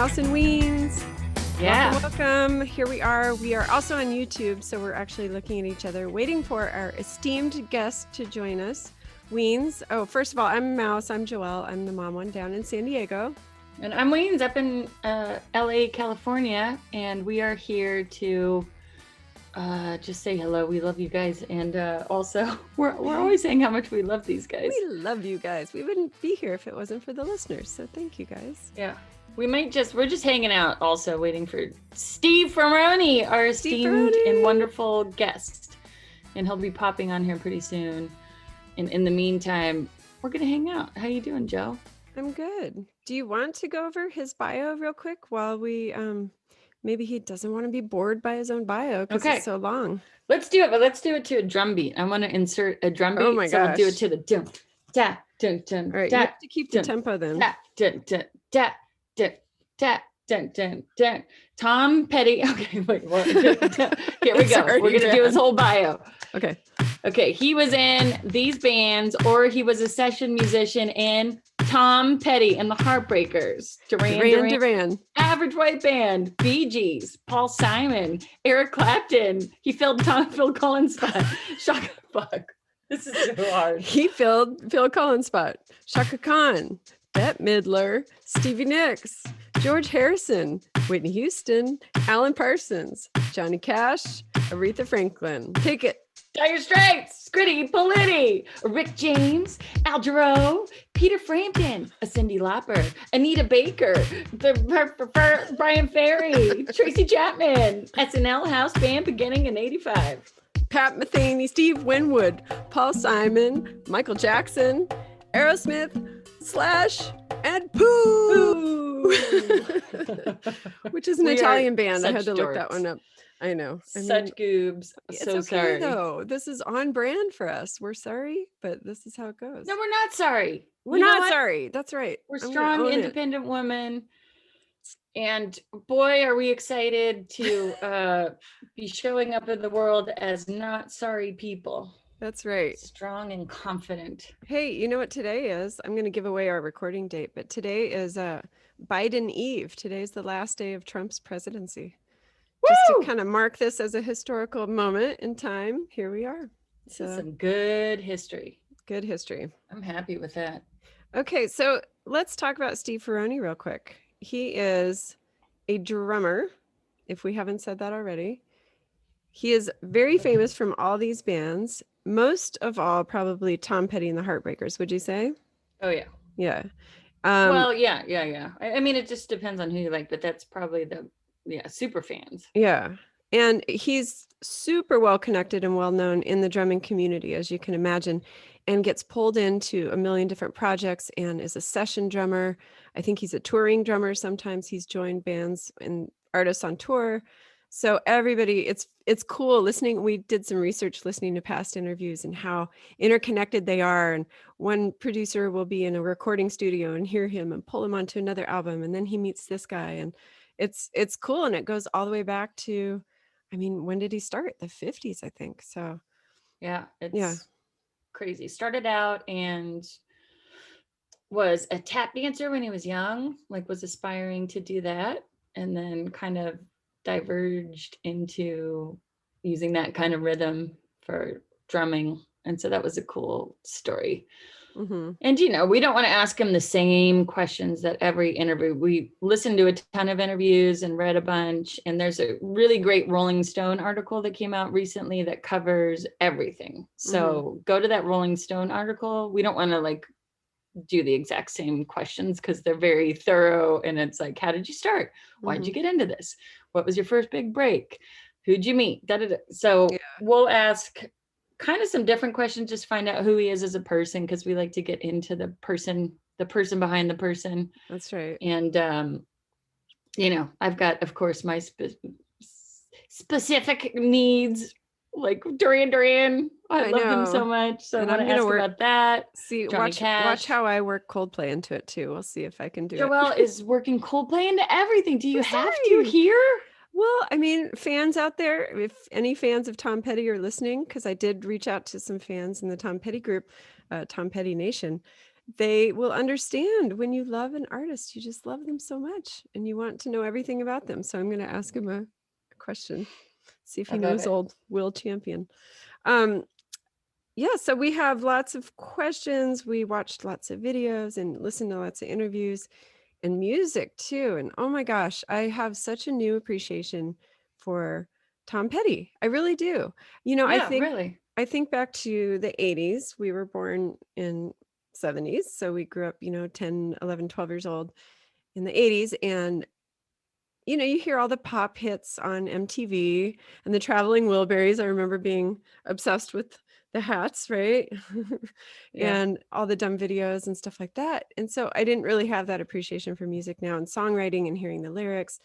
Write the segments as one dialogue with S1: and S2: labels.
S1: Mouse and Weens.
S2: Yeah.
S1: Welcome. Here we are. We are also on YouTube, so we're actually looking at each other, waiting for our esteemed guest to join us. Weens. Oh, first of all, I'm Mouse. I'm Joelle. I'm the mom one down in San Diego.
S2: And I'm Weens up in LA, California. And we are here to just say hello. We love you guys. And also, we're always saying how much we love these guys.
S1: We love you guys. We wouldn't be here if it wasn't for the listeners. So thank you guys.
S2: Yeah. We're just hanging out also waiting for Steve Ferrone, our esteemed and wonderful guest. And he'll be popping on here pretty soon. And in the meantime, we're going to hang out. How you doing, Joe?
S1: I'm good. Do you want to go over his bio real quick while we, maybe he doesn't want to be bored by his own bio because it's so long.
S2: Let's do it, but let's do it to a drum beat. I want to insert a drum beat.
S1: Oh my gosh.
S2: We'll do it to the dun, da, dun, dun,
S1: All right,
S2: da,
S1: you have to keep the tempo then.
S2: Da, dun, dun, da, dun, da, dun, dun, dun. Tom Petty. Okay, wait. What? Here we go. We're going to do his whole bio. Okay. He was in these bands, or he was a session musician in Tom Petty and the Heartbreakers, Duran Duran, Average White Band, Bee Gees, Paul Simon, Eric Clapton. He filled Phil Collins' spot. Shaka fuck. This is so hard.
S1: He filled Phil Collins' spot. Shaka Khan, Bette Midler, Stevie Nicks, George Harrison, Whitney Houston, Alan Parsons, Johnny Cash, Aretha Franklin. Take it.
S2: Dire Straits, Scritti Politti, Rick James, Al Jarreau, Peter Frampton, a Cyndi Lauper, Anita Baker, Brian Ferry, Tracy Chapman, SNL House Band beginning in '85.
S1: Pat Metheny, Steve Winwood, Paul Simon, Michael Jackson, Aerosmith, Slash, and Pooh, which is an Italian band. I had to look that one up. I know.
S2: Such goobs. So
S1: okay,
S2: sorry.
S1: Though. This is on brand for us. We're sorry, but this is how it goes.
S2: No, we're not sorry.
S1: We're not sorry. That's right.
S2: We're strong, independent women. And boy, are we excited to be showing up in the world as not sorry people.
S1: That's right.
S2: Strong and confident.
S1: Hey, you know what today is? I'm going to give away our recording date, but today is Biden Eve. Today's the last day of Trump's presidency. Just to kind of mark this as a historical moment in time, here we are.
S2: This is some good history.
S1: Good history.
S2: I'm happy with that.
S1: Okay, so let's talk about Steve Ferrone real quick. He is a drummer, if we haven't said that already. He is very famous from all these bands. Most of all, probably Tom Petty and the Heartbreakers, would you say?
S2: Oh, yeah.
S1: Yeah.
S2: Well, yeah. I mean, it just depends on who you like, but that's probably the super fans.
S1: Yeah. And he's super well connected and well known in the drumming community, as you can imagine, and gets pulled into a million different projects and is a session drummer. I think he's a touring drummer. Sometimes he's joined bands and artists on tour. So everybody, it's cool listening. We did some research listening to past interviews and how interconnected they are. And one producer will be in a recording studio and hear him and pull him onto another album. And then he meets this guy, and it's cool. And it goes all the way back to, I mean, when did he start? The 50s, I think. So
S2: yeah, it's crazy. Started out and was a tap dancer when he was young, like was aspiring to do that. And then kind of diverged into using that kind of rhythm for drumming. And so that was a cool story. Mm-hmm. And, we don't want to ask him the same questions that every interview. We listened to a ton of interviews and read a bunch. And there's a really great Rolling Stone article that came out recently that covers everything. So go to that Rolling Stone article. We don't want to do the exact same questions because they're very thorough. And it's like, how did you start? Why'd you get into this? What was your first big break? Who'd you meet? Da-da-da. So we'll ask kind of some different questions, just find out who he is as a person, because we like to get into the person behind the person.
S1: That's right.
S2: And I've got, of course, my specific needs, like Duran Duran. I love them so much. So and I want to ask about that.
S1: See, watch how I work Coldplay into it too. We'll see if I can do it.
S2: Joelle is working Coldplay into everything. Do you have to here?
S1: Well, I mean, fans out there, if any fans of Tom Petty are listening, because I did reach out to some fans in the Tom Petty group, Tom Petty Nation, they will understand when you love an artist. You just love them so much and you want to know everything about them. So I'm going to ask him a question, see if he knows old Will Champion. Yeah, so we have lots of questions. We watched lots of videos and listened to lots of interviews and music too. And oh my gosh, I have such a new appreciation for Tom Petty. I really do. I think back to the 80s. We were born in 70s. So we grew up, 10, 11, 12 years old in the 80s. And you hear all the pop hits on MTV and the Traveling Wilburys. I remember being obsessed with the hats, right? And all the dumb videos and stuff like that. And so I didn't really have that appreciation for music now and songwriting and hearing the lyrics.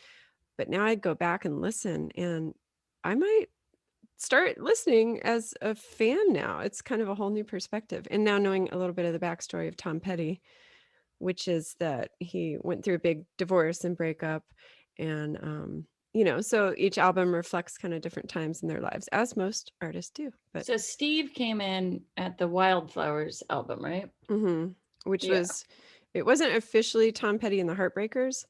S1: But now I go back and listen, and I might start listening as a fan now. It's kind of a whole new perspective. And now knowing a little bit of the backstory of Tom Petty, which is that he went through a big divorce and breakup. And, so each album reflects kind of different times in their lives, as most artists do. But
S2: so Steve came in at the Wildflowers album, right?
S1: Which was, it wasn't officially Tom Petty and the Heartbreakers,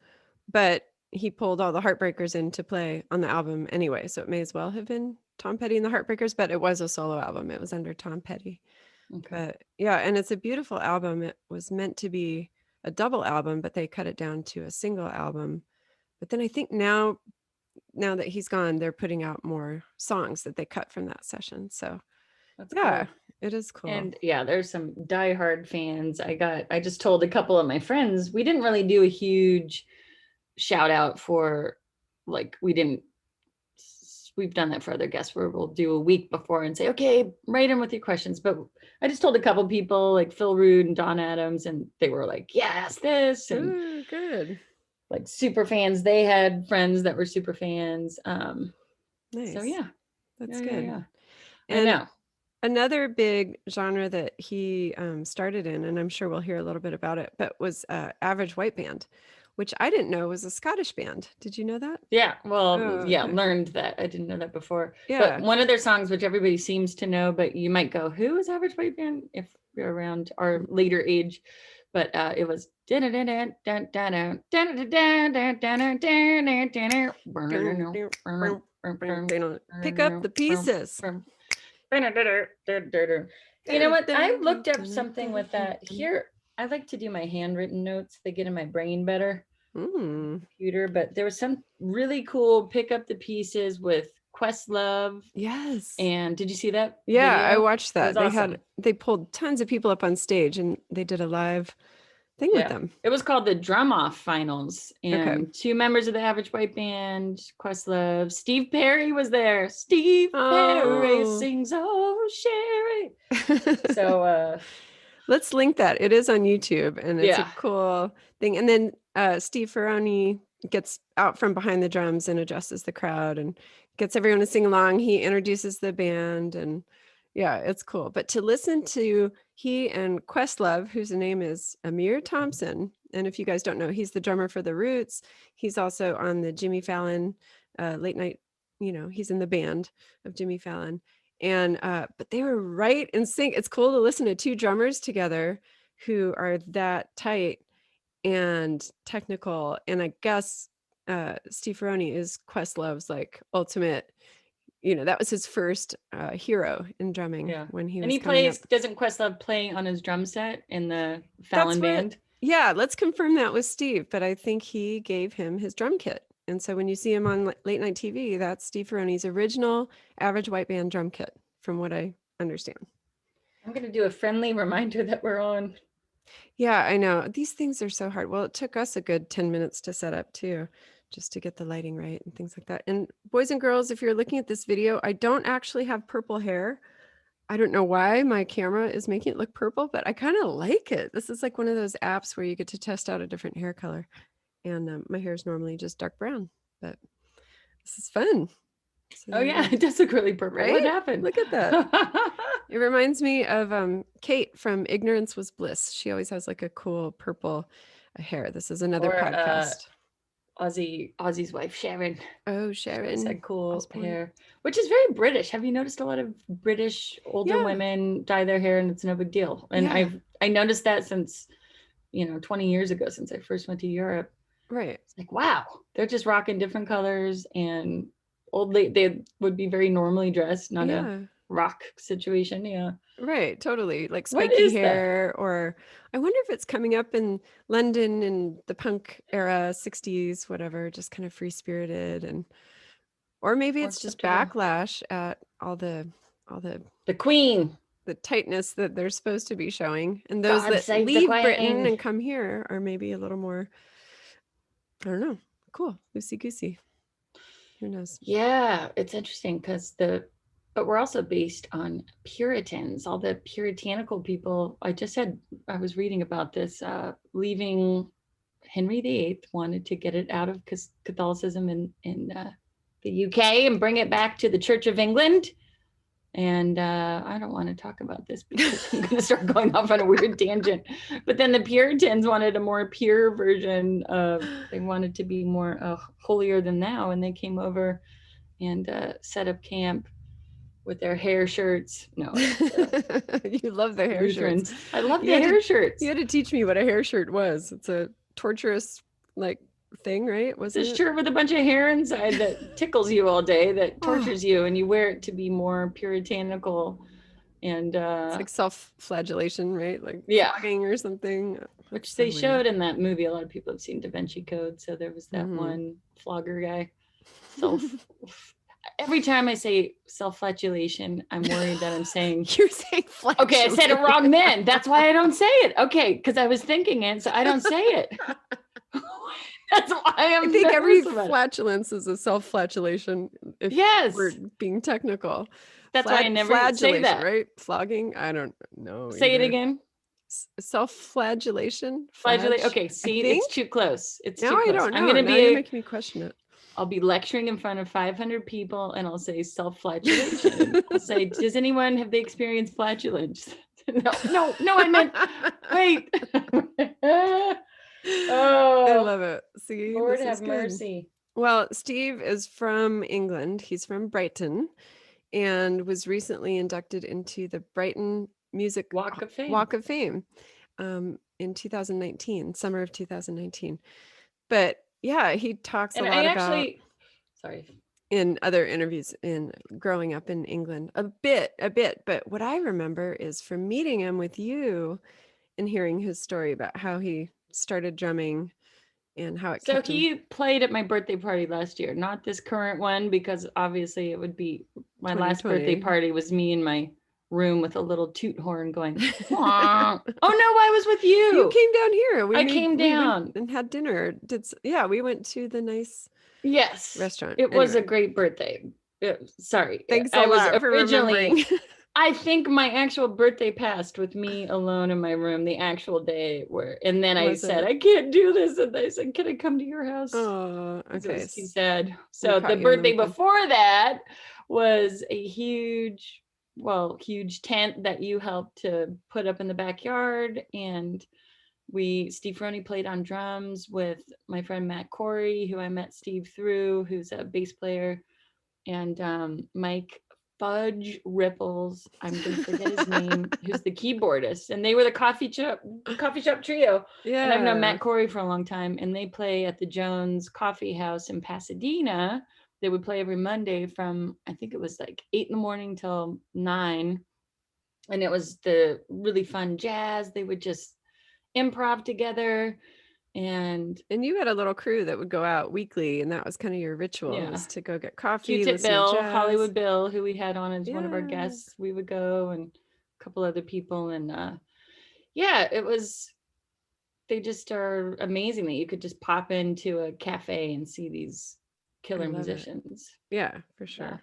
S1: but he pulled all the Heartbreakers in to play on the album anyway. So it may as well have been Tom Petty and the Heartbreakers, but it was a solo album. It was under Tom Petty. Okay. But yeah, and it's a beautiful album. It was meant to be a double album, but they cut it down to a single album. But then I think now that he's gone, they're putting out more songs that they cut from that session. So that's cool. It is cool.
S2: And there's some diehard fans. I just told a couple of my friends, we didn't really do a huge shout out for, like, we've done that for other guests where we'll do a week before and say, okay, write in with your questions. But I just told a couple people like Phil Rude and Don Adams, and they were like, yes, this. And
S1: ooh, good.
S2: Like super fans. They had friends that were super fans.
S1: Nice.
S2: So yeah,
S1: that's good.
S2: Yeah.
S1: And I know another big genre that he started in, and I'm sure we'll hear a little bit about it, but was Average White Band, which I didn't know was a Scottish band. Did you know that?
S2: Yeah. Well, learned that. I didn't know that before. Yeah. But one of their songs, which everybody seems to know, but you might go, who is Average White Band if you're around our later age? But it was pick up
S1: the pieces.
S2: You know what? I looked up something with that. Here, I like to do my handwritten notes. They get in my brain better. Computer, but there was some really cool pick up the pieces with Questlove.
S1: Yes.
S2: And did you see that?
S1: Yeah, video? I watched that.
S2: Awesome.
S1: They pulled tons of people up on stage and they did a live thing with them.
S2: It was called the Drum Off Finals. And two members of the Average White Band, Questlove, Steve Perry was there. Steve Perry sings, oh, Sherry. So
S1: let's link that. It is on YouTube and it's a cool thing. And then Steve Ferrone gets out from behind the drums and addresses the crowd and gets everyone to sing along. He introduces the band and it's cool. But to listen to he and Questlove, whose name is Amir Thompson. And if you guys don't know, he's the drummer for The Roots. He's also on the Jimmy Fallon late night, he's in the band of Jimmy Fallon. And but they were right in sync. It's cool to listen to two drummers together who are that tight and technical. And I guess Steve Ferrone is Questlove's like ultimate, that was his first hero in drumming when he was.
S2: And he plays, doesn't Questlove play on his drum set in the Fallon band?
S1: Yeah, let's confirm that with Steve, but I think he gave him his drum kit. And so when you see him on late night TV, that's Steve Ferrone's original Average White Band drum kit, from what I understand.
S2: I'm going to do a friendly reminder that we're on.
S1: Yeah, I know. These things are so hard. Well, it took us a good 10 minutes to set up too, just to get the lighting right and things like that. And boys and girls, if you're looking at this video, I don't actually have purple hair. I don't know why my camera is making it look purple, but I kind of like it. This is like one of those apps where you get to test out a different hair color. And my hair is normally just dark brown, but this is fun.
S2: So, it does look really purple. Right? What happened?
S1: Look at that. It reminds me of Kate from Ignorance Was Bliss. She always has like a cool purple hair. This is another podcast.
S2: Ozzy's wife, Sharon.
S1: Oh, Sharon.
S2: She had cool hair, which is very British. Have you noticed a lot of British older women dye their hair and it's no big deal? And I noticed that since, 20 years ago, since I first went to Europe.
S1: Right.
S2: It's like, wow, they're just rocking different colors, and they would be very normally dressed, not a rock situation. Yeah.
S1: Right. Totally. Like
S2: What
S1: spiky
S2: is that?
S1: hair, or I wonder if it's coming up in London in the punk era, 60s, whatever, just kind of free spirited, or maybe it's just backlash at all the
S2: Queen,
S1: the tightness that they're supposed to be showing, and those
S2: God
S1: that
S2: save the
S1: leave
S2: Queen.
S1: Britain and come here are maybe a little more, I don't know, cool, loosey goosey. Who knows?
S2: Yeah, it's interesting because but we're also based on Puritans, all the puritanical people. I was reading about this, leaving Henry VIII wanted to get it out of Catholicism in the UK and bring it back to the Church of England. And I don't want to talk about this because I'm going to start going off on a weird tangent. But then the Puritans wanted a more pure version of, they wanted to be more holier than thou. And they came over and set up camp with their hair shirts. No.
S1: You love the hair
S2: Lutherans.
S1: shirts.
S2: I love the hair shirts.
S1: You had to teach me what a hair shirt was. It's a torturous, thing, right? Wasn't
S2: it? Shirt with a bunch of hair inside that tickles you all day, that tortures you, and you wear it to be more puritanical. And
S1: it's like self-flagellation, right? Like flogging or something.
S2: Which they showed in that movie. A lot of people have seen Da Vinci Code, so there was that one flogger guy. Every time I say self-flagellation, I'm worried that I'm saying
S1: you're saying flagellation.
S2: Okay, I said it wrong then. That's why I don't say it. Okay, because I was thinking it, so I don't say it. That's why I
S1: think every flatulence is a self-flagellation. If we're being technical.
S2: That's why I never say that.
S1: Right? Flogging? I don't know.
S2: Say it again.
S1: Self-flagellation?
S2: Okay, see, it's too close. It's
S1: now
S2: too close.
S1: I don't know.
S2: I'm going to be
S1: you're making me question it.
S2: I'll be lecturing in front of 500 people and I'll say self-flagellation. I'll say, does anyone have they experienced flatulence? No, I meant, wait.
S1: I love it. See,
S2: Lord have mercy.
S1: Well, Steve is from England. He's from Brighton and was recently inducted into the Brighton Music
S2: Walk of Fame
S1: in 2019, summer of 2019. But yeah, he talks a lot about in other interviews in growing up in England a bit. But what I remember is from meeting him with you and hearing his story about how he started drumming and how it kept
S2: he played at my birthday party last year, not this current one, because obviously it would be my last birthday party was me in my room with a little toot horn going. Oh no, I was with you.
S1: You came down here.
S2: I came down
S1: and had dinner. We went to the nice restaurant.
S2: It was a great birthday. Sorry,
S1: thanks a lot for remembering.
S2: I think my actual birthday passed with me alone in my room the actual day and then I said, I can't do this. And they said, can I come to your house?
S1: Oh, okay.
S2: He said, so the birthday before that was a huge tent that you helped to put up in the backyard. And Steve Ferrone played on drums with my friend Matt Corey, who I met Steve through, who's a bass player, and Mike Fudge Ripples, I'm going to forget his name, who's the keyboardist. And they were the coffee shop trio.
S1: Yeah.
S2: And I've known Matt Corey for a long time. And they play at the Jones Coffee House in Pasadena. They would play every Monday from, I think it was like 8 a.m. till 9. And it was the really fun jazz. They would just improv together. And
S1: you had a little crew that would go out weekly, and that was kind of your ritual, was to go get coffee.
S2: Q-Tip Bill, Hollywood Bill, who we had on as one of our guests, we would go, and a couple other people. And it was, they just are amazing that you could just pop into a cafe and see these killer musicians.
S1: Yeah, for sure.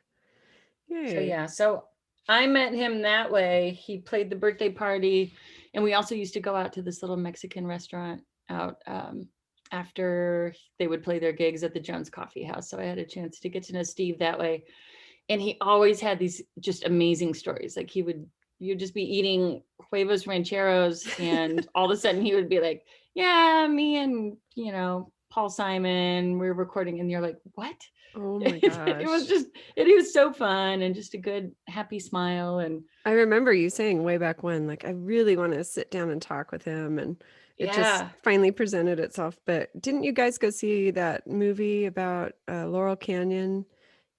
S2: So I met him that way. He played the birthday party, and we also used to go out to this little Mexican restaurant out after they would play their gigs at the Jones Coffee House. So I had a chance to get to know Steve that way. And he always had these just amazing stories. Like you'd just be eating huevos rancheros and all of a sudden he would be like, yeah, me and, Paul Simon, we're recording. And you're like, what?
S1: Oh my
S2: It was
S1: gosh.
S2: he was so fun and just a good, happy smile. And
S1: I remember you saying way back when, like, I really want to sit down and talk with him. And it just
S2: yeah,
S1: finally presented itself. But didn't you guys go see that movie about Laurel Canyon?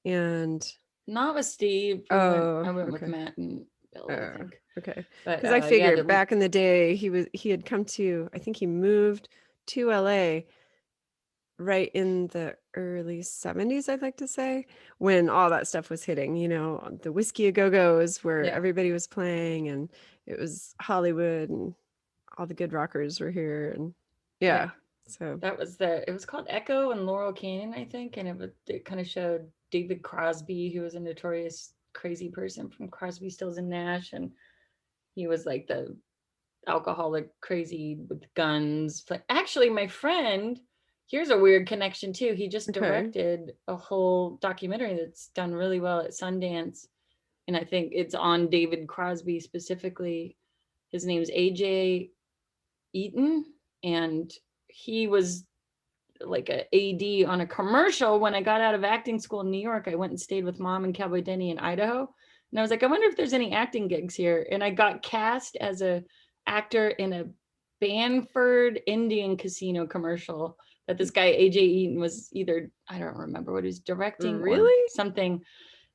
S1: And
S2: not with Steve.
S1: oh,
S2: I went with
S1: okay.
S2: Matt and Bill, I think.
S1: Okay.
S2: But
S1: Because I
S2: yeah,
S1: figured back in the day, he had come to, I think he moved to LA right in the early 70s, I'd like to say, when all that stuff was hitting, the Whiskey A Go-Go's where
S2: yeah,
S1: everybody was playing, and it was Hollywood and all the good rockers were here. And
S2: yeah.
S1: so
S2: That was it was called Echo and Laurel Canyon, I think. And it kind of showed David Crosby, who was a notorious crazy person from Crosby, Stills and Nash. And he was like the alcoholic, crazy with guns. But actually, my friend, here's a weird connection too. He just
S1: okay.
S2: directed a whole documentary that's done really well at Sundance. And I think it's on David Crosby specifically. His name's AJ Eaton. And he was like a AD on a commercial. When I got out of acting school in New York, I went and stayed with Mom and Cowboy Denny in Idaho. And I was like, I wonder if there's any acting gigs here. And I got cast as a actor in a Banford Indian casino commercial that this guy AJ Eaton was either, I don't remember what he was directing or
S1: Really?
S2: something.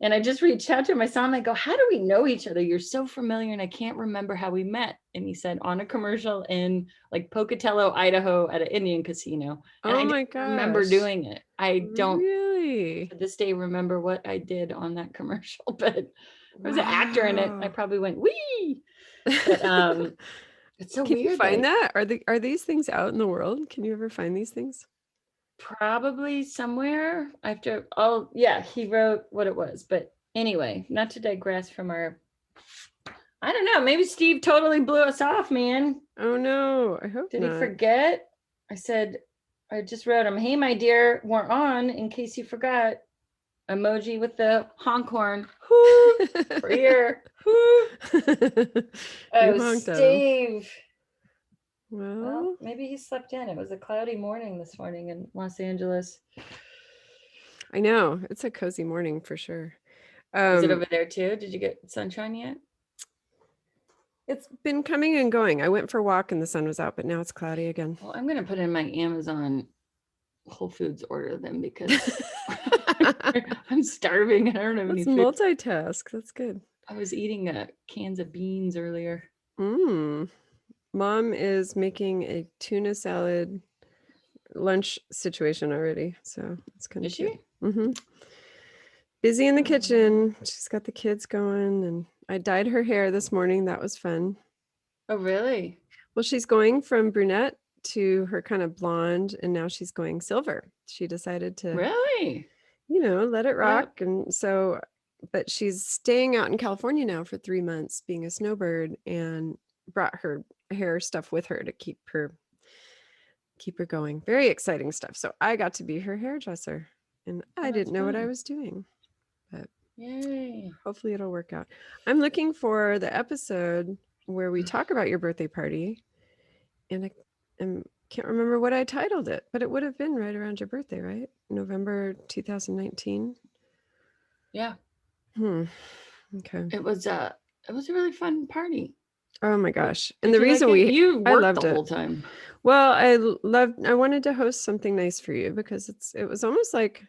S2: And I just reached out to him. I saw him. I go, how do we know each other? You're so familiar. And I can't remember how we met. And he said, on a commercial in like Pocatello, Idaho at an Indian casino. And
S1: Oh
S2: I
S1: my
S2: didn't remember
S1: gosh.
S2: doing it. I don't
S1: Really?
S2: to this day remember what I did on that commercial, but there was an actor in it. I
S1: Wow.
S2: probably went, wee. But it's so
S1: Can you
S2: weird
S1: find
S2: that
S1: that? Are these things out in the world? Can you ever find these things?
S2: probably somewhere I have to, oh yeah, he wrote what it was. But anyway, not to digress from our, I don't know, maybe Steve totally blew us off, man.
S1: Oh no, I hope
S2: Did he
S1: not.
S2: forget? I just wrote him, hey, my dear, we're on in case you forgot. Emoji with the honk horn. Whoo, we're here. Whoo.
S1: You
S2: Oh,
S1: honked at him.
S2: Steve.
S1: Well,
S2: Well, maybe he slept in. It was a cloudy morning this morning in Los Angeles.
S1: I know. It's a cozy morning for sure.
S2: Is it over there too? Did you get sunshine yet?
S1: It's been coming and going. I went for a walk and the sun was out, but now it's cloudy again.
S2: Well, I'm going to put in my Amazon Whole Foods order then because I'm starving and I don't have any food.
S1: Multitask. That's good.
S2: I was eating cans of beans earlier.
S1: Mom is making a tuna salad lunch situation already, so it's kind of
S2: Is she?
S1: Busy in the kitchen. She's got the kids going, and I dyed her hair this morning. That was fun.
S2: Oh, really?
S1: Well, she's going from brunette to her kind of blonde, and now she's going silver. She decided to
S2: really,
S1: let it rock. Yep. And so, but she's staying out in California now for 3 months being a snowbird, and brought her hair stuff with her to keep her going. Very exciting stuff. So I got to be her hairdresser, and I didn't know what I was doing, but
S2: yay.
S1: Hopefully it'll work out. I'm looking for the episode where we talk about your birthday party, and I can't remember what I titled it, but it would have been right around your birthday, right? November 2019.
S2: Yeah.
S1: Okay.
S2: It was a really fun party.
S1: Oh my gosh. And the reason
S2: you worked the whole time.
S1: Well, I wanted to host something nice for you because it was almost like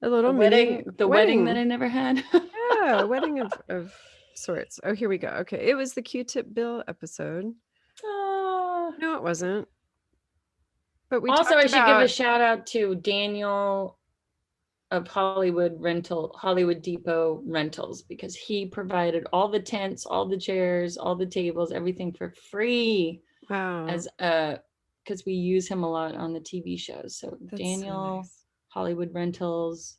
S1: a little
S2: wedding that I never had.
S1: Yeah, a wedding of sorts. Oh, here we go. Okay. It was the Q-Tip Bill episode. Oh. No, it wasn't. But we
S2: also, I should give a shout out to Daniel of Hollywood Depot Rentals, because he provided all the tents, all the chairs, all the tables, everything for free.
S1: Wow.
S2: Because we use him a lot on the TV shows. So that's Daniel, so nice. Hollywood Rentals.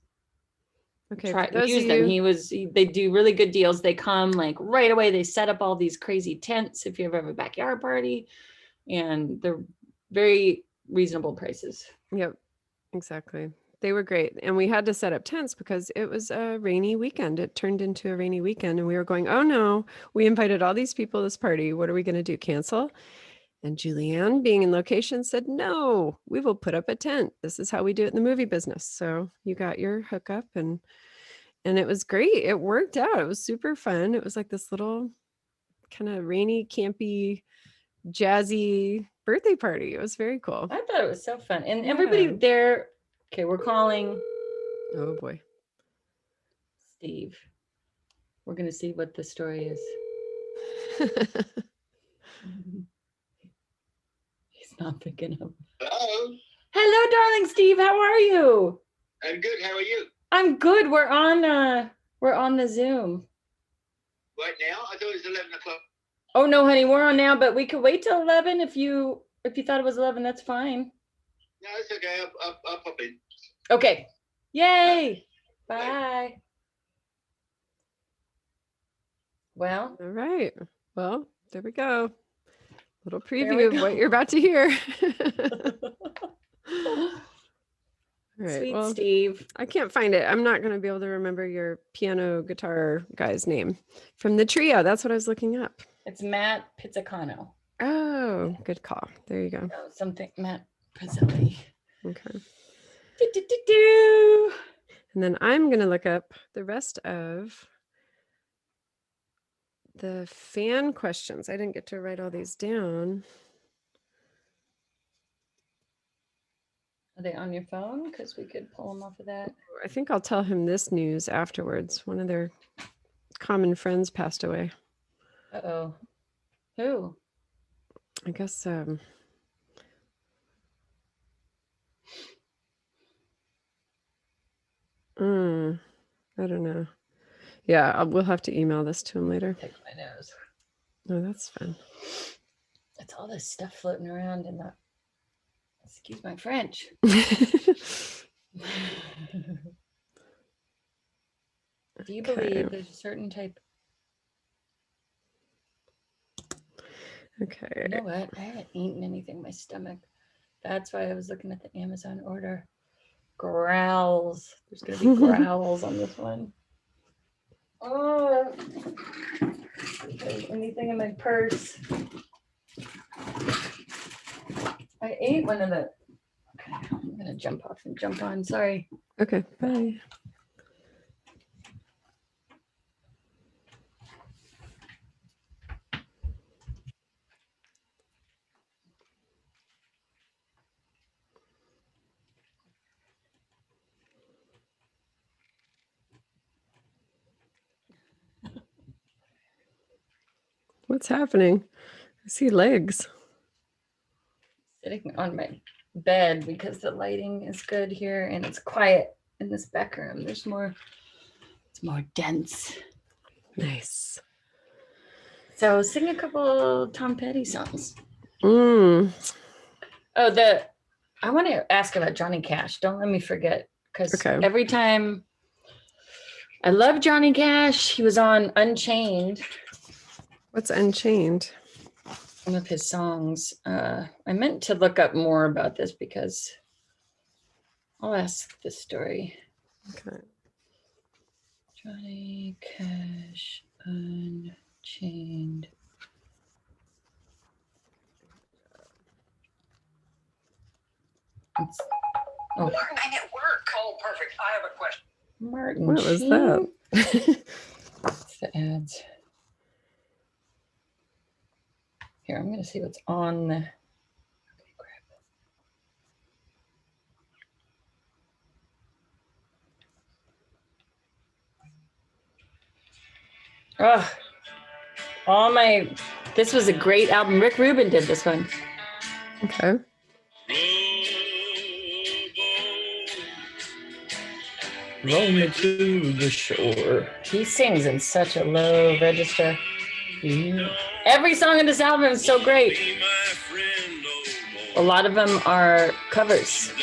S2: Okay, use them. They do really good deals. They come like right away. They set up all these crazy tents if you ever have a backyard party, and they're very reasonable prices.
S1: Yep, exactly. They were great. And we had to set up tents because it was a rainy weekend. It turned into a rainy weekend, and we were going, oh no, we invited all these people to this party. What are we going to do? Cancel? And Julianne, being in location, said, no, we will put up a tent. This is how we do it in the movie business. So you got your hookup, and it was great. It worked out. It was super fun. It was like this little kind of rainy, campy, jazzy birthday party. It was very cool.
S2: I thought it was so fun. And everybody there, okay, we're calling.
S1: Oh boy.
S2: Steve. We're going to see what the story is. He's not picking up.
S3: Hello.
S2: Hello, darling Steve. How are you?
S3: I'm good. How are you?
S2: I'm good. We're on the Zoom.
S3: Right now? I thought it was 11 o'clock.
S2: Oh no, honey, we're on now, but we could wait till 11 if you thought it was 11, that's fine.
S3: No, it's okay. I'll pop in.
S2: Okay. Yay. Bye. Well.
S1: All right. Well, there we go. Little preview of what you're about to hear. All right.
S2: Sweet
S1: well,
S2: Steve.
S1: I can't find it. I'm not going to be able to remember your piano guitar guy's name from the trio. That's what I was looking up.
S2: It's Matt Pizzacano.
S1: Oh, good call. There you go.
S2: Oh, something Matt Pizzelli.
S1: Okay.
S2: Do.
S1: And then I'm going to look up the rest of the fan questions. I didn't get to write all these down.
S2: Are they on your phone? Because we could pull them off of that.
S1: I think I'll tell him this news afterwards. One of their common friends passed away.
S2: Uh-oh. Who?
S1: I guess I don't know. Yeah, we'll have to email this to him later.
S2: Take my nose.
S1: No, that's fine.
S2: It's all this stuff floating around in the, excuse my French. Do you believe there's a certain type?
S1: Okay.
S2: You know what? I haven't eaten anything in my stomach. That's why I was looking at the Amazon order. Growls. There's going to be growls on this one. Oh, if there's anything in my purse. I ate one of the. Okay, I'm going to jump off and jump on. Sorry.
S1: Okay, bye. What's happening? I see legs.
S2: Sitting on my bed because the lighting is good here and it's quiet in this back room. There's more, it's more dense.
S1: Nice.
S2: So sing a couple Tom Petty songs.
S1: Oh,
S2: I want to ask about Johnny Cash. Don't let me forget, because every time I love Johnny Cash, he was on Unchained.
S1: What's Unchained?
S2: One of his songs. I meant to look up more about this because I'll ask this story.
S1: Okay.
S2: Johnny Cash Unchained.
S4: Martin, I'm at work. Oh, perfect. I have a question.
S2: Martin.
S1: What was that?
S2: That's the ads. Here, I'm going to see what's on the. Okay, grab it. Oh, this was a great album. Rick Rubin did this one.
S1: Okay.
S2: Roll me to the shore. He sings in such a low register. Every song in this album is so great. A lot of them are covers.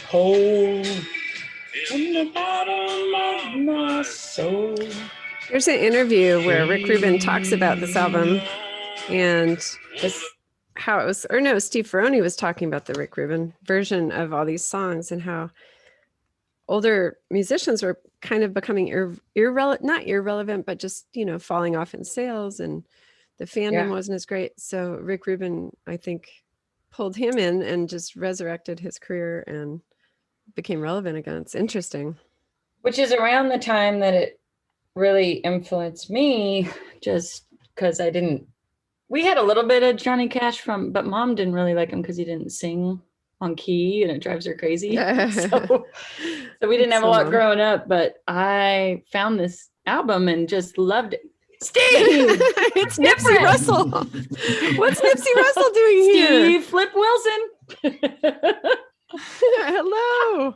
S2: Hold in the bottom of my soul.
S1: There's an interview where Rick Rubin talks about this album and how it was, or no, Steve Ferrone was talking about the Rick Rubin version of all these songs and how older musicians were kind of becoming not irrelevant, but just, falling off in sales. And the fandom wasn't as great. So Rick Rubin, I think, pulled him in and just resurrected his career and became relevant again. It's interesting.
S2: Which is around the time that it really influenced me, just because we had a little bit of Johnny Cash but Mom didn't really like him because he didn't sing on key and it drives her crazy. So we didn't have a lot growing up, but I found this album and just loved it. Steve!
S1: It's Nipsey Russell. What's Nipsey Russell doing here?
S2: Steve Flip Wilson.
S1: Hello.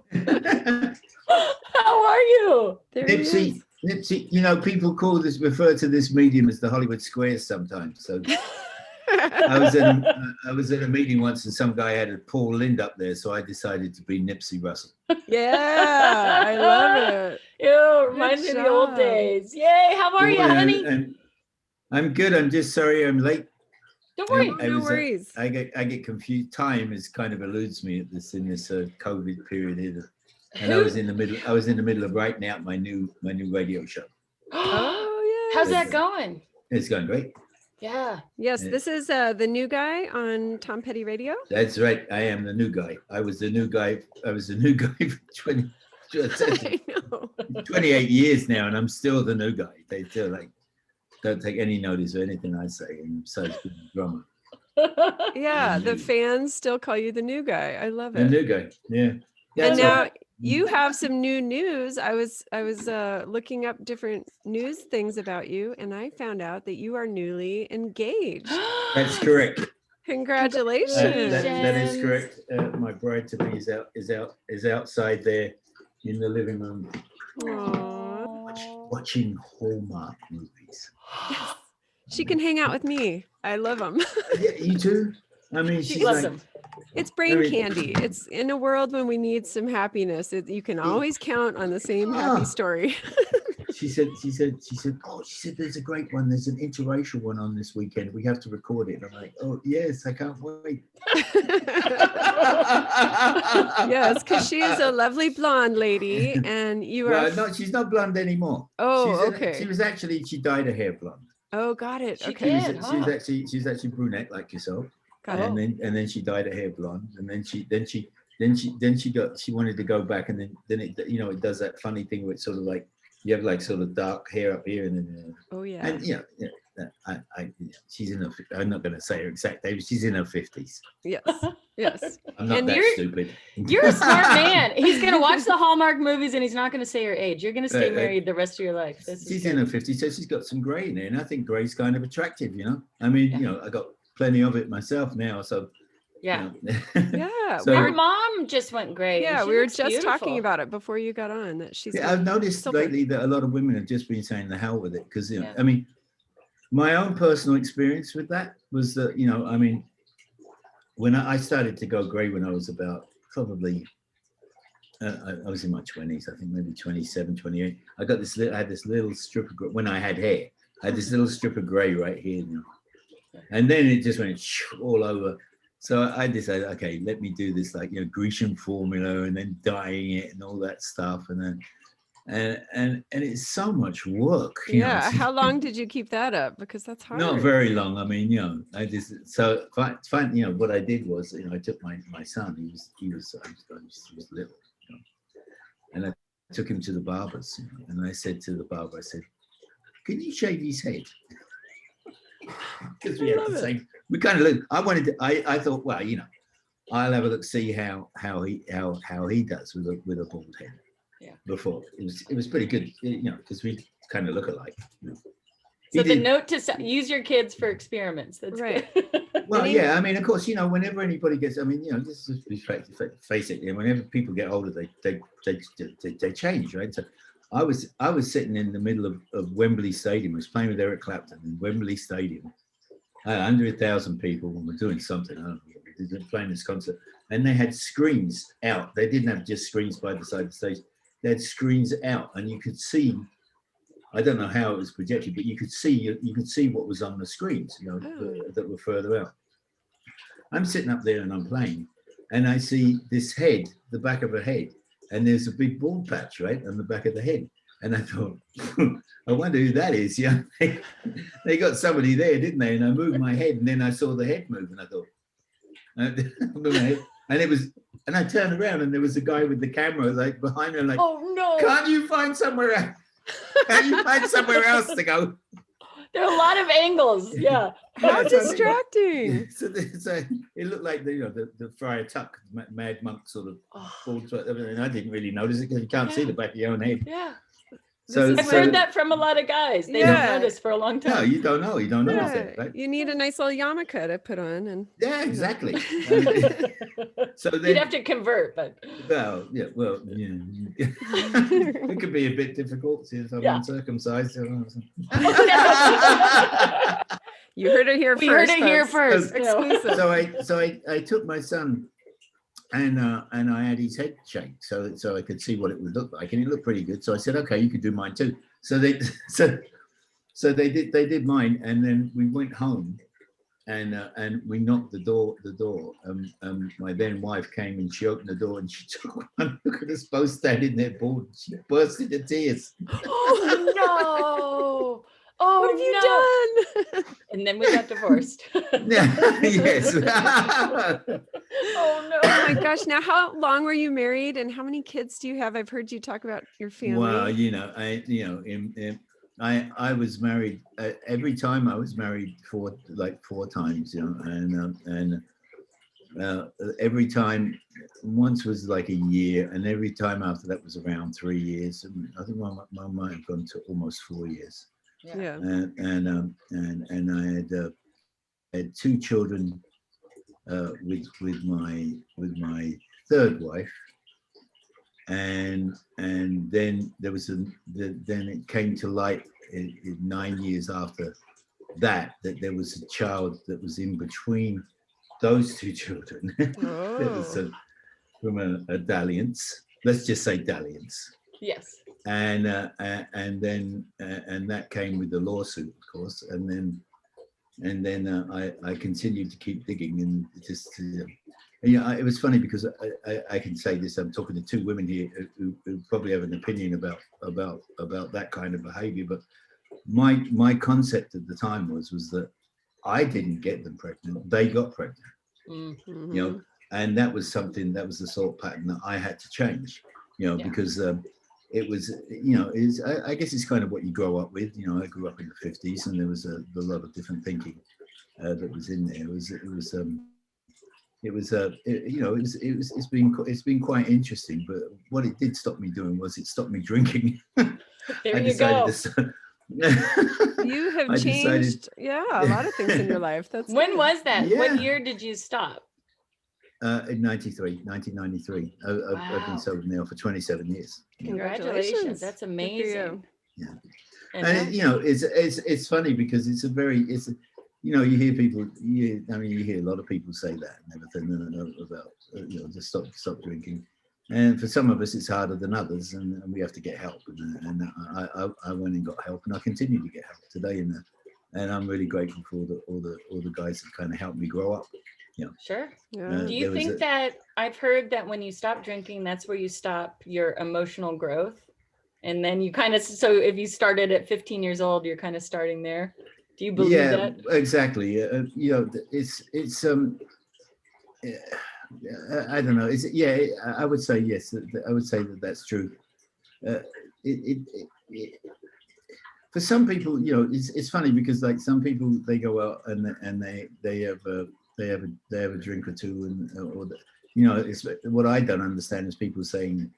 S2: How are you?
S1: There
S5: Nipsey, people refer to this medium as the Hollywood Squares sometimes. So I was at a meeting once and some guy had a Paul Lind up there, so I decided to be Nipsey Russell.
S1: Yeah, I love it.
S2: Ew, reminds me of the old days. Yay, how are you, honey?
S5: And I'm good. I'm just sorry I'm late.
S2: Don't worry.
S1: No worries.
S5: I get confused. Time is kind of eludes me in this COVID period here. And I was in the middle of writing out my new radio show.
S1: Oh yeah.
S2: How's that going?
S5: It's going great.
S2: Yeah.
S1: Yes, this is the new guy on Tom Petty Radio.
S5: That's right. I am the new guy. I was the new guy for 28 years now, and I'm still the new guy. They still don't take any notice of anything I say, and besides being a drummer.
S1: Yeah, the fans still call you the new guy. I love it.
S5: The new guy. Yeah.
S1: And now you have some new news. I was looking up different news things about you, and I found out that you are newly engaged.
S5: That's correct.
S1: Congratulations.
S5: That is correct. My bride to be is outside there in the living room. Watching Hallmark movies.
S1: Yes. She can hang out with me. I love them.
S5: Yeah, you too. I mean, she's
S2: loves
S5: like,
S2: them.
S1: It's brain candy. It's in a world when we need some happiness. You can always count on the same happy story.
S5: She said, there's a great one. There's an interracial one on this weekend. We have to record it. And I'm like, oh, yes, I can't wait.
S1: Yes, because she is a lovely blonde lady. And you are.
S5: Well, no, she's not blonde anymore.
S1: Oh, okay.
S5: She dyed her hair blonde.
S1: Oh, got it.
S2: She
S1: Okay.
S2: did.
S5: She was actually brunette like yourself.
S1: Got
S5: and
S1: it.
S5: then she dyed her hair blonde, and then she wanted to go back, and then it it does that funny thing where it's sort of like you have like sort of dark hair up here, and then
S1: Oh yeah.
S5: and she's in her. I'm not going to say her exact age. She's in her 50s.
S1: Yes. Yes.
S5: I'm not
S2: And
S5: that
S2: you're-
S5: stupid.
S2: You're a smart man. He's going to watch the Hallmark movies and he's not going to say your age. You're going to stay married the rest of your life.
S5: She's in her 50s, so she's got some grey in there, and I think grey's kind of attractive. I mean, I got plenty of it myself now, so.
S2: Yeah.
S1: Yeah.
S5: So-
S2: Our mom just went gray.
S1: Yeah,
S2: She
S1: we were
S2: looks
S1: just
S2: beautiful.
S1: talking about it before you got on that she's.
S5: Yeah, I've noticed
S1: silver.
S5: lately that a lot of women have just been saying the hell with it because
S2: Yeah.
S5: I mean, my own personal experience with that was that I mean, when I started to go grey when I was about probably I was in my 20s, I think maybe 27, 28. I had this little strip of grey when I had hair. I had this little strip of grey right here, and then it just went all over. So I decided, okay, let me do this Grecian formula and then dyeing it and all that stuff, and then and it's so much work.
S1: Yeah. How long did you keep that up? Because that's hard.
S5: Not very long. I mean, I just fine. What I did was, I took my son. He was little, and I took him to the barbers, and I said to the barber, I said, "Can you shave his head?" Because we had the same. We kind of looked. I thought, well, I'll have a look, see how he does with a bald head.
S2: Yeah.
S5: Before it was pretty good, because we kind of look alike.
S2: So the note to use your kids for experiments. That's
S1: Right.
S2: good.
S5: Well, yeah, I mean, of course, whenever anybody gets, I mean, just face it, whenever people get older, they change, right? So I was sitting in the middle of Wembley Stadium. I was playing with Eric Clapton in Wembley Stadium. 100,000 people were doing something. I don't know. They were playing this concert, and they had screens out. They didn't have just screens by the side of the stage. They had screens out, and you could see. I don't know how it was projected, but you could see what was on the screens, that were further out. I'm sitting up there and I'm playing, and I see this head, the back of a head, and there's a big bald patch right on the back of the head, And I thought, I wonder who that is. Yeah, they got somebody there, didn't they? And I moved my head, and then I saw the head move, and I thought, and it was, and I turned around, and there was a guy with the camera like behind me, like,
S2: oh no!
S5: Can't you find somewhere else? Can't you find somewhere else to go?
S2: There are a lot of angles. Yeah.
S1: How
S5: Yeah, so-
S1: distracting.
S5: So it looked like the Friar Tuck, Mad Monk sort of. And I didn't really notice it because you can't see the back of your own head.
S2: Yeah.
S5: So
S2: I've heard that from a lot of guys. They
S1: Yeah.
S2: don't notice for a long time.
S5: No, you don't know. You don't notice
S1: Yeah,
S5: it, right?
S1: you need a nice little yarmulke to put on, and
S5: Yeah, exactly. So then,
S2: You'd have to convert, but
S5: well, yeah, it could be a bit difficult since I'm
S2: Yeah.
S5: uncircumcised.
S1: you heard it here
S2: we
S1: first.
S2: heard it here
S1: folks.
S2: first. you know.
S1: Exclusive.
S5: So I took my son and I had his head shaped so I could see what it would look like, and it looked pretty good. So I said, okay, you could do mine too. So they did mine, and then we went home, and we knocked the door. My then wife came, and she opened the door, and she took one look at us both standing there, bored. She burst into tears.
S2: Oh no! Oh,
S1: What have you done?
S2: And then we got divorced.
S5: Yes.
S2: Oh no!
S1: Oh my gosh! Now, how long were you married, and how many kids do you have? I've heard you talk about your family.
S5: Well, I was married every time I was married four times, and every time once was like a year, and every time after that was around 3 years, and I think my might have gone to almost 4 years.
S1: Yeah.
S5: And I had 2 children with my third wife, and then there was then it came to light in 9 years after that there was a child that was in between those 2 children.
S1: Oh.
S5: It was from a dalliance. Let's just say dalliance.
S2: Yes.
S5: And then that came with the lawsuit, of course, and then I continued to keep digging, and just it was funny because I can say this. I'm talking to 2 women here who probably have an opinion about that kind of behavior, but my concept at the time was that I didn't get them pregnant; they got pregnant.
S1: Mm-hmm.
S5: And that was something, that was the thought pattern that I had to change, because it was, I guess it's kind of what you grow up with. I grew up in the 50s, and there was a lot of different thinking that was in there. It's been quite interesting. But what it did stop me doing was it stopped me drinking.
S2: There you go.
S1: You have
S5: I
S1: changed,
S5: decided-
S1: a lot of things in your life. That's
S2: When
S1: good.
S2: was that?
S5: Yeah.
S2: What year did you stop?
S5: In 1993. I've
S2: Wow.
S5: been sober now for 27 years.
S1: Congratulations.
S2: That's
S1: Good for
S2: amazing.
S1: you.
S2: And
S5: And it's funny because you hear people, you hear a lot of people say that and everything about just stop drinking. And for some of us, it's harder than others, and we have to get help. And I went and got help, and I continue to get help today. And I'm really grateful for all the guys that kind of helped me grow up.
S2: Sure.
S1: Yeah.
S2: Do you think that I've heard that when you stop drinking, that's where you stop your emotional growth? And then you kind of, so if you started at 15 years old, you're kind of starting there. Do you believe that?
S5: Exactly. I don't know. I would say yes. I would say that that's true. For some people, it's funny because like some people, they go out and they have a drink or two, it's what I don't understand is people saying,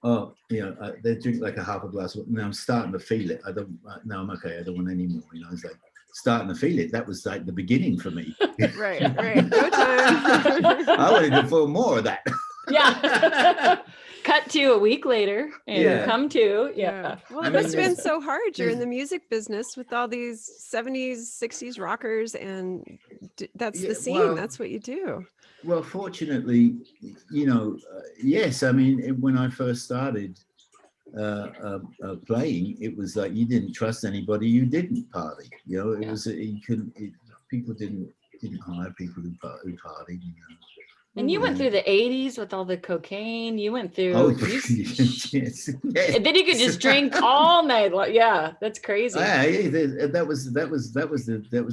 S5: oh, they drink like a half a glass. Now I'm starting to feel it. I'm okay. I don't want any more. It's like starting to feel it. That was like the beginning for me.
S1: Right. Go time.
S5: I wanted to feel more of that.
S2: Yeah. Cut to a week later and
S5: Yeah.
S2: come to. Yeah.
S1: Well,
S5: I
S1: it
S5: mean,
S1: must have been
S5: there's-
S1: so hard. You're in the music business with all these 70s, 60s rockers, and that's
S5: Yeah,
S1: the scene.
S5: well,
S1: That's what you do.
S5: Well, fortunately, yes. I mean, when I first started playing, it was like you didn't trust anybody. You didn't party. It was you couldn't. People didn't hire people who partied.
S2: And you went
S5: Mhm.
S2: through the 80s with all the cocaine. You went through.
S5: Oh,
S2: you-
S5: yes.
S2: And then you could just drink all night long. Yeah, that's crazy.
S5: Yeah, that was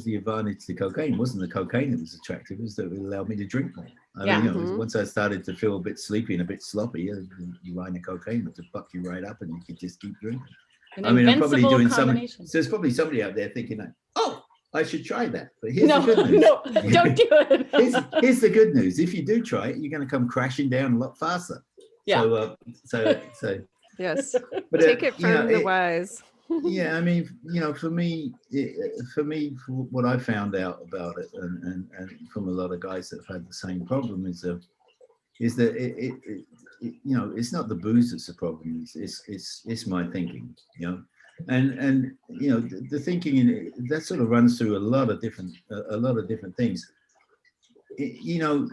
S5: the advantage to cocaine. It wasn't the cocaine that was attractive, it was that it allowed me to drink more. I
S2: Yeah.
S5: mean, you know, once I started to feel a bit sleepy and a bit sloppy, you line of cocaine would just fuck you right up, and you could just keep drinking.
S2: An
S5: I mean, I'm probably
S2: invincible
S5: doing something.
S2: combination.
S5: So there's probably somebody out there thinking, like, oh, I should try that. But here's
S2: No,
S5: the good news.
S2: no, don't do it.
S5: here's the good news. If you do try it, you're going to come crashing down a lot faster.
S2: Yeah.
S5: So
S1: Yes.
S5: but
S1: Take it
S5: you know,
S1: from the wise.
S5: yeah, I mean, you know, for me, for what I found out about it, and from a lot of guys that have had the same problem, is that it you know, it's not the booze that's the problem. It's my thinking, you know, and you know, the thinking in it, that sort of runs through a lot of different things. You know,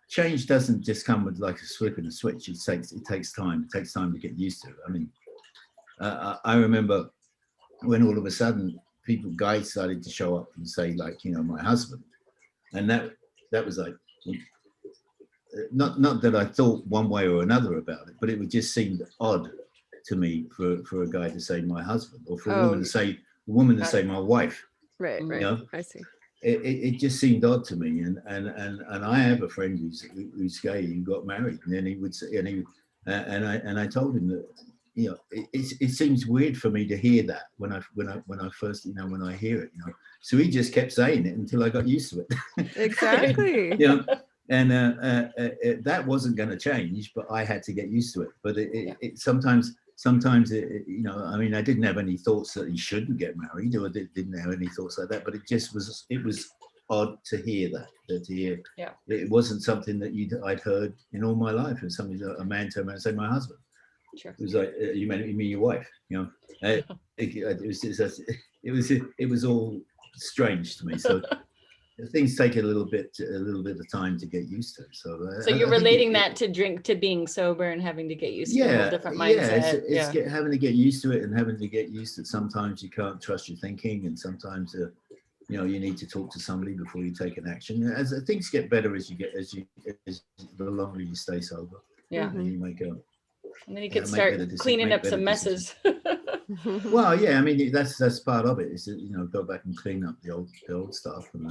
S5: change doesn't just come with like a flip and a switch. It takes time. It takes time to get used to it. I mean, I remember when all of a sudden guys started to show up and say, like, you know, my husband, and that was like, not that I thought one way or another about it, but it would just seem odd to me for a guy to say my husband, or for a woman to say my wife.
S1: Right.
S5: You know?
S1: I see.
S5: It just seemed odd to me, and I have a friend who's gay, who got married, and then he would say, and I told him that, you know, it seems weird for me to hear that when I first, you know, when I hear it, you know. So he just kept saying it until I got used to it.
S1: Exactly.
S5: You know, and that wasn't going to change, but I had to get used to it. But it sometimes it, you know, I mean, I didn't have any thoughts that he shouldn't get married, or didn't have any thoughts like that. But it was odd to hear that.
S2: Yeah.
S5: It wasn't something that I'd heard in all my life. And a man turned around and said, my husband.
S2: Sure.
S5: It was like, you mean your wife? You know, it was all strange to me. So things take a little bit of time to get used to. So
S2: you're relating that to being sober and having to get used to a whole different mindset.
S5: It's having to get used to it, and having to get used that sometimes you can't trust your thinking, and sometimes you know, you need to talk to somebody before you take an action. As things get better as the longer you stay sober.
S2: Yeah.
S5: And you make
S2: and then you can start cleaning up some messes.
S5: Well, yeah, I mean, that's part of it, is that, you know, go back and clean up the old stuff, and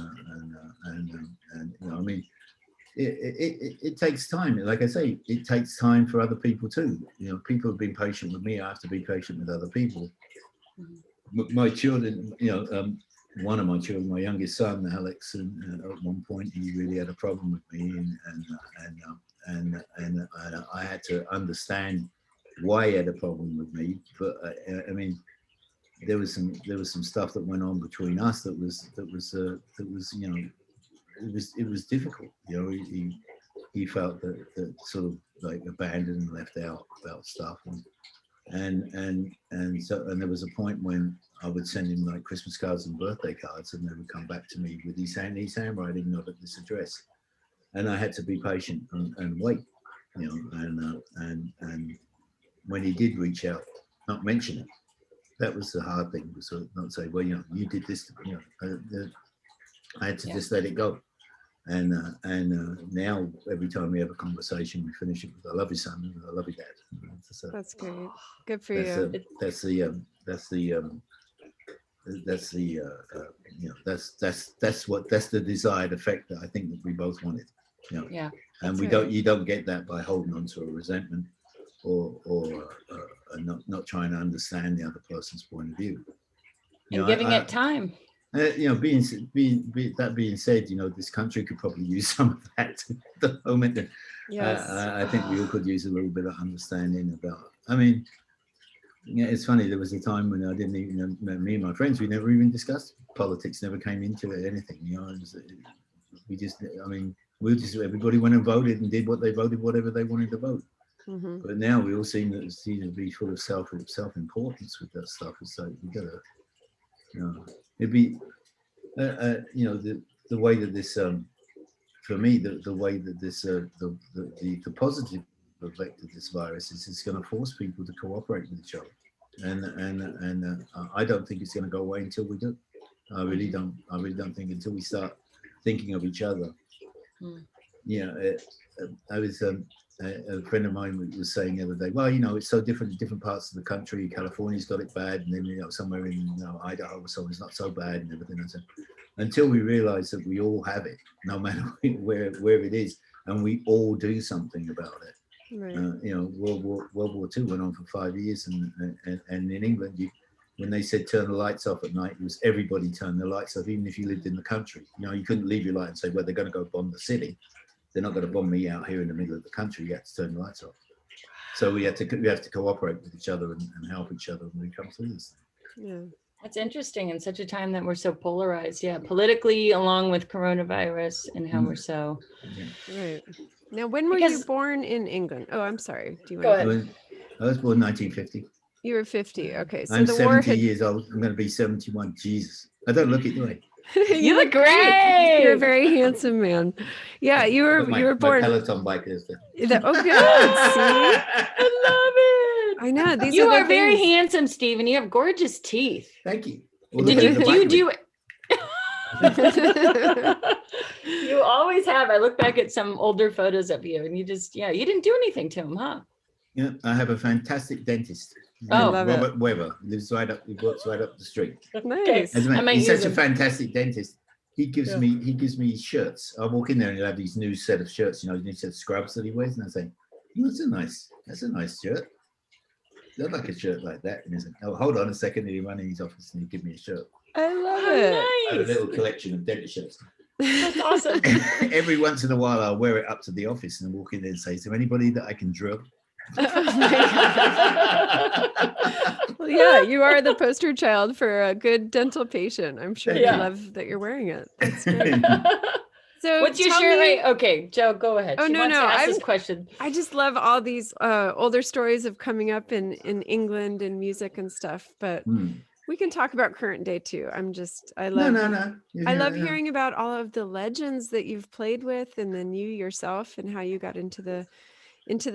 S5: you know, I mean, it takes time. Like I say, it takes time for other people too. You know, people have been patient with me. I have to be patient with other people. My children, you know, one of my children, my youngest son, Alex, and at one point he really had a problem with me, and I had to understand why he had a problem with me. But I mean, there was some stuff that went on between us that was you know, it was difficult. You know, he felt that sort of like abandoned and left out about stuff, and there was a point when I would send him like Christmas cards and birthday cards, and they would come back to me with his handwriting, not at this address, and I had to be patient and wait, you know, and when he did reach out, not mention it. That was the hard thing, was to not say, well, you know, you did this to me. You know, I had to just let it go. And now every time we have a conversation, we finish it with, I love you, son, and I love you, Dad.
S1: That's great. Good for you.
S5: That's the you know, that's the desired effect that I think that we both wanted. You know?
S2: Yeah.
S5: And you don't get that by holding on to a resentment or not trying to understand the other person's point of view. You know,
S2: giving it time.
S5: You know, being said, you know, this country could probably use some of that at the moment.
S1: Yes.
S5: I think we all could use a little bit of understanding about. I mean, yeah, it's funny. There was a time when I didn't even, me and my friends, we never even discussed politics. Never came into it, anything. You know, everybody went and voted and did what they voted, whatever they wanted to vote.
S1: Mm-hmm.
S5: But now we all seem to be full of self-importance with that stuff. It's like we gotta, you know, it'd be, you know, the way that this, for me, the way that this, the positive effect of this virus is, it's going to force people to cooperate with each other, and I don't think it's going to go away until we do. I really don't think until we start thinking of each other I was a friend of mine was saying the other day, well, it's so different in different parts of the country. California's got it bad, and then somewhere in Idaho or so it's not so bad, and everything. I said, until we realize that we all have it, no matter where it is, and we all do something about it.
S1: Right.
S5: World War II went on for 5 years, and in England, when they said turn the lights off at night, it was everybody turned the lights off, even if you lived in the country. You couldn't leave your light and say, well, they're going to go bomb the city. They're not going to bomb me out here in the middle of the country. You have to turn the lights off. So we have to cooperate with each other and help each other when we come through this thing.
S1: Yeah.
S2: That's interesting in such a time that we're so polarized. Yeah, politically, along with coronavirus, and how we're so.
S5: Yeah.
S1: Right. Now, when were you born in England? Oh, I'm sorry. Do you
S2: Go
S1: want
S2: ahead.
S5: I was born in 1950.
S1: You were 50. Okay. So
S5: I'm
S1: the war
S5: 70
S1: had.
S5: years old. I'm going to be 71. Jesus. I don't look it, do I?
S2: You look great.
S1: You're a very handsome man. Yeah, you were born.
S5: My Peloton bike is there.
S1: Oh, good. See?
S2: I love it.
S1: I know. These
S2: You
S1: are
S2: are
S1: the
S2: very
S1: things.
S2: handsome, Steve, and you have gorgeous teeth.
S5: Thank you.
S2: Did you do You always have. I look back at some older photos of you, and you didn't do anything to him, huh?
S5: Yeah, I have a fantastic dentist.
S2: Oh,
S1: love it.
S5: Robert Weber lives he works right up the street.
S1: Nice.
S5: As a matter,
S2: I might
S5: he's
S2: use
S5: such a
S2: him.
S5: fantastic dentist. He gives me shirts. I walk in there and he'll have these new set of shirts, new set of scrubs that he wears, and I say, that's a nice shirt. I'd like a shirt like that. And he said, oh, hold on a second. And he run in his office and he give me a shirt.
S1: I love
S2: Oh,
S1: it.
S5: I have a
S2: nice.
S5: little collection of dentist shirts.
S2: That's awesome.
S5: Every once in a while, I'll wear it up to the office and walk in there and say, is there anybody that I can drill?
S1: Well, yeah, you are the poster child for a good dental patient. I'm sure
S2: Yeah.
S1: they love that you're wearing it. That's great. So
S2: What's your
S1: tell
S2: shirt?
S1: me-
S2: Right? Okay, Joe, go ahead.
S1: Oh,
S2: She
S1: no,
S2: wants
S1: no,
S2: to ask
S1: I'm-
S2: this question.
S1: I just love all these older stories of coming up in England and music and stuff, but we can talk about current day too. I love
S5: No.
S1: I love hearing about all of the legends that you've played with, and then you yourself and how you got into the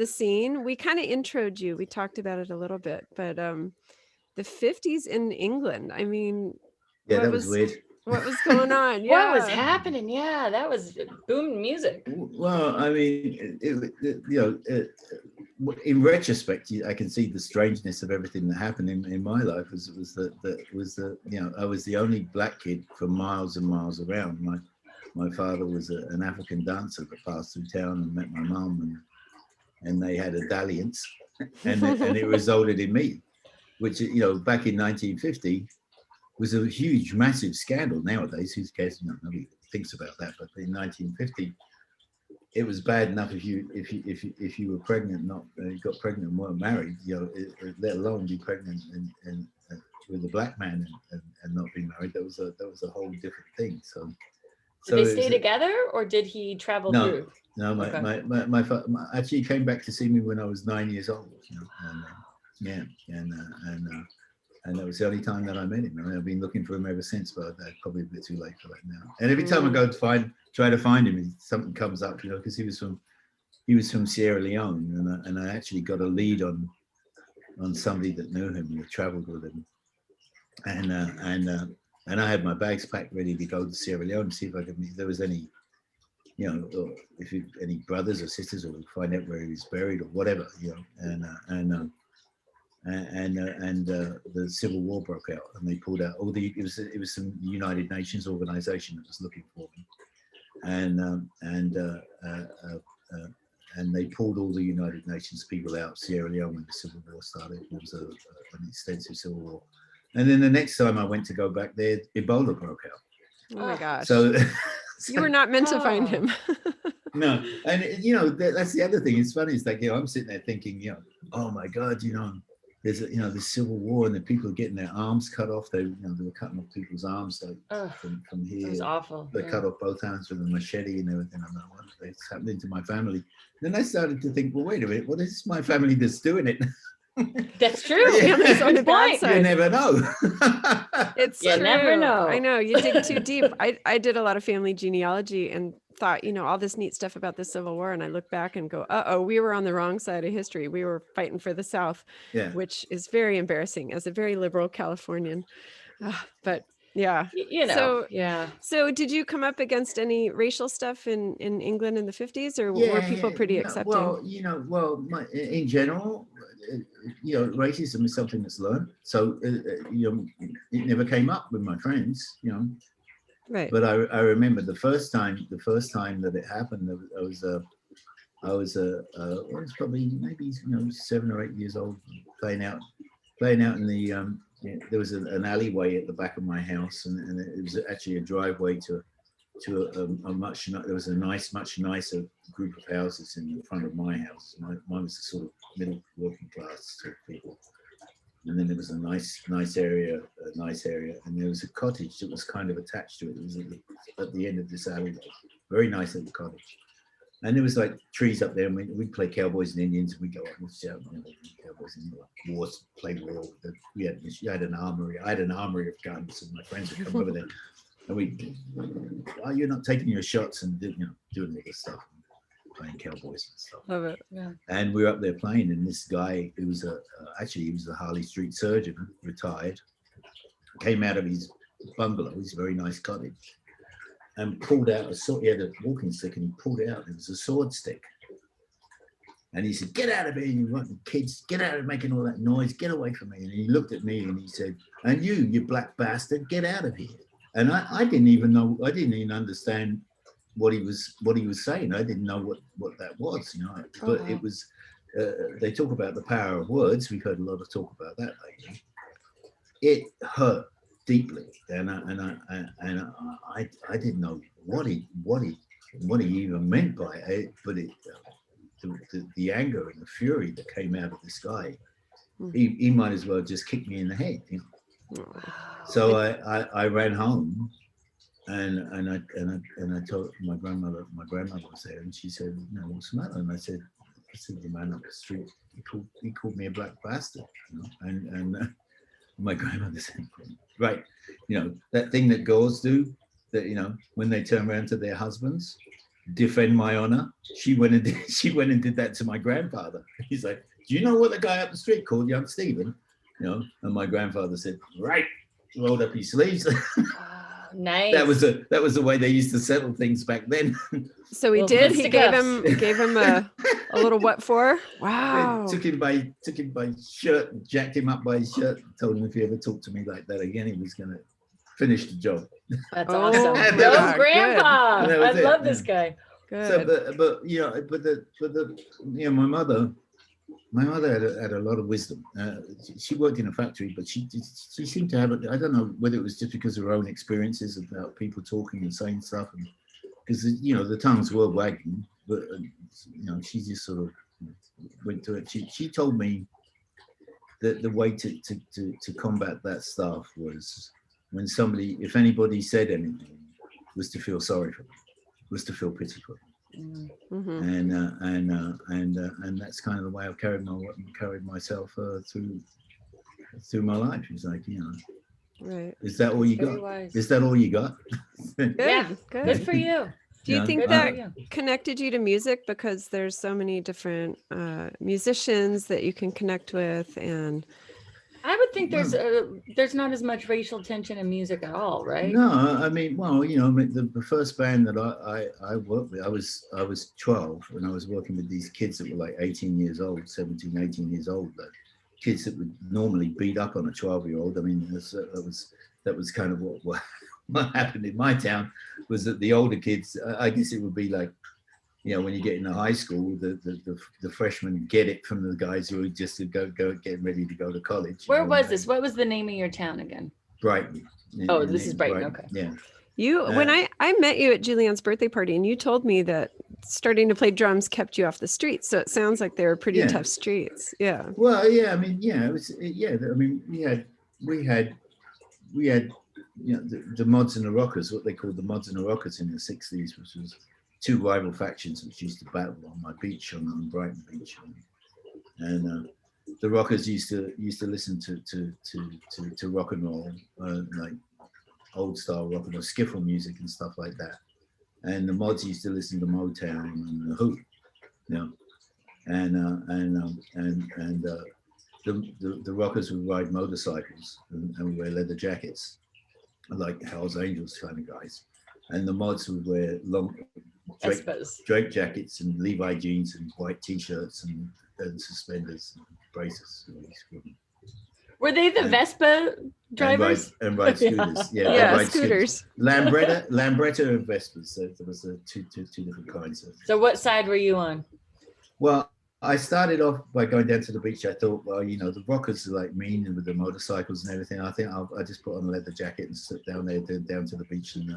S1: scene. We kind of introed you. We talked about it a little bit, but the 50s in England. I mean,
S5: Yeah,
S1: what
S5: that was weird.
S1: What was going on? Yeah.
S2: What was happening? Yeah, that was boom music.
S5: Well, I mean, in retrospect, I can see the strangeness of everything that happened in my life. I was the only black kid for miles and miles around. My father was an African dancer that passed through town and met my mum, and they had a dalliance, and it resulted in me, which back in 1950 was a huge, massive scandal. Nowadays, who cares? Nobody thinks about that. But in 1950, it was bad enough if you were pregnant, got pregnant and weren't married, let alone be pregnant and with a black man and not be married. That was a whole different thing. So
S2: Did they stay together, or did he travel through?
S5: No, my father actually came back to see me when I was 9 years old. And that was the only time that I met him. I mean, I've been looking for him ever since, but probably a bit too late for that now. And every time I go to try to find him, something comes up, because he was from Sierra Leone, and I actually got a lead on somebody that knew him and traveled with him, and I had my bags packed ready to go to Sierra Leone to see if there was any, or any brothers or sisters, or find out where he was buried or whatever, and the Civil War broke out, and they pulled out all it was some United Nations organization that was looking for me, and they pulled all the United Nations people out of Sierra Leone when the Civil War started. It was an extensive civil war, and then the next time I went to go back there, Ebola broke out.
S1: Oh my gosh.
S5: So
S1: you were not meant to find him.
S5: No, and that's the other thing. It's funny. It's like I'm sitting there thinking, oh my God, there's this civil war, and the people are getting their arms cut off. They were cutting off people's arms from here.
S2: It was awful.
S5: They cut off both hands with a machete and everything. I'm like, what's happening to my family? Then I started to think, well, wait a minute, what is my family that's doing it?
S2: That's true.
S1: Family's on the bad
S2: Point.
S1: side.
S5: You never know.
S1: It's
S2: You
S1: true.
S2: never know.
S1: I know, you dig too deep. I did a lot of family genealogy and thought, all this neat stuff about the Civil War, and I look back and go, we were on the wrong side of history. We were fighting for the South,
S5: Yeah.
S1: which is very embarrassing as a very liberal Californian. But Yeah.
S2: You know,
S1: So
S2: yeah.
S1: So did you come up against any racial stuff in England in the 50s, or were people pretty
S5: no,
S1: accepting?
S5: well, in general, racism is something that's learned. So, it never came up with my friends,
S1: Right.
S5: But I remember the first time that it happened, I was probably maybe 7 or 8 years old, playing out in the there was an alleyway at the back of my house, and it was actually a driveway to there was a much nicer group of houses in the front of my house. Mine was the sort of middle working class sort of people, and then there was a nice area, and there was a cottage that was kind of attached to it. It was at the end of this alleyway, very nice little cottage. And there was like trees up there, and we'd play cowboys and Indians, and we'd go up and shout, cowboys and wars, play war. We had an armory. I had an armory of guns, and my friends would come over there, and you're not taking your shots, and doing all this stuff, playing cowboys and stuff.
S1: Love it.
S2: Yeah.
S5: And we were up there playing, and this guy, who was he was a Harley Street surgeon, retired, came out of his bungalow, his very nice cottage, and pulled out a sword. He had a walking stick, and he pulled it out. It was a sword stick. And he said, "Get out of here, you rotten kids. Get out of making all that noise. Get away from me." And he looked at me and he said, "And you black bastard, get out of here." And I didn't even know, I didn't even understand what he was saying. I didn't know what that was, But it was, they talk about the power of words. We've heard a lot of talk about that lately. It hurt deeply, and I didn't know what he even meant by it, but the anger and the fury that came out of this guy, he might as well just kick me in the head. So I ran home, and I told my grandmother was there, and she said, "What's the matter?" And I said, "The man up the street, he called me a black bastard," and my grandmother said, "Right, that thing that girls do, that when they turn around to their husbands, defend my honor." She went and did that to my grandfather. He's like, "Do you know what the guy up the street called young Stephen?" And my grandfather said, "Right," rolled up his sleeves.
S2: Nice.
S5: That was the way they used to settle things back then.
S1: So he did. He gave him a little what for? Wow.
S5: Took him by shirt, jacked him up by his shirt, told him if he ever talked to me like that again, he was gonna finish the job.
S2: That's awesome.
S1: Yeah,
S2: Go, Grandpa! I love this guy.
S1: Good.
S5: So, but my mother had a lot of wisdom. She worked in a factory, but she seemed to have, I don't know whether it was just because of her own experiences about people talking and saying stuff, and because the tongues were wagging, but she just sort of went to it. She told me that the way to combat that stuff was when if anybody said anything, was to feel sorry for them, was to feel pity for them.
S1: Mm-hmm.
S5: And that's kind of the way I've carried myself through my life. It's like,
S1: right.
S5: Is that all you
S2: Very
S5: got?
S2: wise.
S5: Is that all you got?
S1: Good.
S2: Yeah.
S1: Good.
S2: Good for you.
S1: Do you
S5: Yeah.
S1: think
S5: Good
S1: that
S2: for you.
S1: connected you to music because there's so many different musicians that you can connect with? And
S2: I would think there's not as much racial tension in music at all, right?
S5: No, I mean, well, the first band that I worked with, I was 12, and I was working with these kids that were like 18 years old, 17, 18 years old, like kids that would normally beat up on a 12-year-old. I mean, that was kind of what happened in my town, was that the older kids, I guess it would be like, when you get into high school, the freshmen get it from the guys who are just getting ready to go to college.
S2: Where was this? What was the name of your town again?
S5: Brighton.
S2: Oh, this is Brighton. Okay.
S5: Yeah.
S1: When I met you at Julianne's birthday party, and you told me that starting to play drums kept you off the streets. So it sounds like they were pretty tough streets. Yeah.
S5: Well, yeah. I mean, it was. Yeah. I mean, we had the mods and the rockers, what they called the mods and the rockers in the 60s, which was two rival factions which used to battle on my beach, on Brighton Beach, and the rockers used to listen to rock and roll, like old style rock and roll, skiffle music and stuff like that, and the mods used to listen to Motown and the Who, and the rockers would ride motorcycles and wear leather jackets, like Hell's Angels kind of guys, and the mods would wear long
S2: Vespas.
S5: draped jackets and Levi jeans and white t-shirts and suspenders and braces.
S2: Were they the Vespa drivers?
S5: And ride scooters. Yeah,
S1: Yeah,
S5: ride
S1: scooters.
S5: Lambretta and Vespas. So there was two different kinds.
S2: So what side were you on?
S5: Well, I started off by going down to the beach. I thought, well, you know, the rockers are like mean and with the motorcycles and everything. I think I just put on a leather jacket and sit down there, down to the beach, and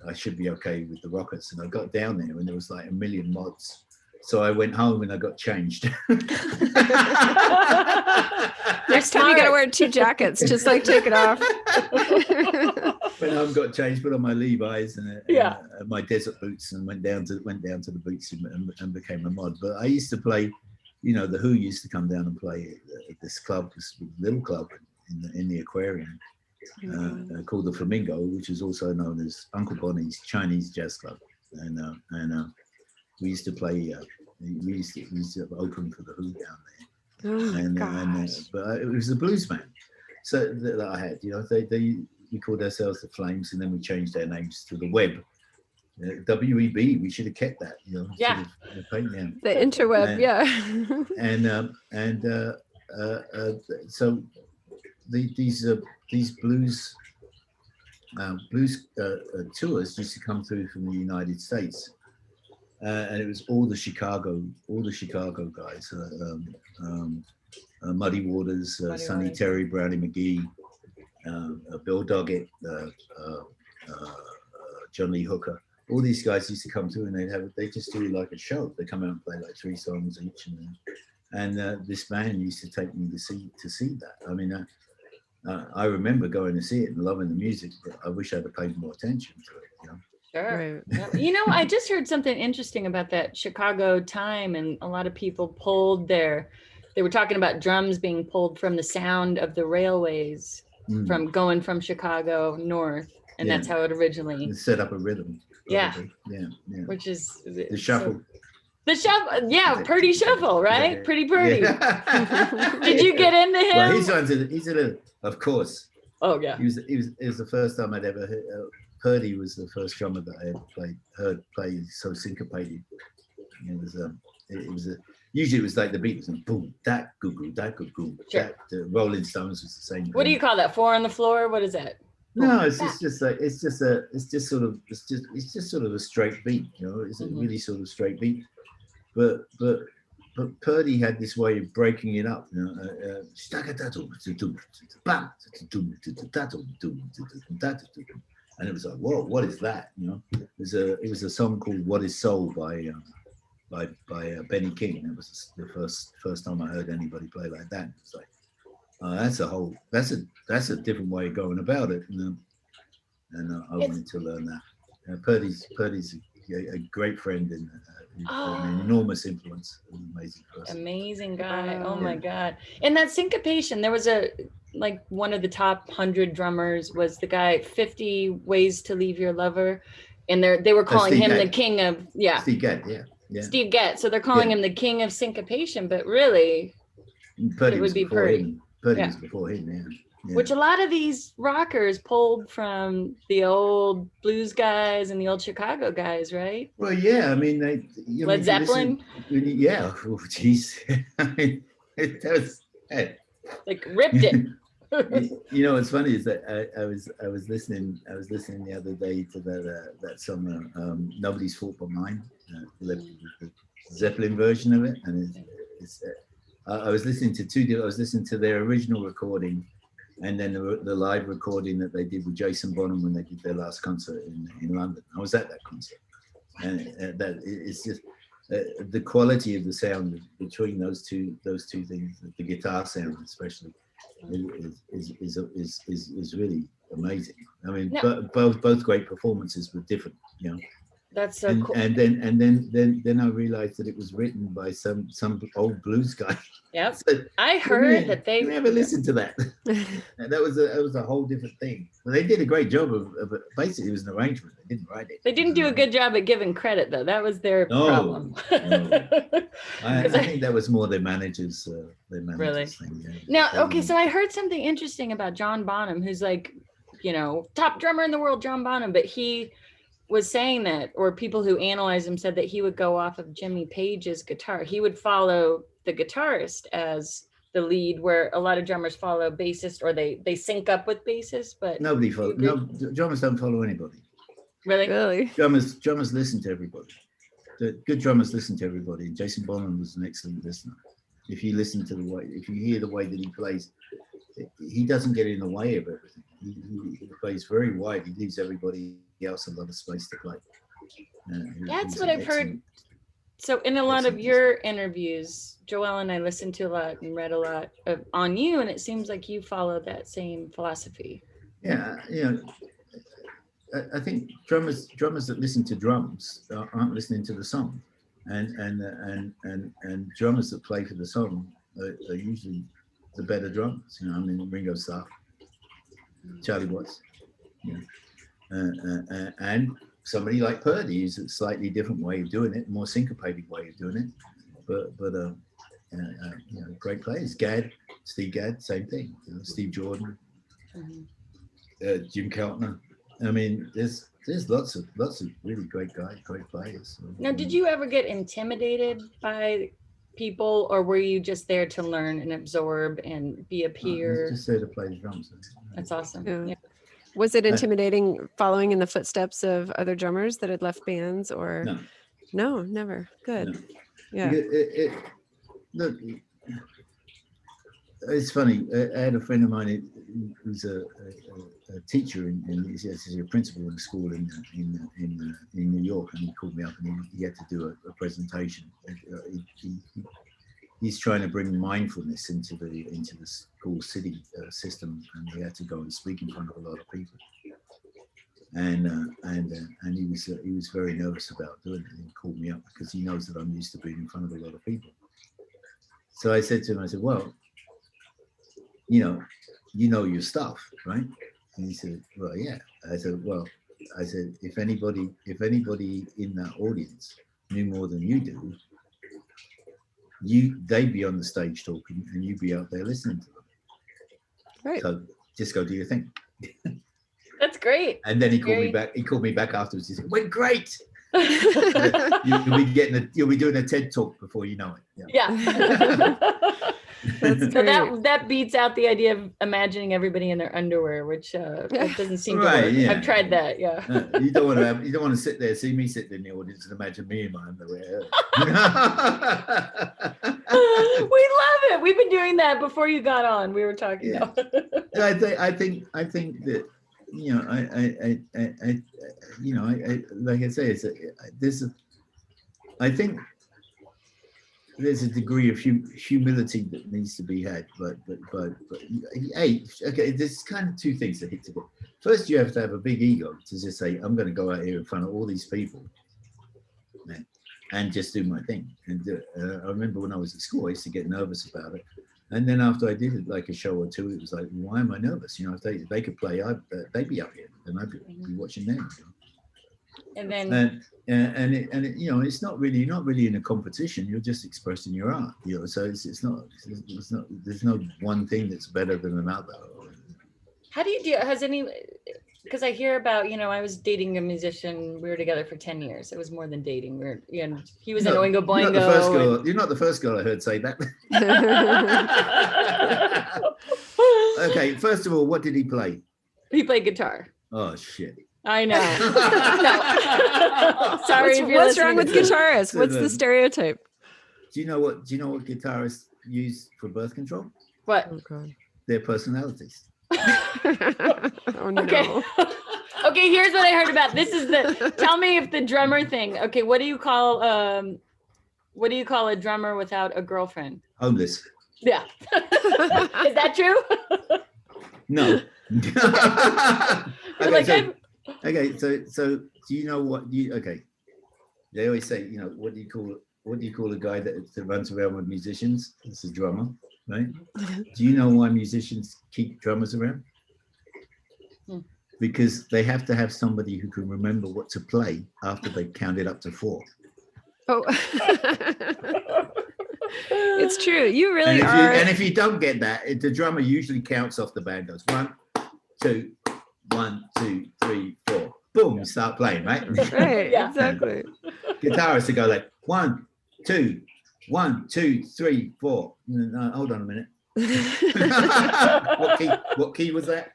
S5: I should be okay with the rockers. And I got down there, and there was like a million mods. So I went home and I got changed.
S1: Next time you got to wear 2 jackets, just like take it off.
S5: Went home, got changed, put on my Levi's and my desert boots, and went down to the beach and became a mod. But I used to play, you know, the Who used to come down and play at this club, this little club in the aquarium called the Flamingo, which is also known as Uncle Bonnie's Chinese Jazz Club, and we used to play. We used to open for the Who down there.
S1: Oh,
S5: But it was a blues band, so that I had. You know, we called ourselves the Flames, and then we changed our names to the Web. WEB. We should have kept that. You know.
S2: Yeah.
S5: Sort of,
S1: the interweb.
S5: So these blues tours used to come through from the United States. And it was all the Chicago guys, Muddy Waters, Sonny Terry, Brownie McGee, Bill Doggett, John Lee Hooker. All these guys used to come through, and they just do like a show. They come out and play like 3 songs each, and this band used to take me to see that. I mean, I remember going to see it and loving the music, but I wish I'd have paid more attention to it. You know.
S2: Sure. Right. You know, I just heard something interesting about that Chicago time, and a lot of people pulled they were talking about drums being pulled from the sound of the railways from going from Chicago north, and that's how it originally
S5: set up a rhythm. Probably. Yeah. Which is the shuffle.
S2: The shuffle, Purdie shuffle, right? Yeah. Pretty Purdie. Yeah. Did you get into him?
S5: Well, he's a of course.
S2: Oh yeah.
S5: It was the first time I'd ever heard. Purdie was the first drummer that I ever heard play so syncopated. Usually it was like the beat was boom, that goo goo, that goo goo. Sure. The Rolling Stones was the same.
S2: What do you call that? 4 on the floor? What is that?
S5: No, it's just sort of a straight beat, you know. It's a really sort of straight beat. But Purdie had this way of breaking it up, you know. And it was like, whoa, what is that? You know, it was a song called "What Is Soul" by Benny King. That was the first time I heard anybody play like that. It's like, that's a different way of going about it, you know? And I wanted to learn that. Purdie's a great friend and an enormous influence, an amazing person.
S2: Amazing guy. Oh my God. And that syncopation, there was one of the top 100 drummers was the guy 50 Ways to Leave Your Lover, and they were calling him the king of
S5: Steve Gadd,
S2: Steve Gadd. So they're calling him the king of syncopation, but really
S5: Purdie
S2: it would be Purdie.
S5: Purdie was before him, yeah.
S2: Which a lot of these rockers pulled from the old blues guys and the old Chicago guys, right?
S5: Well, yeah, I mean,
S2: Led Zeppelin.
S5: Yeah, oh, geez. I mean, that was
S2: like ripped it.
S5: You know what's funny is that I was listening the other day to that song "Nobody's Fault But Mine," the Zeppelin version of it, and I was listening to I was listening to their original recording, and then the live recording that they did with Jason Bonham when they did their last concert in London. I was at that concert, and it's just the quality of the sound between those two things, the guitar sound especially, is really amazing. I mean, both great performances, but different, you know.
S2: That's so cool.
S5: And then I realized that it was written by some old blues guy.
S2: Yep.
S5: So,
S2: I heard that they
S5: never listened to that. And that was a whole different thing. Well, they did a great job of it. Basically, it was an arrangement. They didn't write it.
S2: They didn't do a good job at giving credit, though. That was their problem.
S5: No. I think that was more their managers.
S2: Really?
S5: Thing. Yeah.
S2: Now, okay, so I heard something interesting about John Bonham, who's like, top drummer in the world, John Bonham, but he was saying that, or people who analyze him said that he would go off of Jimmy Page's guitar. He would follow the guitarist as the lead, where a lot of drummers follow bassist, or they sync up with bassist, but
S5: nobody follows. No, drummers don't follow anybody.
S2: Really?
S5: Drummers listen to everybody. The good drummers listen to everybody. And Jason Bonham was an excellent listener. If you hear the way that he plays, he doesn't get in the way of everything. He plays very wide. He leaves everybody else a lot of space to play.
S2: That's what I've heard. So in a lot of your interviews, Joelle and I listened to a lot and read a lot on you, and it seems like you follow that same philosophy.
S5: Yeah, I think drummers that listen to drums aren't listening to the song, and drummers that play for the song are usually the better drummers. Ringo Starr, Charlie Watts, and somebody like Purdie is a slightly different way of doing it, more syncopated way of doing it, but great players. Gadd, Steve Gadd, same thing. Steve Jordan, Jim Keltner. I mean, there's lots of really great guys, great players.
S2: Now, did you ever get intimidated by people, or were you just there to learn and absorb and be a peer?
S5: Just there to play the drums.
S2: That's awesome.
S1: Yeah. Was it intimidating following in the footsteps of other drummers that had left bands, or no, never? Good. No. Yeah.
S5: Look, it's funny. I had a friend of mine who's a teacher he's a principal in a school in New York, and he called me up and he had to do a presentation. He's trying to bring mindfulness into the school city system, and he had to go and speak in front of a lot of people. And he was very nervous about doing it. He called me up because he knows that I'm used to being in front of a lot of people. So I said to him, I said, well, you know your stuff, right? And he said, well, yeah. I said, if anybody in that audience knew more than you do, they'd be on the stage talking and you'd be out there listening to them.
S1: Right.
S5: So just go do your thing.
S2: That's great.
S5: And then he called me back. He called me back afterwards. He said, "Went great." You'll be doing a TED talk before you know it.
S2: Yeah. So that beats out the idea of imagining everybody in their underwear, which it doesn't seem to work. Yeah. I've tried that. Yeah.
S5: You don't want to sit there, see me sitting in the audience and imagine me in my underwear.
S2: We love it. We've been doing that before you got on. We were talking about.
S5: I think that, like I say, I think there's a degree of humility that needs to be had, but hey, okay, there's kind of two things that hit together. First, you have to have a big ego to just say, I'm going to go out here in front of all these people and just do my thing. And I remember when I was at school, I used to get nervous about it. And then after I did it, like a show or two, it was like, why am I nervous? If they could play, they'd be up here and I'd be watching them.
S2: And then
S5: it's not really, you're not really in a competition, you're just expressing your art, so it's not there's no one thing that's better than another.
S2: How do you do, because I hear about, I was dating a musician, we were together for 10 years. It was more than dating. He was an Oingo Boingo.
S5: You're not the first girl I heard say that. Okay, first of all, what did he play?
S2: He played guitar.
S5: Oh shit.
S2: I know. No. Sorry.
S1: What's wrong with guitarists? What's the stereotype?
S5: Do you know what guitarists use for birth control?
S2: What?
S1: Oh, God.
S5: Their personalities.
S1: Oh no.
S2: Okay, here's what I heard about. Tell me if the drummer thing. Okay, what do you call a drummer without a girlfriend?
S5: Homeless.
S2: Yeah. Is that true?
S5: No. Okay, so do you know what They always say, you know, what do you call a guy that runs around with musicians? It's a drummer, right? Do you know why musicians keep drummers around? Because they have to have somebody who can remember what to play after they've counted up to 4.
S1: Oh, it's true. You really are.
S5: And if you don't get that, the drummer usually counts off the band, goes 1, 2, 1, 2, 3, 4. Boom, you start playing, right?
S1: Right, exactly.
S5: Guitarists will go like 1, 2, 1, 2, 3, 4. No, hold on a minute. What key was that?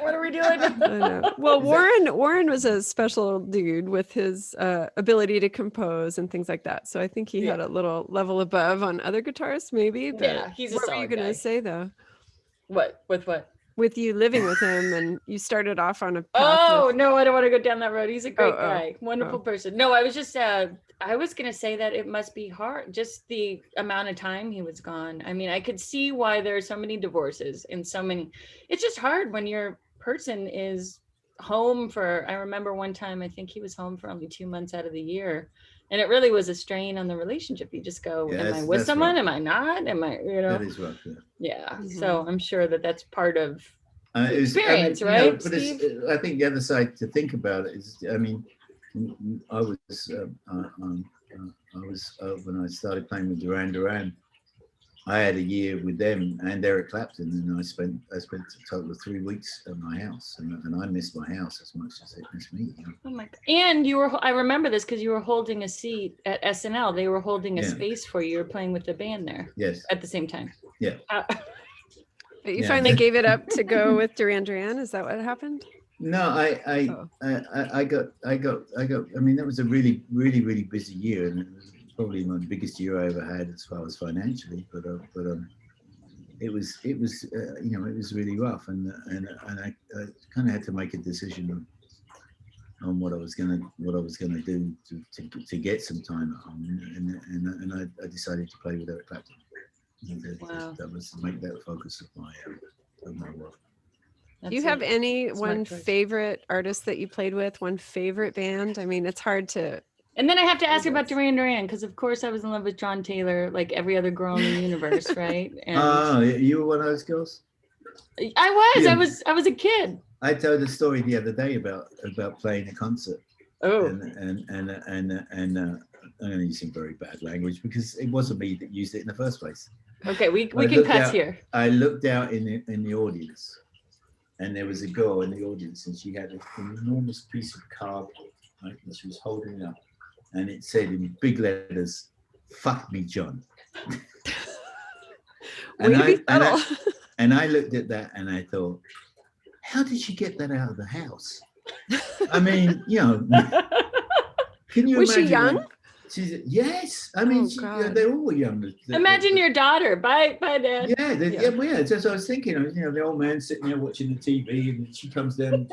S2: What are we doing?
S1: I know. Well, Warren was a special dude with his ability to compose and things like that. So I think he had a little level above on other guitarists, maybe. But
S2: Yeah, he's a
S1: what were you
S2: solid
S1: gonna
S2: guy.
S1: say though?
S2: What? With what?
S1: With you living with him, and you started off on a path.
S2: Oh no, I don't want to go down that road. He's a great guy,
S1: oh,
S2: wonderful person. No, I was just I was gonna say that it must be hard, just the amount of time he was gone. I mean, I could see why there are so many divorces and so many. It's just hard when your person is home for. I remember one time, I think he was home for only 2 months out of the year, and it really was a strain on the relationship. You just go, am I with someone? Rough. Am I not? Am I? You know.
S5: That is rough.
S2: Yeah. So I'm sure that's part of.
S5: Experience,
S2: right?
S5: You know, but I think the other side to think about it is, I mean, I was when I started playing with Duran Duran, I had a year with them and Eric Clapton, and I spent a total of 3 weeks at my house, and I missed my house as much as it missed me. You know?
S2: Oh my God. And you were, I remember this because you were holding a seat at SNL. They were holding a space for you. You were playing with the band there.
S5: Yes.
S2: At the same time.
S5: Yeah.
S1: But you finally gave it up to go with Duran Duran. Is that what happened?
S5: No, I got. I mean, that was a really busy year, and it was probably my biggest year I ever had as far as financially. But it was you know, it was really rough, and I kind of had to make a decision on what I was gonna do to get some time at home, and I decided to play with Eric Clapton.
S2: Wow.
S5: That was to make that the focus of my work.
S1: Do you have one favorite artist that you played with? One favorite band? I mean, it's hard to. And
S2: then I have to ask you about Duran Duran, because of course I was in love with John Taylor, like every other girl in the universe, right?
S5: And you were one of those girls?
S2: I was. Yeah. I was a kid.
S5: I told a story the other day about playing a concert.
S2: Oh.
S5: And I'm going to use some very bad language because it wasn't me that used it in the first place.
S2: Okay, we can cuss here.
S5: I looked out in the audience, and there was a girl in the audience, and she had an enormous piece of cardboard, right? And she was holding it up, and it said in big letters, "Fuck me, John." and I looked at that, and I thought, how did she get that out of the house? I mean, you know, can you
S1: was
S5: imagine?
S1: Was she young?
S5: Yes, I mean, they're all young.
S2: Imagine your daughter. Bye, Dad.
S5: Yeah. That's what I was thinking. You know, the old man sitting there watching the TV, and she comes down,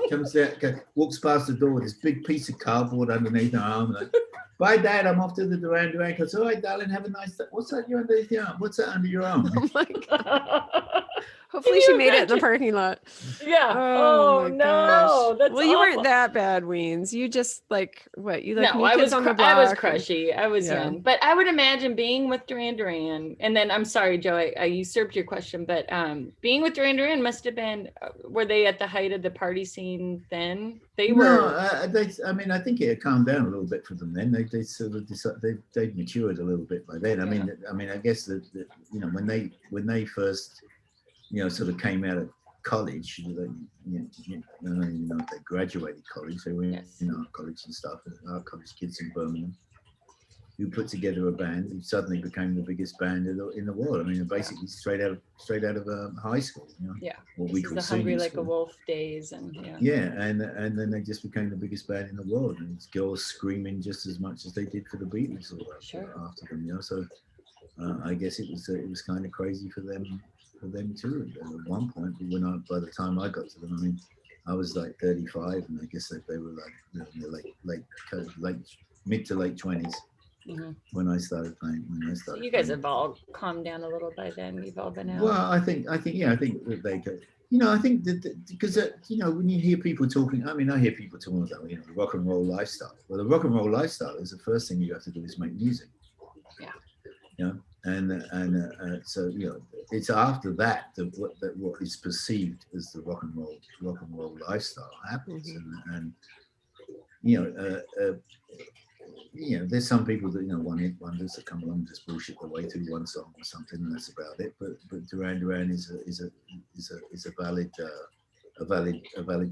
S5: walks past the door with this big piece of cardboard underneath her arm. Like, bye, Dad. I'm off to the Duran Duran. Goes, all right, darling. Have a nice day. What's that under your arm? What's that under your arm?
S1: Oh my God. Hopefully she made it in the parking lot.
S2: Yeah. Oh no. That's
S1: well, you weren't that bad, Weens. You just like what? You like?
S2: No, I was crushy. I was young, but I would imagine being with Duran Duran. And then I'm sorry, Joe, I usurped your question, but being with Duran Duran must have been. Were they at the height of the party scene then? They were.
S5: No, I mean, I think it had calmed down a little bit for them then. They sort of decided they'd matured a little bit by then. I mean, I guess that you know, when they first, you know, sort of came out of college, I don't even know if they graduated college. They were in art college and stuff, art college kids in Birmingham, who put together a band who suddenly became the biggest band in the world. I mean, basically straight out of high school. You know?
S2: Yeah.
S5: What we call
S2: the Hungry Like a Wolf days, and
S5: and then they just became the biggest band in the world, and it's girls screaming just as much as they did for the Beatles after them. You know, so I guess it was kind of crazy for them too at one point. But by the time I got to them, I mean, I was like 35, and I guess that they were like in the late mid to late 20s when I started playing. So
S2: you guys have all calmed down a little by then. You've all been out.
S5: Well, I think that I think that because when you hear people talking, I mean, I hear people talking about the rock and roll lifestyle. Well, the rock and roll lifestyle is the first thing you have to do is make music.
S2: Yeah.
S5: And so it's after that what is perceived as the rock and roll lifestyle happens, and there's some people that one-hit wonders that come along and just bullshit their way through one song or something, and that's about it. But Duran Duran is a valid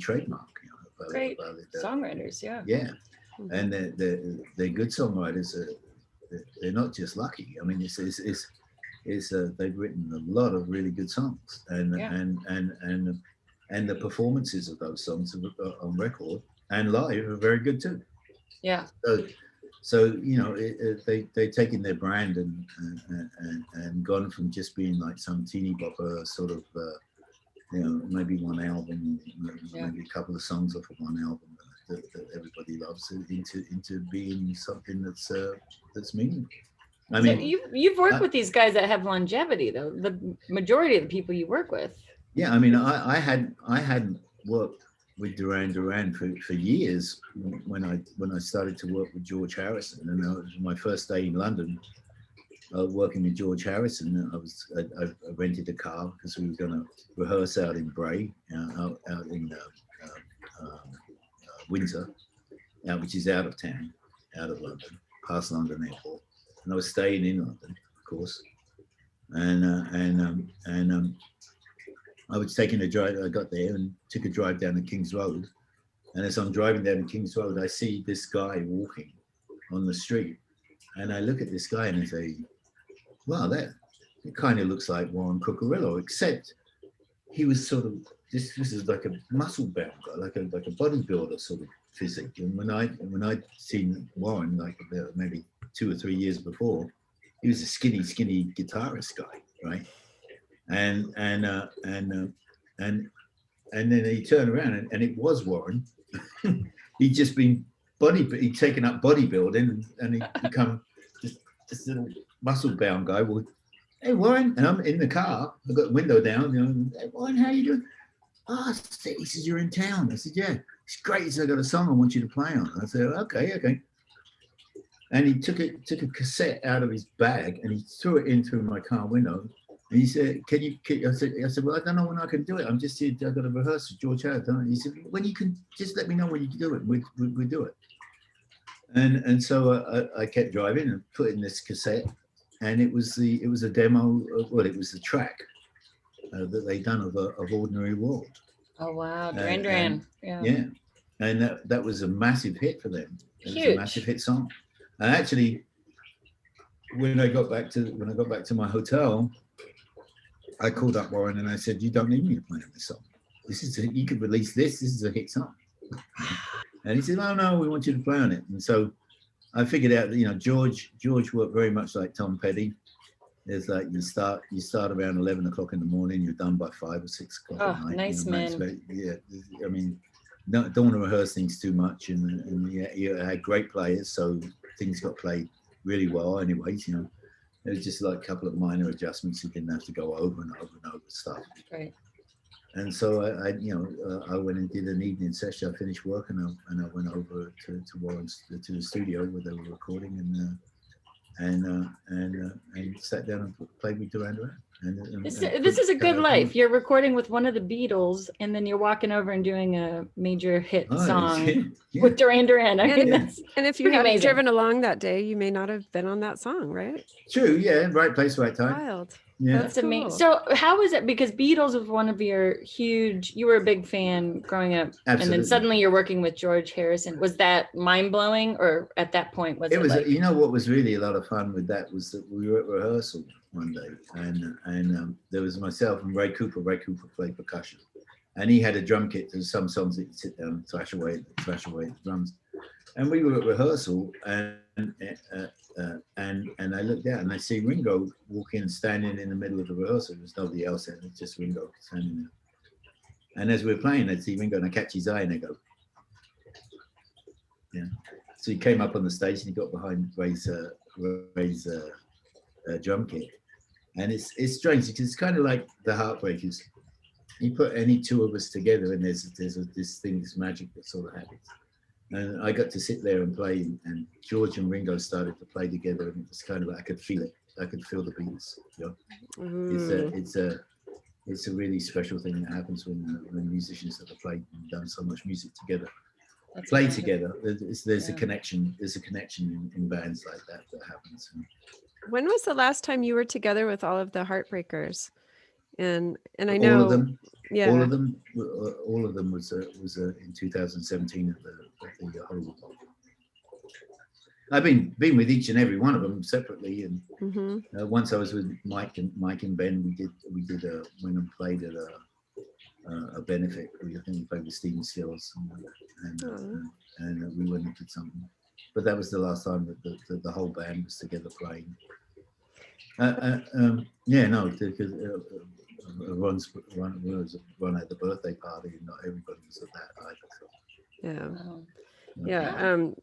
S5: trademark.
S2: Great songwriters, yeah.
S5: Yeah, and they're good songwriters. They're not just lucky. I mean, they've written a lot of really good songs, and the performances of those songs on record and live are very good too.
S2: Yeah.
S5: So they've taken their brand and gone from just being like some teeny bopper sort of maybe one album, maybe a couple of songs off of one album that everybody loves, into being something that's meaningful. I mean,
S2: you've worked with these guys that have longevity, though. The majority of the people you work with.
S5: Yeah, I mean, I hadn't worked with Duran Duran for years when I started to work with George Harrison, and it was my first day in London working with George Harrison. I rented a car because we were going to rehearse out in Bray, out in Windsor, which is out of town, out of London, past London Airport, and I was staying in London, of course, and I was taking a drive. I got there and took a drive down the King's Road, and as I'm driving down the King's Road, I see this guy walking on the street, and I look at this guy and I say, "Wow, it kind of looks like Warren Cucurullo, except he was sort of this is like a muscle bound guy, like a bodybuilder sort of physique." And when I'd seen Warren like maybe 2 or 3 years before, he was a skinny guitarist guy, right? And then he turned around and it was Warren. He'd just been he'd taken up bodybuilding and he'd become this little muscle bound guy. Well, hey Warren, and I'm in the car. I've got the window down. Hey Warren, how you doing? Oh, he says, you're in town. I said, yeah. It's great. He said, I got a song I want you to play on. I said, okay. And he took a cassette out of his bag and he threw it in through my car window. And he said, I said, well, I don't know when I can do it. I'm just here, I've got to rehearse with George Harrison. He said, when you can, just let me know when you can do it. We'll do it. And so I kept driving and put in this cassette, and it was a demo. It was the track that they done of Ordinary World.
S2: Oh wow, Duran Duran.
S5: Yeah, and that was a massive hit for them. It
S2: Huge.
S5: was a massive hit song. And actually, when I got back to my hotel, I called up Warren and I said, "You don't need me to play on this song. You could release this. This is a hit song." And he said, "Oh no, we want you to play on it." And so I figured out that George worked very much like Tom Petty. There's like you start around 11 o'clock in the morning, you're done by 5 or 6 o'clock at night.
S2: Nice man.
S5: Yeah, I mean, don't want to rehearse things too much, and you had great players, so things got played really well. Anyways, it was just like a couple of minor adjustments. You didn't have to go over and over and over stuff.
S2: Right.
S5: And so I went and did an evening session. I finished work and I went over to Warren's to the studio where they were recording and sat down and played with Duran Duran.
S2: This is a good life. You're recording with one of the Beatles, and then you're walking over and doing a major hit song with Duran Duran. I mean,
S1: and if you hadn't driven along that day, you may not have been on that song, right?
S5: True. Yeah. Right place, right time.
S1: Wild.
S5: Yeah.
S2: That's amazing. So how was it? Because Beatles was one of your you were a big fan growing up.
S5: Absolutely.
S2: And then suddenly you're working with George Harrison. Was that mind blowing, or at that point was it?
S5: Was, what was really a lot of fun with that was that we were at rehearsal one day and there was myself and Ray Cooper. Ray Cooper played percussion and he had a drum kit. There's some songs that you sit down and thrash away the drums. And we were at rehearsal and I looked out and I see Ringo walking and standing in the middle of the rehearsal. There's nobody else there, it's just Ringo standing there. And as we're playing, I see Ringo and I catch his eye and I go, yeah. So he came up on the stage and he got behind Ray's drum kit. And it's strange because it's kind of like the Heartbreakers. you put any two of us together, and there's this thing, this magic that sort of happens. And I got to sit there and play, and George and Ringo started to play together, and it was kind of like, I could feel it. I could feel the beats. You know? It's a really special thing that happens when musicians that have played and done so much music together play together. There's a connection. There's a connection in bands like that happens.
S1: When was the last time you were together with all of the Heartbreakers? And I know
S5: all of them.
S1: Yeah.
S5: All of them was in 2017 at the Hollywood. I've been with each and every one of them separately, and once I was with Mike and Ben, we did went and played at a benefit. I think we played with Stephen Stills, and we went and did something. But that was the last time that the whole band was together playing. Because Ron at the birthday party, and not everybody was at that either.
S1: So.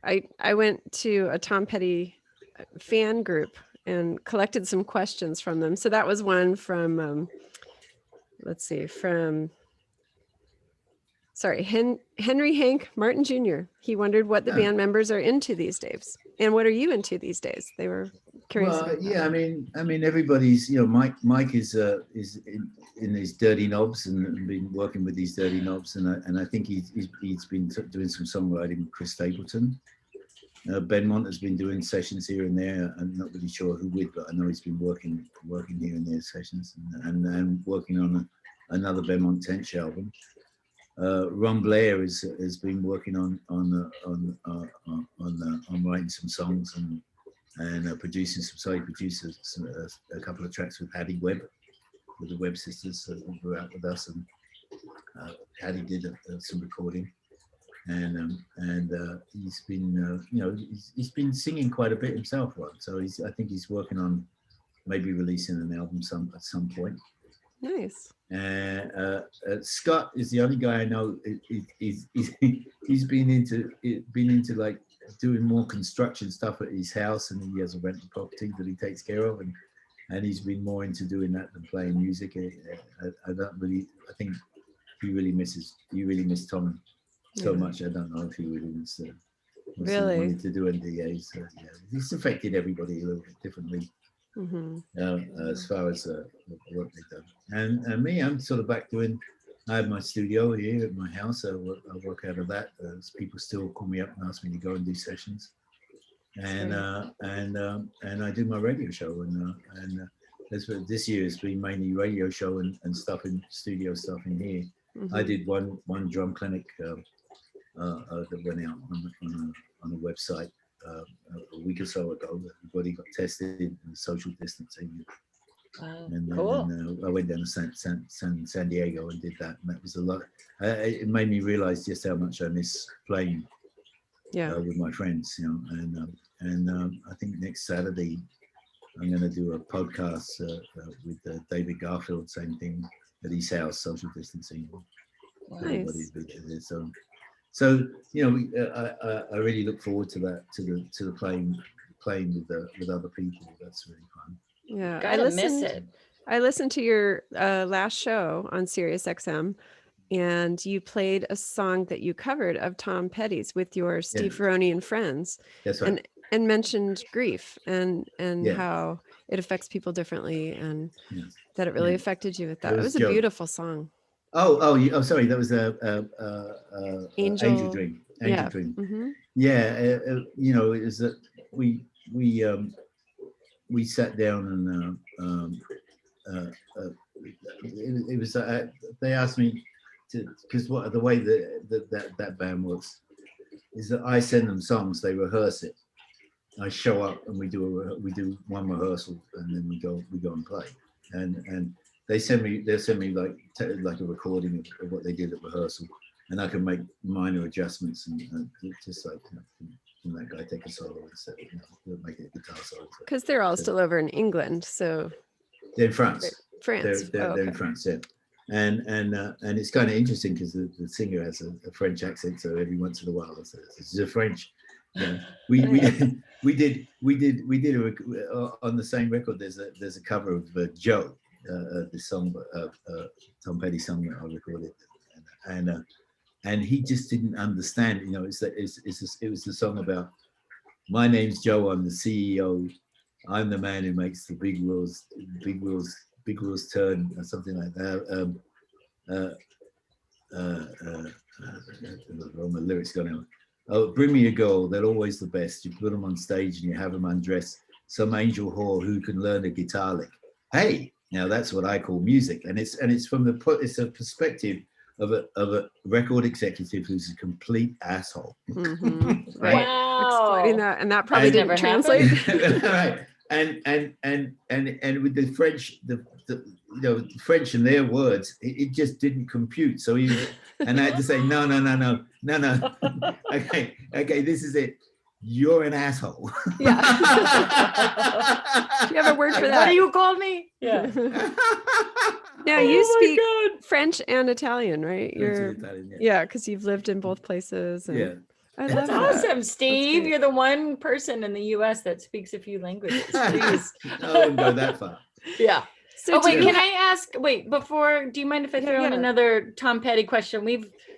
S1: I went to a Tom Petty fan group and collected some questions from them. So that was one from, Henry Hank Martin Jr. He wondered what the band members are into these days, and what are you into these days? They were curious.
S5: Well, I mean, everybody's, Mike is in his dirty knobs and been working with these dirty knobs, and I think he's been doing some songwriting with Chris Stapleton. Benmont has been doing sessions here and there. I'm not really sure who with, but I know he's been working here and there sessions, and working on another Benmont Tench album. Ron Blair has been working on writing some songs and producing some. So he produced a couple of tracks with Hattie Webb, with the Webb sisters, who were out with us, and Hattie did some recording, and he's been he's been singing quite a bit himself, Ron. So I think he's working on maybe releasing an album at some point.
S1: Nice.
S5: Scott is the only guy I know. He's been into like doing more construction stuff at his house, and he has a rental property that he takes care of, and he's been more into doing that than playing music. I think he really misses Tom so much. I don't know if he really wanted to do NDAs. So, it's affected everybody a little bit differently. As far as the work they've done, and me, I'm sort of back doing. I have my studio here at my house. I work out of that. People still call me up and ask me to go and do sessions, and I do my radio show, and this year has been mainly radio show and stuff in studio stuff in here. I did one drum clinic that went out on a website. A week or so ago, everybody got tested and social distancing.
S2: Wow.
S5: Cool. And I went down to San Diego and did that, and that was a lot. It made me realize just how much I miss playing with my friends, and I think next Saturday I'm going to do a podcast with David Garfield, same thing at his house, social distancing.
S1: Nice.
S5: So I really look forward to that, to the playing with other people. That's really fun.
S1: Yeah, I listened to your last show on Sirius XM, and you played a song that you covered of Tom Petty's with your Steve Ferrone and friends.
S5: That's right.
S1: And mentioned grief and how it affects people differently, and that it really affected you with that. It was a beautiful song.
S5: Oh, sorry. That was Angel Dream. Angel Dream.
S1: Mm-hmm.
S5: Yeah, it was that we sat down and it was they asked me to, because the way that band works is that I send them songs, they rehearse it. I show up and we do one rehearsal, and then we go and play, and they'll send me like a recording of what they did at rehearsal, and I can make minor adjustments and just like, can that guy take a solo instead, make it a guitar solo.
S1: Because they're all still over in England, so
S5: they're in France.
S1: They're
S5: in France, yeah. And it's kind of interesting because the singer has a French accent, so every once in a while this is a French. Yeah, we did on the same record. There's a cover of Joe, the song, Tom Petty song that I recorded, and he just didn't understand. You know, it was the song about my name's Joe, I'm the CEO, I'm the man who makes the big wheels turn, or something like that. All my lyrics gone out. Oh, bring me a girl, they're always the best. You put them on stage and you have them undressed. Some angel whore who can learn a guitar lick. Hey, now that's what I call music, and it's from it's a perspective of a record executive who's a complete asshole.
S1: Mm-hmm.
S5: Right?
S2: Wow.
S1: Explaining that, and that probably
S5: And-
S1: didn't
S2: Never
S1: translate.
S5: Right. And with the French, the French and their words, it just didn't compute. So and I had to say, no. Okay, this is it. You're an asshole.
S1: Yeah. Do you have a word for
S2: What
S1: that?
S2: do you call me? Yeah.
S1: Now
S2: Oh
S1: you
S2: my
S1: speak
S2: God.
S1: French and Italian, right? You're
S5: Italian, yeah.
S1: yeah, because you've lived in both places. And
S5: Yeah.
S1: I
S2: That's
S1: love that.
S2: awesome, Steve.
S1: great.
S2: You're the one person in the US that speaks a few languages. Please.
S5: I wouldn't go that far.
S2: Yeah.
S1: So
S2: Oh wait,
S1: do you
S2: can I ask? Wait, before, do you mind if I throw in
S1: Yeah.
S2: another Tom Petty question?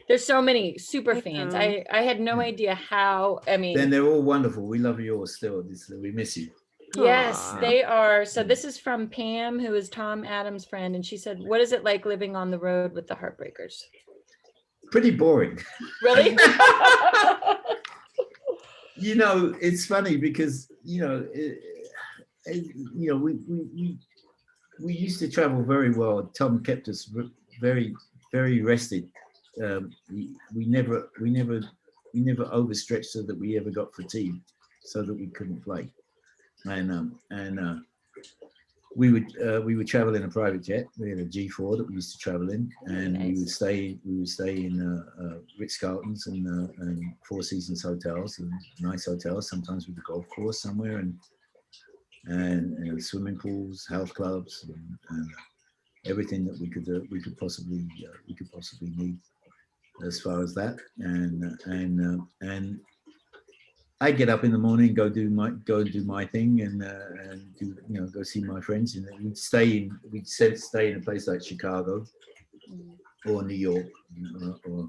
S2: There's so many super
S1: I
S2: fans.
S1: know.
S2: I had no idea how. I mean,
S5: Then they're all wonderful. We love yours still. We miss you.
S2: yes,
S1: Aw.
S2: they are. So this is from Pam, who is Tom Adams' friend, and she said, "What is it like living on the road with the Heartbreakers?"
S5: Pretty boring.
S2: Really?
S5: You know, it's funny because we used to travel very well. Tom kept us very, very rested. We never overstretched so that we ever got fatigued, so that we couldn't play. And we would travel in a private jet. We had a G4 that we used to travel in, and
S2: Nice.
S5: we would stay in Ritz-Carltons and Four Seasons hotels, and nice hotels. Sometimes with a golf course somewhere, and swimming pools, health clubs, and everything that we could possibly need as far as that. And I get up in the morning, go and do my thing, and do, go see my friends, and we'd stay in a place like Chicago or New York, or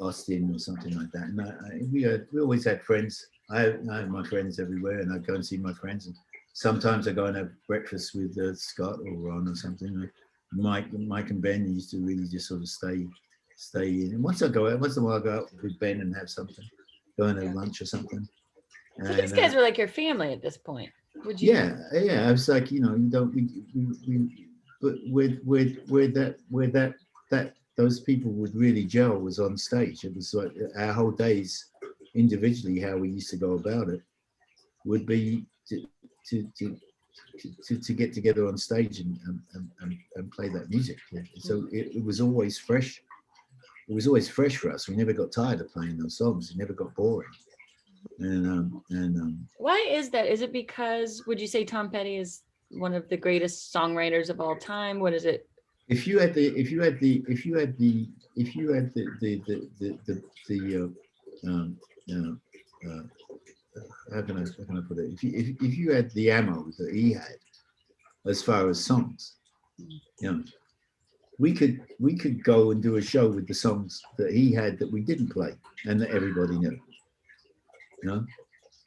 S5: Austin or something like that. And we always had friends. I had my friends everywhere, and I'd go and see my friends. And sometimes I go and have breakfast with Scott or Ron or something. Mike and Ben used to really just sort of stay in. And once in a while I go out with Ben and have something. Go and have lunch or something.
S2: So these guys are like your family at this point. Would you?
S5: Yeah. I was like, you don't. But where those people would really gel was on stage. It was like our whole days individually, how we used to go about it would be to get together on stage and play that music. So it was always fresh. It was always fresh for us. We never got tired of playing those songs. It never got boring. And
S2: Why is that? Is it because, would you say Tom Petty is one of the greatest songwriters of all time? What is it?
S5: if you had the how can I put it? If you had the ammo that he had, as far as songs, we could go and do a show with the songs that he had that we didn't play and that everybody knew.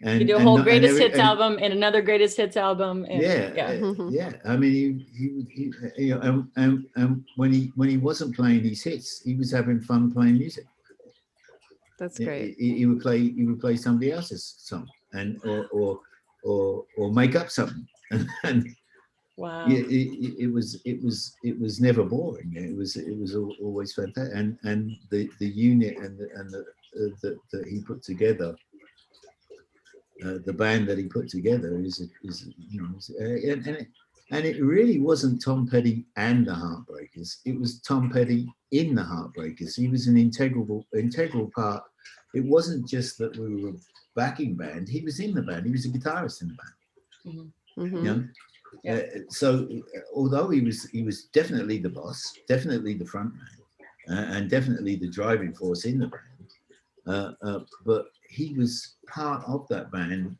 S5: And
S2: You do a whole greatest hits album and another greatest hits album. And,
S5: yeah. I mean, he and when he wasn't playing these hits, he was having fun playing music.
S1: That's great.
S5: He would play somebody else's song and or make up something. And
S2: wow.
S5: It was never boring. It was always fantastic. And the unit and that he put together. The band that he put together and it really wasn't Tom Petty and the Heartbreakers. It was Tom Petty in the Heartbreakers. He was an integral part. It wasn't just that we were a backing band. He was in the band. He was a guitarist in the band.
S1: Mm-hmm.
S5: So although he was definitely the boss, definitely the front man, and definitely the driving force in the band, but he was part of that band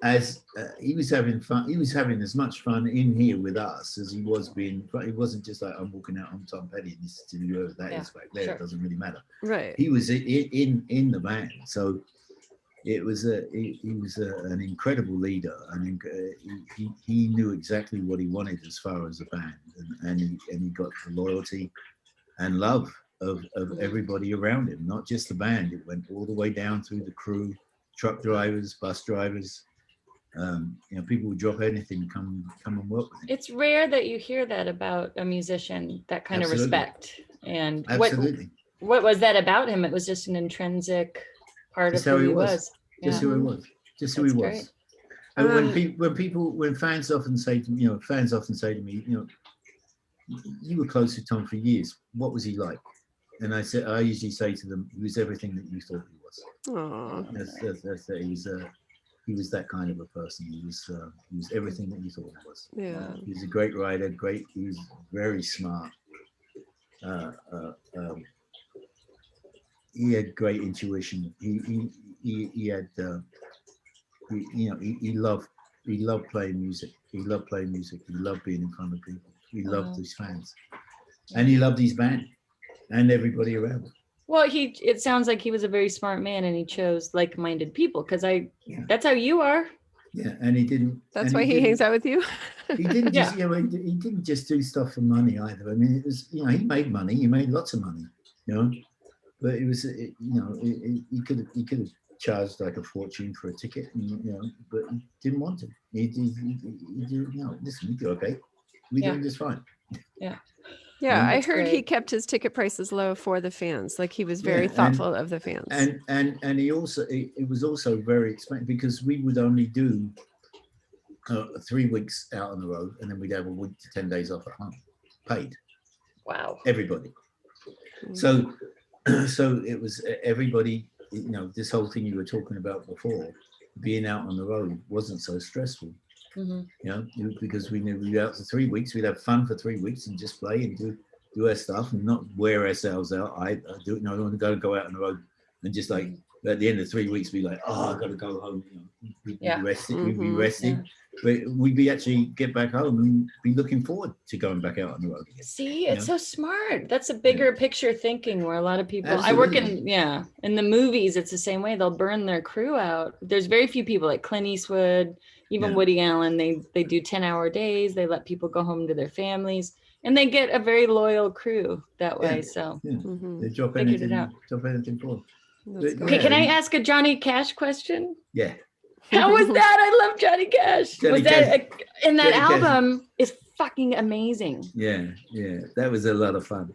S5: as he was having fun. He was having as much fun in here with us as he was being. He wasn't just like, I'm walking out on Tom Petty and this is whoever that is back there. It doesn't really matter.
S1: Right.
S5: He was in the band, so it was an incredible leader, and he knew exactly what he wanted as far as the band, and he got the loyalty and love of everybody around him, not just the band. It went all the way down through the crew, truck drivers, bus drivers. People would drop anything to come and work with him.
S2: It's rare that you hear that about a musician, that kind of respect. And what was that about him? It was just an intrinsic part of who he was.
S5: Just who he was. Just who he was. And when fans often say to me, you were close to Tom for years. What was he like? And I usually say to them, he was everything that you thought he was.
S1: Aww.
S5: He was that kind of a person. He was everything that you thought he was.
S1: Yeah.
S5: He was a great writer. He was very smart. He had great intuition. He loved playing music. He loved playing music. He loved being in front of people. He loved his fans, and he loved his band and everybody around him.
S2: Well, it sounds like he was a very smart man, and he chose like-minded people, because that's how you are.
S5: Yeah, and he didn't.
S1: That's why he hangs out with you.
S5: He didn't just, he didn't just do stuff for money either. I mean, it was, he made money. He made lots of money, but it was, he could have charged like a fortune for a ticket, but he didn't want to. He listen, we do okay. We doing just fine.
S2: Yeah.
S1: Yeah, I heard he kept his ticket prices low for the fans. Like he was very thoughtful of the fans.
S5: And he also, it was also very expensive, because we would only do 3 weeks out on the road, and then we'd have a week to 10 days off at home, paid.
S2: Wow.
S5: Everybody. So it was everybody. This whole thing you were talking about before, being out on the road wasn't so stressful. Because we knew we'd be out for 3 weeks, we'd have fun for 3 weeks and just play and do our stuff and not wear ourselves out. I don't want to go out on the road and just like at the end of 3 weeks be like, I've got to go home. We'd be rested. We'd be rested, but we'd be actually get back home and be looking forward to going back out on the road again.
S2: See, it's so smart. That's a bigger picture thinking, where a lot of people.
S5: Absolutely.
S2: I work in the movies. It's the same way. They'll burn their crew out. There's very few people like Clint Eastwood. Even Woody Allen, they do 10-hour days. They let people go home to their families, and they get a very loyal crew that way. So
S5: they drop anything for them.
S2: Okay, can I ask a Johnny Cash question?
S5: Yeah.
S2: How was that? I love Johnny Cash.
S5: Johnny
S2: that
S5: Cash
S2: album is fucking amazing.
S5: Yeah, that was a lot of fun.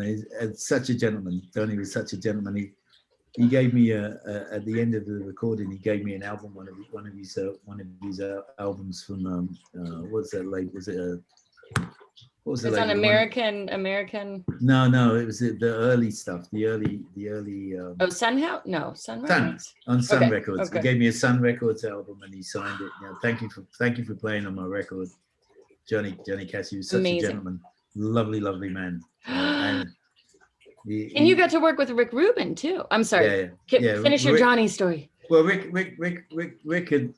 S5: He's such a gentleman. Tony was such a gentleman. He gave me at the end of the recording. He gave me an album, one of his albums from what's that label? Was it what was the label?
S2: It's on American.
S5: No, it was the early stuff. The early.
S2: Sunhouse? No, Sunrise.
S5: On Sun Records.
S2: Okay.
S5: He gave me a Sun Records album, and he signed it. Thank you for playing on my record, Johnny Cash. He was such a gentleman, lovely man. And you
S2: got to work with Rick Rubin too. I'm sorry. Finish your Johnny story.
S5: Well, Rick had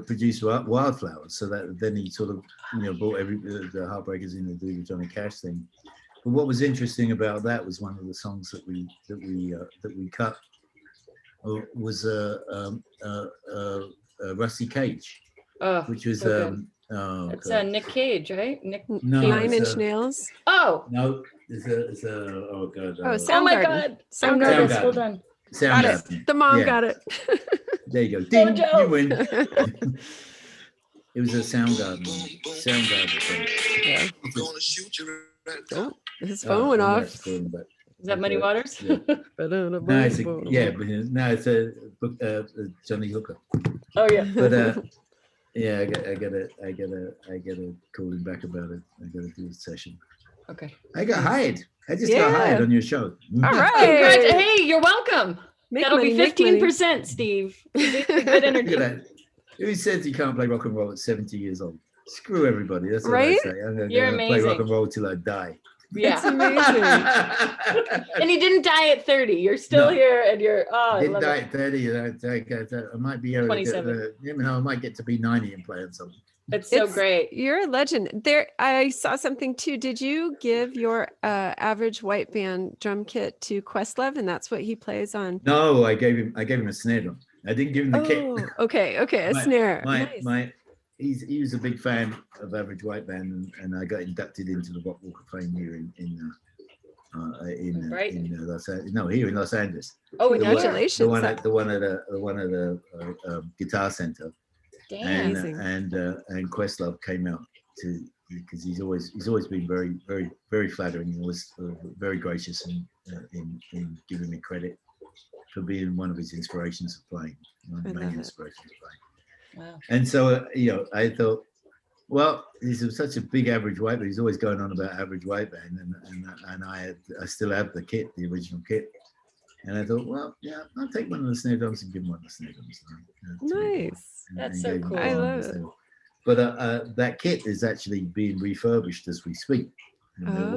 S5: produced Wildflowers, so that then he sort of brought the Heartbreakers in to do the Johnny Cash thing. But what was interesting about that was one of the songs that we cut was Rusty Cage,
S2: which was it's Nick Cage, right?
S5: No,
S1: 9 Inch Nails.
S2: Oh
S5: no, it's a oh god.
S2: Oh my god, I'm nervous. Hold on.
S1: Got it. The mom got it.
S5: There you go. Ding, you win. It was a Soundgarden thing.
S1: Yeah. Oh, his phone went off.
S2: Is that Muddy Waters?
S5: Yeah. No, it's a Johnny Hooker.
S2: Oh yeah.
S5: But I gotta call him back about it. I gotta do a session.
S2: Okay.
S5: I got hired. I just got hired on your show.
S1: All right.
S2: Hey, you're welcome. That'll be 15%, Steve. Good energy.
S5: Who says you can't play rock and roll at 70 years old? Screw everybody. That's what
S1: right?
S5: I say. I'm going
S2: You're
S5: to play rock and roll till I die.
S1: It's
S2: Yeah.
S1: amazing.
S2: And you didn't die at 30. You're still
S5: No.
S2: here and you're, oh, I
S5: Didn't
S2: love
S5: die
S2: it.
S5: at 30. I might be able to get,
S2: 27.
S5: I might get to be 90 and play on something.
S2: It's so great.
S1: You're a legend. There, I saw something too. Did you give your average white band drum kit to Questlove, and that's what he plays on?
S5: No, I gave him a snare drum. I didn't give him the kit.
S1: Oh, okay, a snare. Nice.
S5: He was a big fan of Average White Band, and I got inducted into the Rock Walk of Fame here in Los Angeles. No, here in Los Angeles.
S2: Oh,
S1: Congratulations.
S5: The one at the Guitar Center.
S2: Damn.
S5: And Questlove came out because he's always been very, very, very flattering. He was very gracious in giving me credit for being one of his inspirations of playing. One of the main inspirations of playing.
S2: Wow.
S5: And so, I thought, well, he's such a big Average White Band. He's always going on about Average White Band, and I still have the kit, the original kit. And I thought, well, yeah, I'll take one of the snare drums and give him one of the snare drums.
S1: Nice.
S2: That's so cool.
S1: I love it.
S5: But that kit is actually being refurbished as we speak. And they're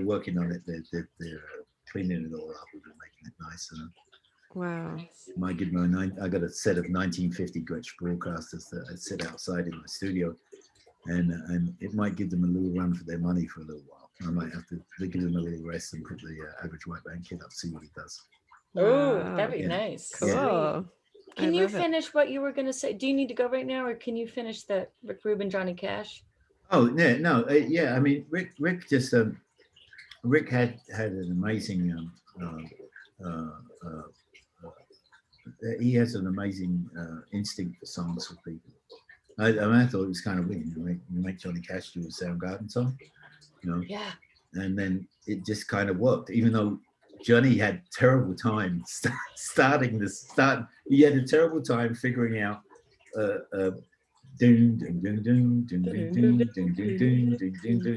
S5: working on it. They're cleaning it all up and making it nice.
S1: Wow.
S5: I got a set of 1950 Gretsch broadcasters that I sit outside in my studio, and it might give them a little run for their money for a little while. I might have to give them a little rest and put the Average White Band kit up, see what he does.
S2: Oh,
S1: Wow.
S2: that'd be nice.
S1: Cool.
S5: Yeah.
S2: Can you finish what you were going to say? Do you need to go right now, or can you finish that Rick Rubin, Johnny Cash?
S5: Oh yeah, no, yeah. I mean, Rick just Rick had an amazing. He has an amazing instinct for songs for people. I thought it was kind of weird. You make Johnny Cash do a Soundgarden song,
S2: Yeah.
S5: and then it just kind of worked. Even though Johnny had terrible time starting this. He had a terrible time figuring out.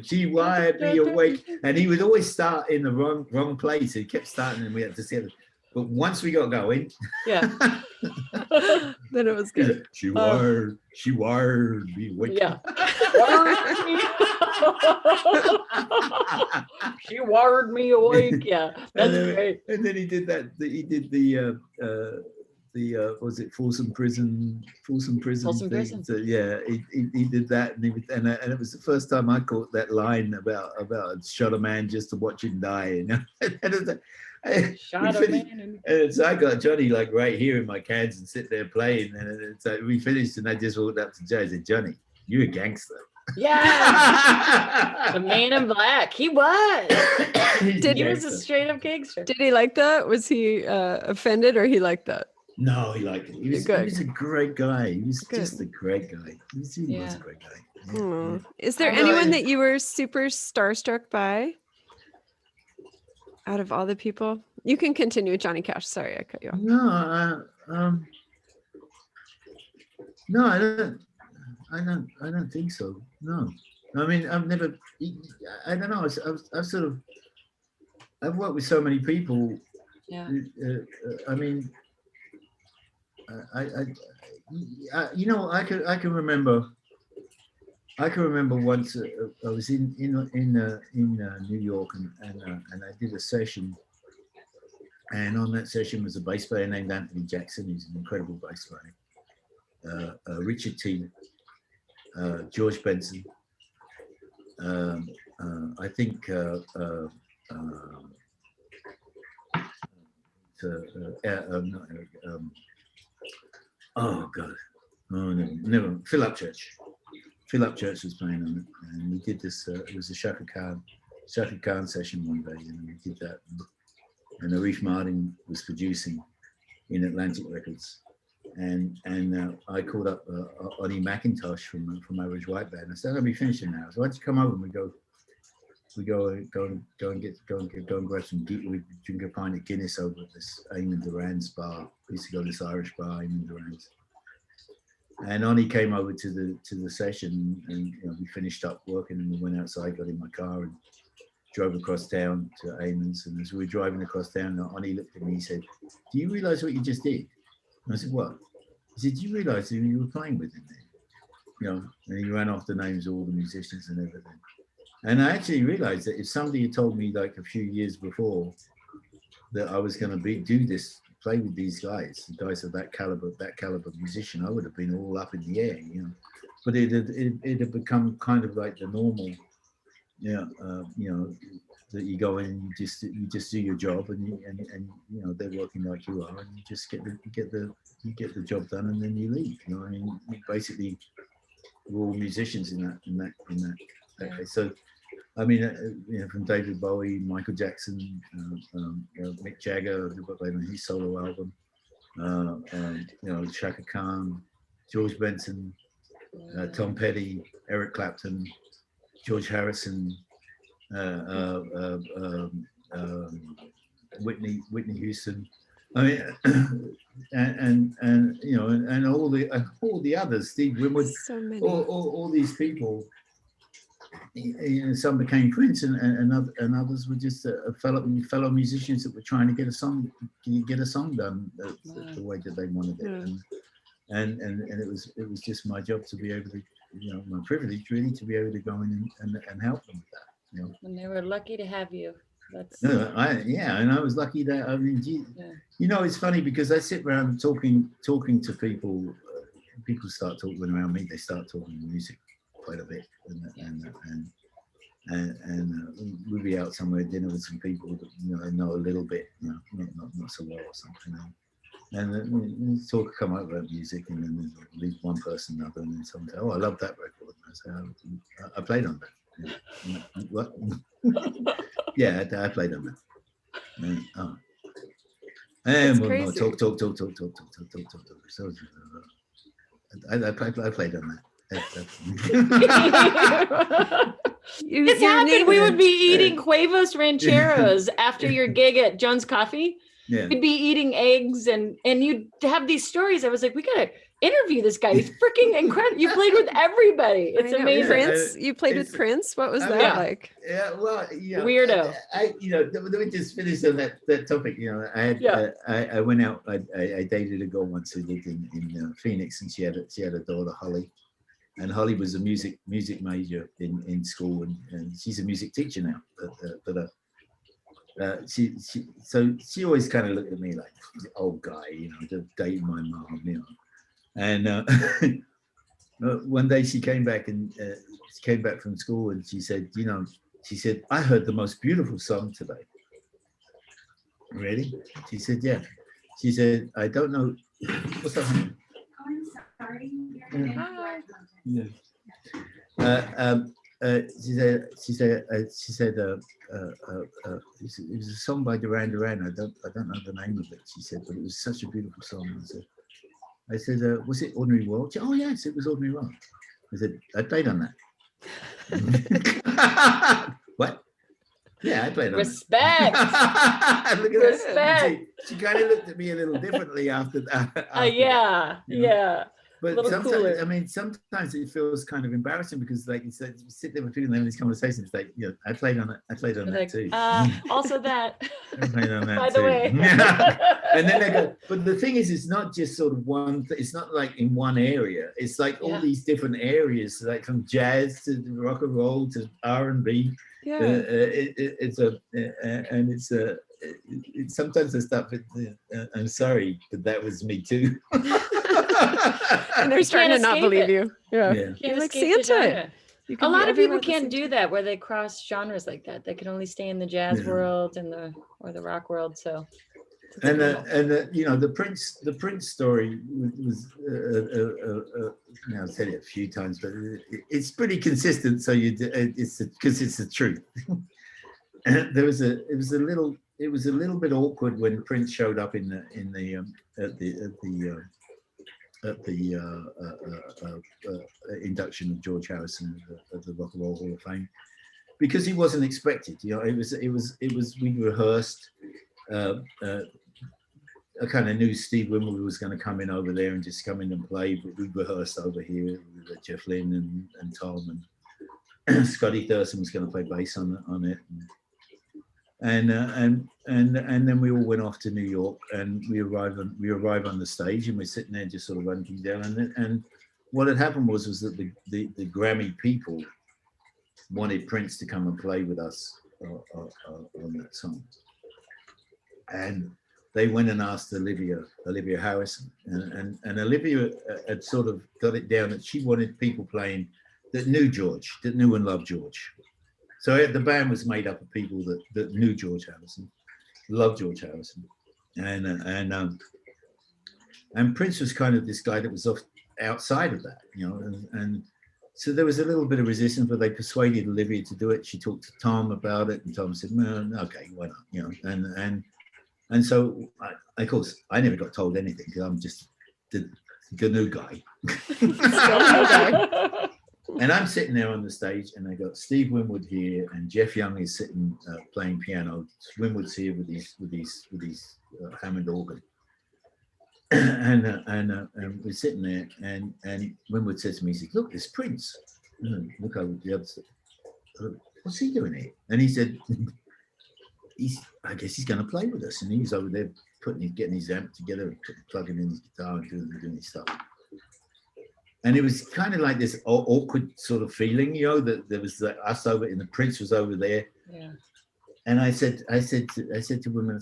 S5: She wired me awake, and he would always start in the wrong place. He kept starting, and we had to see it. But once we got going,
S2: Yeah.
S1: Then it was good.
S5: She wired me awake.
S2: Yeah. She wired me awake. Yeah, that's great.
S5: And then he did that. He did the was it Folsom Prison? So, yeah, he did that, and it was the first time I caught that line about shot a man just to watch him die.
S2: Shot a man.
S5: And so I got Johnny like right here in my cans and sit there playing, and so we finished, and I just walked up to Joe and said, "Johnny, you're a gangster."
S2: Yeah. The Man in Black. He was. He was a straight up gangster.
S1: Did he like that? Was he offended, or he liked that?
S5: No, he liked it. He was a great guy. He was just a great guy. He was a great guy. Yeah.
S1: Is there anyone that you were super starstruck by out of all the people? You can continue with Johnny Cash. Sorry, I cut you off.
S5: No, I don't think so. No, I mean, I've never. I don't know. I've worked with so many people.
S2: Yeah.
S5: I mean, I can remember. I can remember once I was in New York, and I did a session, and on that session was a bass player named Anthony Jackson. He's an incredible bass player. Richard T, George Benson. I think. Oh God! Oh no, never. Phil Upchurch. Phil Upchurch was playing on it, and we did this. It was a Shaka Khan session one day, and we did that. And Arif Mardin was producing in Atlantic Records, and I called up Oni McIntosh from Average White Band. I said, "I'll be finishing now. So why don't you come over and we go and grab some. We drink a pint of Guinness over at this Eamon Duran's bar. We used to go to this Irish bar, Eamon Duran's." And Oni came over to the session, and we finished up working, and we went outside, got in my car, and drove across town to Eamon's. And as we were driving across town, Oni looked at me. He said, "Do you realise what you just did?" And I said, "What?" He said, "Do you realise who you were playing with in there?" And he ran off the names of all the musicians and everything. And I actually realized that if somebody had told me like a few years before that I was going to do this, play with these guys, the guys of that caliber musician, I would have been all up in the air, you know. But it had become kind of like the normal, you know, that you go in and you just do your job, and you know they're working like you are, and you just get the job done, and then you leave. You know, I mean, basically, we're all musicians in that case. So, I mean, you know, from David Bowie, Michael Jackson, Mick Jagger, who played on his solo album, you know, Chaka Khan, George Benson, Tom Petty, Eric Clapton, George Harrison, Whitney Houston. I mean, and you know, and all the others, Steve Winwood,
S1: So many.
S5: all these people. You know, some became Prince, and others were just fellow musicians that were trying to get a song done the way that they wanted it.
S1: Yeah.
S5: And it was just my job to be able to, you know, my privilege really to be able to go in and help them with that. You know?
S2: And they were lucky to have you. That's
S5: No, and I was lucky that, I mean, you know, it's funny because I sit around talking to people. People start talking around me. They start talking music quite a bit, and we'll be out somewhere at dinner with some people that, you know, I know a little bit, you know, not so well or something. And talk come out about music, and then leave one person another, and then someone say, "Oh, I love that record." And I say, I played on that. You know, what? Yeah, I played on that. And we'll talk. So I played on that.
S2: It's happened. We would be eating Huevos Rancheros after your gig at Jones Coffee.
S5: Yeah.
S2: We'd be eating eggs, and you'd have these stories. I was like, we gotta interview this guy. He's freaking incredible. You played with everybody. It's amazing.
S1: Prince, you played with Prince. What was that like?
S5: Yeah, well, yeah.
S2: Weirdo.
S5: I you know, let me just finish on that topic. You know, I went out. I dated a girl once who lived in Phoenix, and she had a daughter, Holly. And Holly was a music major in school, and she's a music teacher now. She always kind of looked at me like the old guy, you know, dating my mom, you know. And one day she came back from school, and she said, you know, I heard the most beautiful song today. Really? She said, yeah. She said, I don't know. What's up, honey?
S6: I'm sorry.
S5: Yeah. She said it was a song by Duran Duran. I don't know the name of it. She said, but it was such a beautiful song. I said, was it Ordinary World? She said, oh yes, it was Ordinary World. I said, I played on that. What? Yeah, I played on
S2: Respect.
S5: that. Look at
S2: Respect.
S5: that. She kind of looked at me a little differently after that.
S2: Yeah.
S5: You know?
S2: Yeah.
S5: But sometimes,
S2: cooler.
S5: I mean, sometimes it feels kind of embarrassing because, like you said, you sit there with people having these conversations. Like, you know, I played on that too.
S2: Also that.
S5: I played on that
S2: By
S5: too.
S2: the way.
S5: And then they go. But the thing is, it's not just sort of one. It's not like in one area. It's like all these different areas, like from jazz to rock and roll to R&B.
S1: Yeah.
S5: Sometimes I start with, I'm sorry, but that was me too.
S1: And they're starting to not believe you. Yeah.
S2: You're
S1: like Santa.
S2: A lot of people can't do that where they cross genres like that. They can only stay in the jazz world and or the rock world. So.
S5: You know, the Prince story was you know, I've said it a few times, but it's pretty consistent. So it's because it's the truth. It was a little bit awkward when Prince showed up at the induction of George Harrison at the Rock and Roll Hall of Fame, because he wasn't expected. You know, it was we rehearsed. I kind of knew Steve Winwood was going to come in over there and just come in and play, but we rehearsed over here with Jeff Lynne and Tom, and Scotty Thurston was going to play bass on it, and then we all went off to New York, and we arrived on the stage, and we're sitting there just sort of running down, and what had happened was that the Grammy people wanted Prince to come and play with us on that song. And they went and asked Olivia Harrison, and Olivia had sort of got it down that she wanted people playing that knew George, that knew and loved George. So the band was made up of people that knew George Harrison, loved George Harrison, and Prince was kind of this guy that was outside of that, you know, and so there was a little bit of resistance, but they persuaded Olivia to do it. She talked to Tom about it, and Tom said, "Well, okay, why not?" You know, and so of course I never got told anything because I'm just the new guy. And I'm sitting there on the stage, and I got Steve Winwood here, and Jeff Young is sitting playing piano. Winwood's here with his Hammond organ, and we're sitting there, and Winwood says to me, he says, "Look, there's Prince." Look over the other side. What's he doing here? And he said, I guess he's going to play with us. And he was over there getting his amp together, plugging in his guitar and doing his stuff. And it was kind of like this awkward sort of feeling, you know, that there was us over and the Prince was over there.
S2: Yeah.
S5: And I said to women,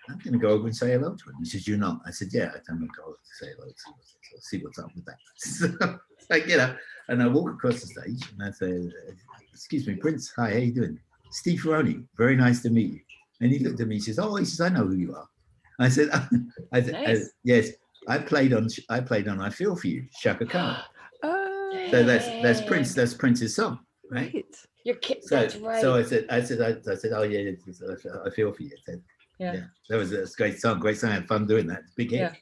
S5: I'm going to go over and say hello to him. He says, "You're not?" I said, "Yeah, I'm going to go over to say hello to him. See what's up with that." So, like, you know, and I walk across the stage and I say, "Excuse me, Prince. Hi, how you doing? Steve Ferrone. Very nice to meet you." And he looked at me. He says, "Oh," he says, "I know who you are." I said,
S2: Nice.
S5: "Yes, I played on I Feel For You, Shaka Khan."
S1: Oh,
S5: So that's Prince. That's Prince's song, right?
S1: right.
S2: Your kid.
S5: So,
S2: That's right.
S5: so I said, "Oh yeah, I Feel For You."
S2: Yeah.
S5: That was a great song. I had fun doing that. Big hit.
S2: Yeah.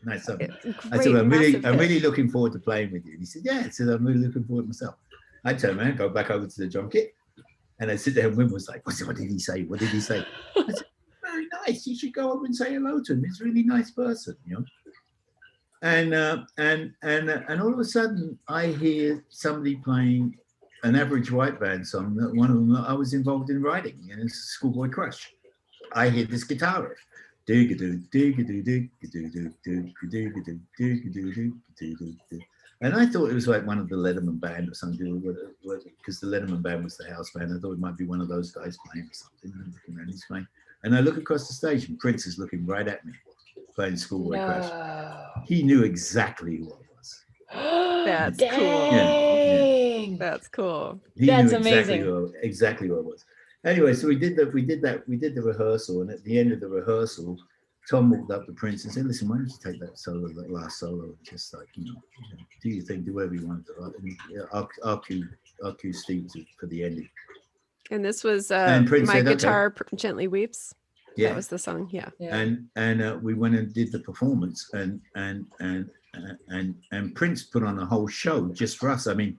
S5: Nice song.
S1: Great,
S5: I said, I'm
S1: massive
S5: really
S1: hit.
S5: looking forward to playing with you. And he said, "Yeah." I said, "I'm really looking forward myself." I turned around, go back over to the drum kit, and I sit there, and Wim was like, what did he say? What did he say? I said, "Very nice. You should go over and say hello to him. He's a really nice person, you know." And all of a sudden, I hear somebody playing an Average White Band song that one of them I was involved in writing, and it's Schoolboy Crush. I hear this guitar riff. And I thought it was like one of the Letterman Band or something, because the Letterman Band was the house band. I thought it might be one of those guys playing or something. And he's playing. And I look across the stage, and Prince is looking right at me, playing Schoolboy Crush. He knew exactly who I was.
S1: That's
S2: Dang.
S1: cool.
S5: Yeah.
S1: That's cool.
S5: He
S2: That's
S5: knew
S2: amazing.
S5: Exactly who I was. Anyway, so we did the rehearsal, and at the end of the rehearsal, Tom walked up to Prince and said, "Listen, why don't you take that solo, that last solo, and just like, you know, do your thing, do whatever you want to do. I'll cue Steve for the ending."
S1: And this was
S5: And Prince
S1: My
S5: said, "Okay."
S1: Guitar Gently Weeps.
S5: Yeah.
S1: That was the song. Yeah.
S5: And we went and did the performance, and Prince put on a whole show just for us. I mean,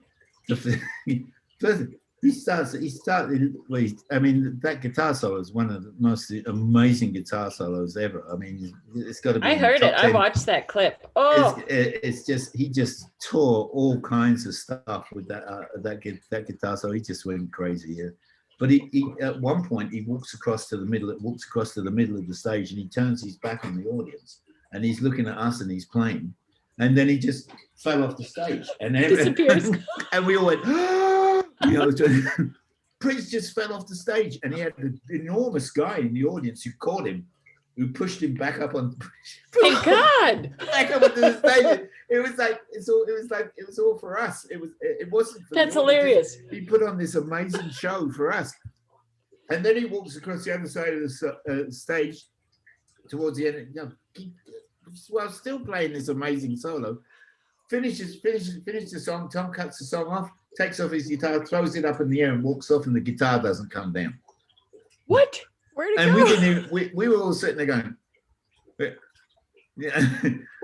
S5: he started. Well, I mean, that guitar solo is one of the most amazing guitar solos ever. I mean, it's got to be.
S2: I heard it.
S5: 10.
S2: I watched that clip. Oh,
S5: it's just, he just tore all kinds of stuff with that guitar solo. He just went crazy. Yeah. But he at one point he walks across to the middle of the stage, and he turns his back on the audience, and he's looking at us, and he's playing, and then he just fell off the stage, and
S2: disappears.
S5: and we all went, you know, Prince just fell off the stage, and he had an enormous guy in the audience who caught him, who pushed him back up on.
S2: thank God.
S5: Back up onto the stage. It was all for us. It wasn't for
S2: That's
S5: the audience.
S2: hilarious.
S5: He put on this amazing show for us, and then he walks across the other side of the stage towards the end. You know, while still playing this amazing solo, finishes the song. Tom cuts the song off, takes off his guitar, throws it up in the air, and walks off, and the guitar doesn't come down.
S2: What?
S1: Where'd it
S5: And
S1: go?
S5: we were all sitting there going, yeah.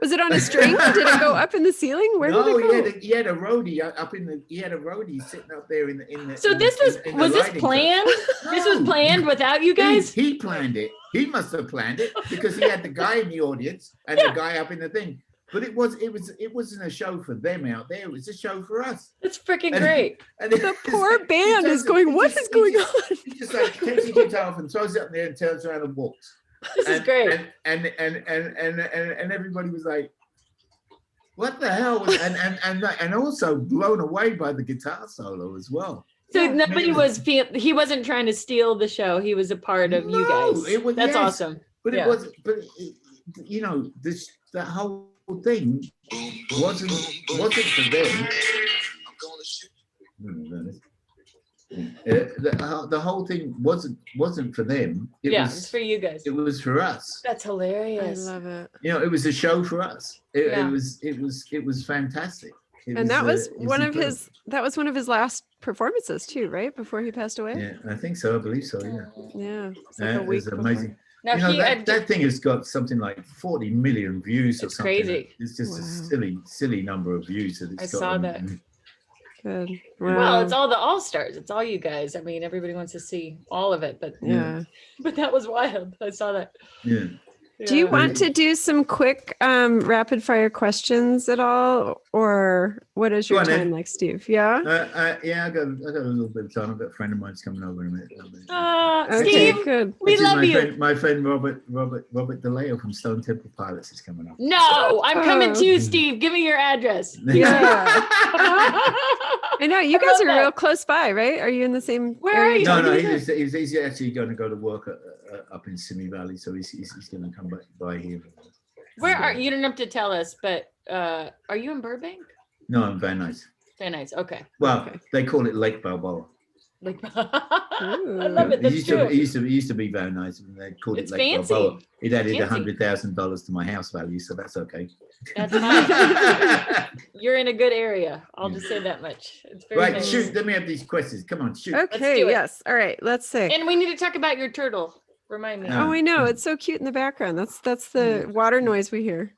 S1: Was it on a string? Did it go up in the ceiling? Where did it go?
S5: he had a roadie up in the. He had a roadie sitting up there in the.
S2: So this was this planned? This was planned without you guys?
S5: He planned it. He must have planned it because he had the guy in the audience and the guy up in the thing. But it wasn't a show for them out there. It was a show for us.
S2: It's freaking great.
S5: And
S1: The poor band is going, what is going on?
S5: He just like takes his guitar off and throws it up there and turns around and walks.
S2: This is great.
S5: And everybody was like, "What the hell?" And also blown away by the guitar solo as well.
S2: So
S1: Yeah.
S2: nobody he wasn't trying to steal the show. He was a part of you
S5: No,
S2: guys.
S5: it was-
S2: That's
S5: yes.
S2: awesome.
S5: But
S2: Yeah.
S5: it was, but you know, that whole thing wasn't for them. The whole thing wasn't for them.
S2: It's for you guys.
S5: It was for us.
S2: That's
S1: I
S2: hilarious.
S1: love it.
S5: You know, it was a show for us. It
S2: Yeah.
S5: was fantastic.
S1: And that was one of
S5: incredible.
S1: one of his last performances too, right? Before he passed away.
S5: Yeah, I think so. I believe so. Yeah,
S1: Yeah. It's like a
S5: it
S1: week
S5: was
S1: before.
S5: amazing.
S2: Now
S5: You know,
S2: he
S5: that thing has got something like 40 million views or
S2: It's
S5: something.
S2: crazy.
S5: It's just
S1: Wow.
S5: a silly number of views that it's
S2: I
S5: got.
S2: saw
S5: on
S2: that.
S5: it.
S1: Good.
S2: well,
S1: Wow.
S2: it's all the all-stars. It's all you guys. I mean, everybody wants to see all of it, but
S1: Yeah.
S2: that was wild. I saw that.
S5: Yeah.
S1: Do you
S2: Yeah.
S1: want to do some quick rapid fire questions at all, or what is your
S5: Go on, then.
S1: time like, Steve? Yeah.
S5: Yeah, I got a little bit of time. I've got a friend of mine's coming over in a minute.
S1: Okay.
S2: Steve,
S1: Good.
S2: we
S5: This is
S2: love
S5: my
S2: you.
S5: Friend, my friend Robert DeLeo from Stone Temple Pilots is coming up.
S2: No, I'm coming
S1: Oh.
S2: too, Steve. Give me your address.
S1: Yeah. I know you
S2: I
S1: guys
S2: love
S1: are
S2: that.
S1: real close by, right? Are you in the same?
S2: Where are
S1: area?
S2: you?
S5: No,
S2: What do you
S5: he's actually going to go to work up in Simi Valley, so he's going to come back by here.
S2: Where are you? Don't have to tell us, but are you in Burbank?
S5: No, I'm Van Nuys.
S2: Very nice. Okay.
S5: Well,
S1: Okay.
S5: they call it Lake Balboa.
S2: Like, I love it.
S5: It
S2: That's
S5: used
S2: true.
S5: it used to be Van Nuys, and they called
S2: It's
S5: it Lake
S2: fancy.
S5: Balboa. It added
S2: Fancy.
S5: $100,000 to my house value, so that's okay.
S2: That's fine. You're in a good area. I'll just say that much. It's very
S5: Right,
S2: nice.
S5: shoot. Let me have these questions. Come on, shoot.
S1: Okay.
S2: do it.
S1: Yes. All right. Let's see.
S2: And we need to talk about your turtle. Remind me.
S5: Yeah.
S1: Oh, I know. It's so cute in the background. That's the water noise we hear.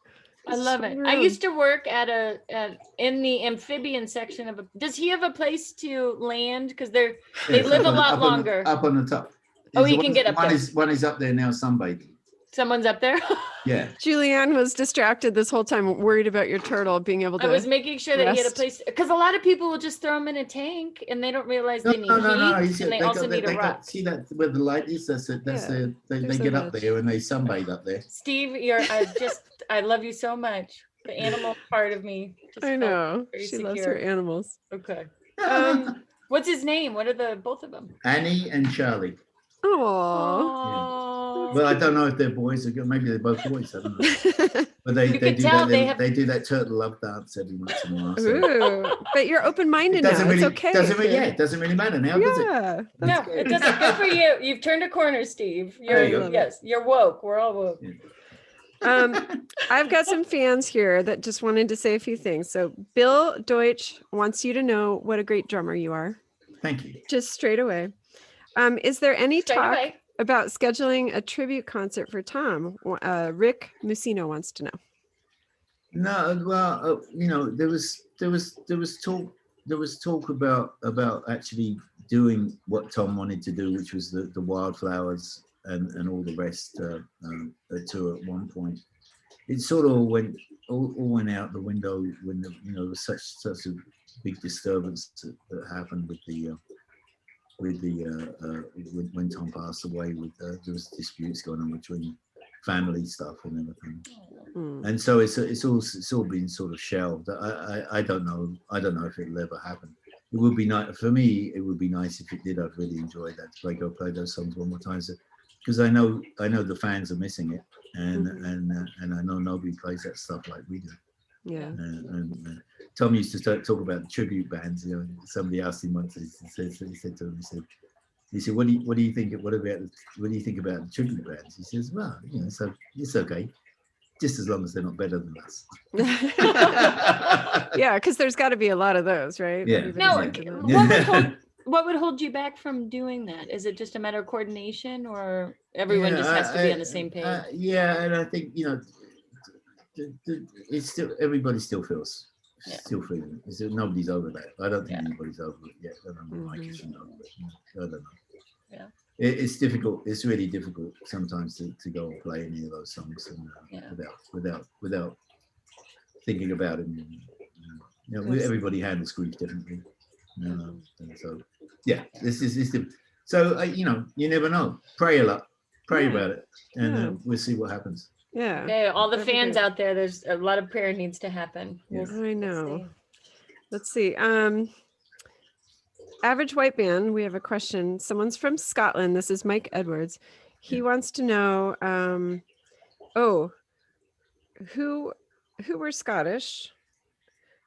S2: I love it. I used to work in the amphibian section of does he have a place to land? Because they
S5: Yes,
S2: live a
S5: up
S2: lot
S5: on-
S2: longer.
S5: Up on the top.
S2: Oh, he can get up
S5: one
S2: there.
S5: One is up there now, sunbathing.
S2: Someone's up there.
S5: Yeah.
S1: Julianne was distracted this whole time, worried about your turtle being able to.
S2: I was making sure that he had a
S1: rest.
S2: place because a lot of people will just throw him in a tank and they don't realize they need heat and they also need a rock.
S5: See that where the light is? That's it. That's
S1: Yeah,
S5: they
S1: there's
S5: get
S1: a
S5: up
S1: ledge.
S5: there and they sunbathe up there.
S2: Steve, I love you so much. The animal part of me. Just
S1: I
S2: felt
S1: know.
S2: very
S1: She loves her
S2: secure.
S1: animals.
S2: Okay. What's his name? What are both of them?
S5: Annie and Charlie.
S1: Oh.
S5: Well, I don't know if they're boys or girls. Maybe they're both boys. I don't know. But they
S2: could
S5: do
S2: tell
S5: that.
S2: they have-
S5: They do that turtle love dance every once in a while. So.
S1: Ooh, but you're open-minded
S5: It
S1: now.
S5: doesn't
S1: It's
S5: really,
S1: okay.
S5: doesn't
S1: if
S5: really,
S1: you're-
S5: yeah, it doesn't really matter now, does it?
S1: Yeah.
S2: No,
S1: That's
S2: it
S1: good.
S2: doesn't. Good for you. You've turned a corner, Steve.
S1: There you go.
S2: Yes, you're woke. We're all woke.
S1: I've got some fans here that just wanted to say a few things. So Bill Deutsch wants you to know what a great drummer you are,
S5: Thank you.
S1: just straight away. Is there any
S2: Straight
S1: talk
S2: away.
S1: about scheduling a tribute concert for Tom? Rick Musino wants to know.
S5: No, well, you know, there was talk about actually doing what Tom wanted to do, which was the Wildflowers and all the rest tour at one point. It sort of went out the window when there was such a big disturbance that happened when Tom passed away. There was disputes going on between family stuff and everything. And so it's all been sort of shelved. I don't know if it'll ever happen. It would be nice for me. It would be nice if it did. I'd really enjoy that to play those songs one more time, because I know the fans are missing it, and I know nobody plays that stuff like we do.
S1: Yeah.
S5: And Tom used to talk about the tribute bands. You know, somebody asked him once. He said to him, he said, what do you think about the tribute bands? He says, well, you know, so it's okay, just as long as they're not better than us.
S1: Yeah, because there's got to be a lot of those, right?
S5: Yeah.
S1: Everybody's
S2: No,
S1: into that.
S2: what would hold you back from doing that? Is it just a matter of coordination, or everyone just has to be on the same page?
S5: Yeah, and I think it's still everybody still feels.
S2: Yeah.
S5: Still feeling it. Nobody's over that. I don't think
S2: Yeah.
S5: anybody's over it yet. I don't know, Mike, if you know, but I don't know.
S2: Yeah.
S5: It's difficult. It's really difficult sometimes to go and play any of those songs and, without thinking about it. Everybody handles grief differently. And so yeah, this is the. So you never know. Pray a lot. Pray about it, and we'll see what happens.
S1: Yeah.
S2: Okay, all the
S1: That'd be
S2: fans
S1: good.
S2: out there, there's a lot of prayer needs to happen.
S5: Yeah.
S1: I know. Let's see. Average White Band, we have a question. Someone's from Scotland. This is Mike Edwards. He wants to know, who were Scottish?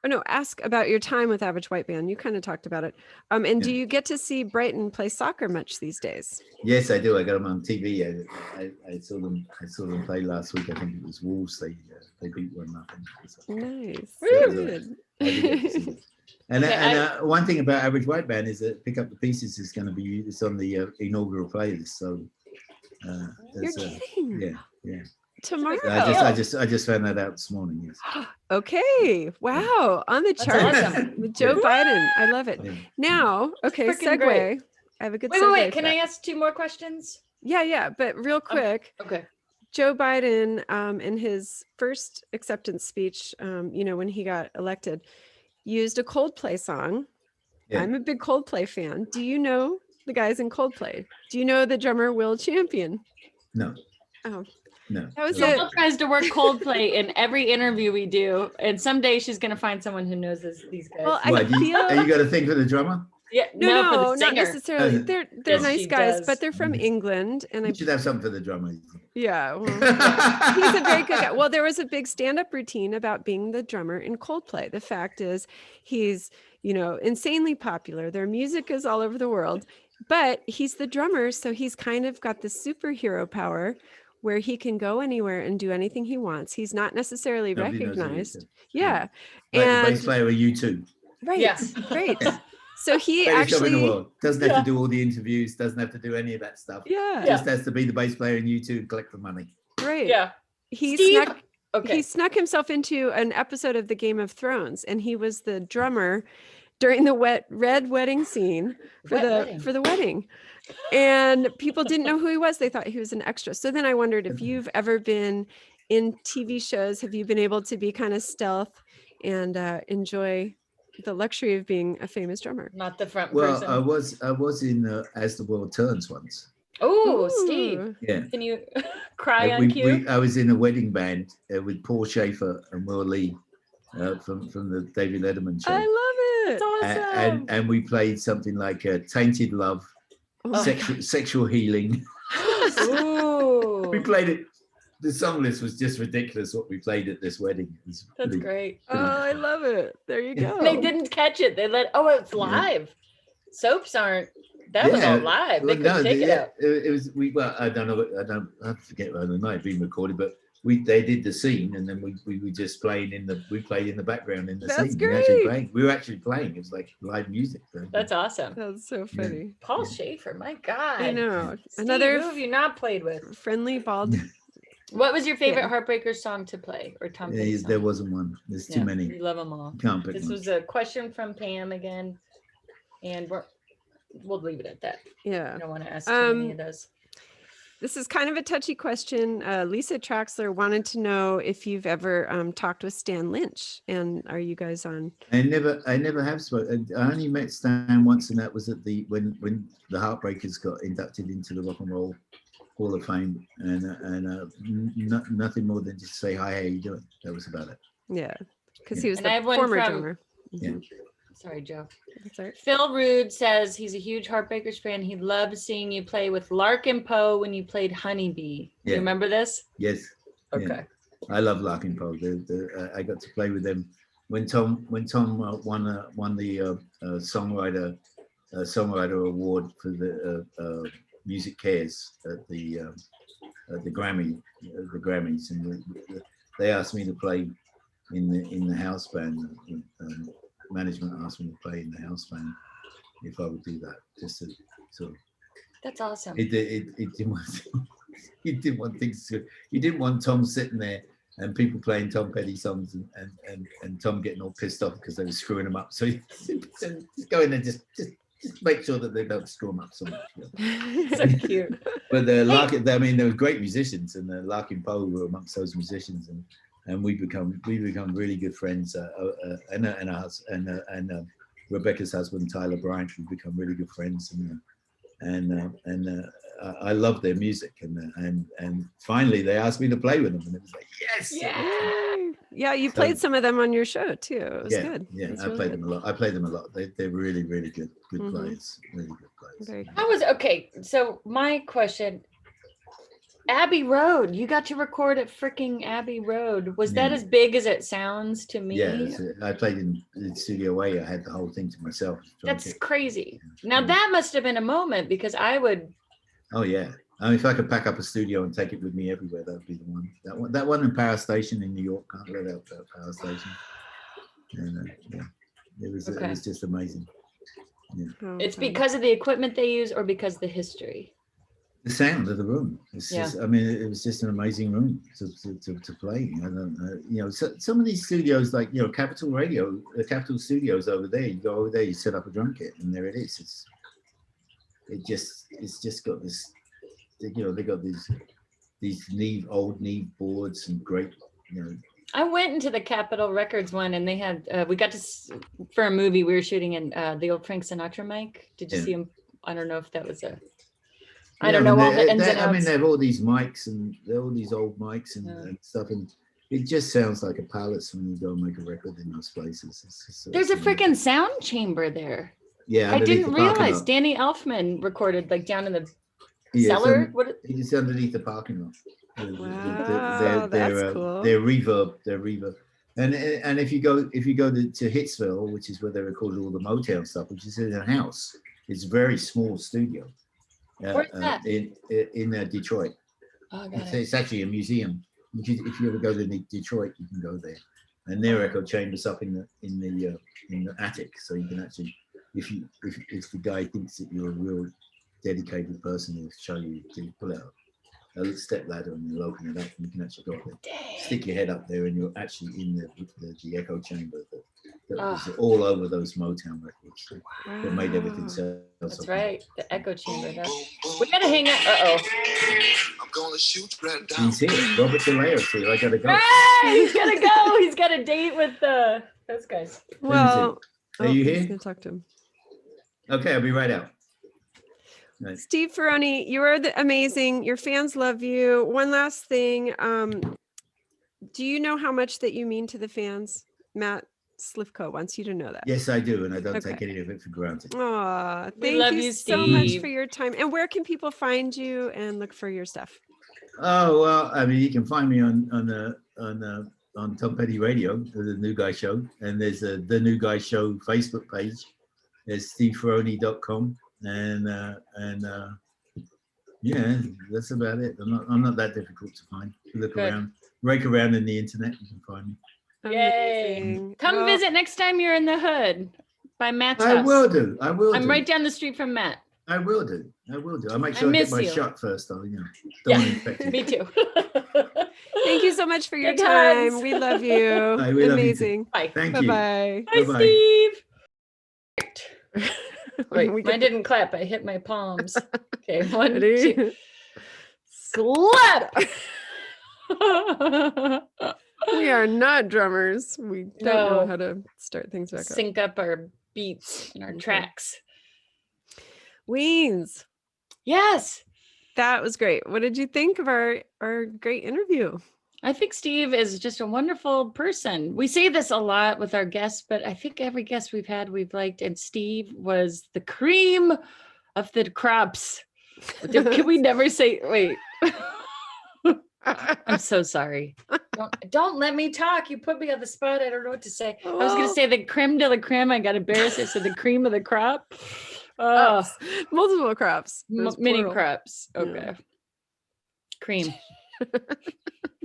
S1: Oh no, ask about your time with Average White Band. You kind of talked about it. And do you get to see Brighton play soccer much these days?
S5: Yes, I do. I got them on TV. I saw them. I saw them play last week. I think it was Wolves. They beat 1-0.
S1: Nice.
S5: Good. And
S2: Okay,
S5: one thing about Average White Band is that Pick Up the Pieces is going to be it's on the inaugural playlist. So
S1: You're kidding.
S5: Yeah.
S1: Tomorrow.
S5: I just found that out this morning. Yes.
S1: Okay. Wow. On the
S2: That's
S1: charts
S2: awesome.
S1: with Joe Biden. I love it.
S5: Yeah.
S1: Now, okay,
S2: Freaking
S1: segue.
S2: great.
S1: I have a good
S2: Wait,
S1: segue.
S2: wait.
S1: for
S2: Can
S1: that.
S2: I ask 2 more questions?
S1: Yeah. But real quick,
S2: Okay.
S1: Joe Biden, in his first acceptance speech, when he got elected, used a Coldplay song.
S5: Yeah.
S1: I'm a big Coldplay fan. Do you know the guys in Coldplay? Do you know the drummer Will Champion?
S5: No.
S1: Oh.
S5: No.
S1: That was
S5: No.
S1: it.
S2: Jill tries to work Coldplay in every interview we do, and someday she's gonna find someone who knows these guys.
S1: Well, I
S5: What,
S1: feel
S5: you got a thing for the drummer?
S2: yeah,
S1: no,
S2: for the
S1: not
S2: singer.
S1: necessarily. They're
S2: Yes,
S1: nice
S2: she
S1: guys,
S2: does.
S1: but they're from England, and I
S5: You should have something for the drummer.
S1: yeah. Well, he's a very good guy. Well, there was a big stand-up routine about being the drummer in Coldplay. The fact is, he's insanely popular. Their music is all over the world, but he's the drummer, so he's kind of got the superhero power where he can go anywhere and do anything he wants. He's not necessarily
S5: Nobody knows who he is.
S1: recognized. Yeah,
S5: Like the
S1: and
S5: bass player of U2.
S1: right,
S2: Yes.
S1: right. So he
S5: Greatest job in the
S1: actually,
S5: world. Doesn't have to do all the interviews. Doesn't have to do any of that stuff.
S1: yeah,
S5: Just has to be the bass player in U2 and collect the money.
S1: right.
S2: Yeah.
S1: He
S2: Steve-
S1: snuck
S2: Okay.
S1: he snuck himself into an episode of the Game of Thrones, and he was the drummer during the red wedding scene for the wedding. And people didn't know who he was. They thought he was an extra. So then I wondered if you've ever been in TV shows, have you been able to be kind of stealth and enjoy the luxury of being a famous drummer?
S2: Not the front
S5: Well,
S2: person.
S5: I was in As the World Turns once.
S2: Oh, Steve,
S1: Ooh.
S5: Yeah.
S2: can you cry on cue?
S5: I was in a wedding band with Paul Schaefer and Will Lee from the David Letterman show.
S1: I love it.
S2: It's awesome.
S5: And we played something like Tainted Love,
S1: Oh,
S5: sexual healing.
S2: Ooh,
S5: We played it. The song list was just ridiculous what we played at this wedding. It was
S2: that's
S5: pretty-
S2: great.
S1: Oh, I love it. There you go.
S2: They didn't catch it. They it's live. Soaps aren't. That was all live. They couldn't take it out.
S5: It was I don't know. I forget whether it might have been recorded, but they did the scene, and then we were just playing we played in the background in the
S1: That's
S5: scene.
S1: great.
S5: We were actually playing. It was like live music.
S2: That's awesome.
S1: That's so funny.
S2: Paul Schaefer, my God.
S1: I know.
S2: Steve,
S1: Another
S2: who have you not played with?
S1: friendly bald.
S2: What was your favorite
S1: Yeah.
S2: Heartbreakers song to play, or Tom Petty song?
S5: There wasn't one. There's too many.
S2: We love them all.
S5: You can't pick
S2: This
S5: one.
S2: was a question from Pam again, and we'll leave it at that.
S1: Yeah.
S2: I don't want to ask too many of those.
S1: This is kind of a touchy question. Lisa Traxler wanted to know if you've ever talked with Stan Lynch, and are you guys on?
S5: I never have spoken. I only met Stan once, and that was at when the Heartbreakers got inducted into the Rock and Roll Hall of Fame, and nothing more than just say hi, how you doing? That was about it.
S1: Yeah, because
S5: Yeah.
S1: he was
S2: And I
S1: the
S2: have one
S1: former
S2: from-
S1: drummer.
S5: Yeah.
S1: Mhm.
S2: Sorry, Joe.
S1: That's all right.
S2: Phil Rude says he's a huge Heartbreakers fan. He loved seeing you play with Larkin Poe when you played Honeybee. Do
S5: Yeah.
S2: you remember this?
S5: Yes. Yeah.
S2: Okay.
S5: I love Larkin Poe. I got to play with them when Tom won the songwriter award for the Music Cares at the Grammys, and they asked me to play in the house band. Management asked me to play in the house band if I would do that. Just to sort of.
S2: That's awesome.
S5: It didn't want. He didn't want things to. He didn't want Tom sitting there and people playing Tom Petty songs and Tom getting all pissed off because they were screwing him up. So just go in and just make sure that they don't screw him up so much.
S2: So cute.
S5: But Larkin, I mean, they were great musicians, and Larkin Poe were amongst those musicians, and we become really good friends. And Rebecca's husband Tyler Bryant, we've become really good friends, and I love their music, and finally they asked me to play with them, and it was like, yes.
S1: Yeah, you played some of them on your show too. It was good.
S5: Yeah,
S1: It's
S5: I
S1: really
S5: played
S1: good.
S5: them a lot. I played them a lot. They're really, really good players. Really good players.
S1: Very cool.
S2: That was okay. So my question, Abbey Road, you got to record at freaking Abbey Road. Was that
S5: Yeah.
S2: as big as it sounds to me?
S5: Yeah, I played in Studio A. I had the whole thing to myself.
S2: That's crazy. Now that must have been a moment, because I would.
S5: Oh yeah. I mean, if I could pack up a studio and take it with me everywhere, that would be the one. That one in Power Station in New York. Can't let out that Power Station. And it was just amazing. Yeah.
S1: Oh,
S2: It's
S1: fun.
S2: because of the equipment they use, or because the history?
S5: The sound of the room. It's just, I mean, it was just an amazing room to play. I don't, you know, some of these studios, like, you know, Capitol Radio, the Capitol Studios over there. You go over there, you set up a drum kit, and there it is. It's just got this. You know, they got these old Neve boards and great, you know.
S2: I went into the Capitol Records one, and they had we got to for a movie we were shooting in the old Frank Sinatra mic. Did you see him? I don't know if that was a. I don't know all the ins and outs.
S5: I mean, they have all these mics and all these old mics and stuff, and it just sounds like a palace when you go and make a record in those places.
S2: There's a freaking sound chamber there.
S5: Yeah,
S2: I didn't realize Danny Elfman recorded like down in the cellar.
S5: It's underneath the parking lot.
S1: Wow, that's cool.
S5: Their reverb. And if you go to Hitsville, which is where they recorded all the Motown stuff, which is in a house, it's a very small studio.
S2: Where's that?
S5: In Detroit.
S2: Oh,
S5: It's actually a museum. If you ever go to Detroit, you can go there. And their echo chamber's up in the attic, so you can actually, if the guy thinks that you're a real dedicated person, he'll show you to pull out a step ladder and you'll open it up and you can actually go up there, stick your head up there, and you're actually in the echo chamber that was all over those Motown records that made everything sound.
S2: That's right, the echo chamber. We gotta hang out.
S6: I'm gonna shoot right down.
S5: He's here, Robert DeLeo's here. I gotta go.
S2: Hey, he's gotta go. He's got a date with those guys.
S1: Well,
S5: are you here?
S1: He's gonna talk to him.
S5: Okay, I'll be right out. Right.
S1: Steve Ferrone, you are amazing. Your fans love you. One last thing. Do you know how much that you mean to the fans? Matt Slivko wants you to know that.
S5: Yes, I do, and I don't take any of it for granted.
S1: Aw,
S2: We love
S1: thank you so much for your time. And where can people find you and look for your stuff?
S5: Oh well, I mean, you can find me on Tom Petty Radio, the New Guy Show, and there's the New Guy Show Facebook page. There's steveferrone.com, and yeah, that's about it. I'm not that difficult to find. You look around, rake around in the internet, you can find me.
S2: Yay!
S1: Amazing.
S2: Come visit next time you're in the hood by Matt's house.
S5: I will do.
S2: I'm right down the street from Matt.
S5: I will do. I make sure I get my shot first, though. You know, don't want to infect you.
S2: Me too.
S1: Thank you so much for your
S2: Big
S1: time.
S2: hugs.
S1: We love you.
S5: We love you
S1: Amazing.
S2: Bye.
S5: Thank you.
S1: Bye-bye.
S2: Hi,
S5: Bye-bye.
S2: Steve. Wait, I didn't clap. I hit my palms. Okay, 1, 2. Slap.
S1: We are not drummers. We don't know how to start things back up.
S2: Sync up our beats and our tracks.
S1: Weens.
S2: Yes.
S1: That was great. What did you think of our great interview?
S2: I think Steve is just a wonderful person. We say this a lot with our guests, but I think every guest we've had, we've liked, and Steve was the cream of the crops. Can we never say, wait. I'm so sorry. Don't let me talk. You put me on the spot. I don't know what to say. I was going to say the creme de la creme. I got embarrassed. I said the cream of the crop.
S1: Multiple crops.
S2: Mini crops. Okay. Cream.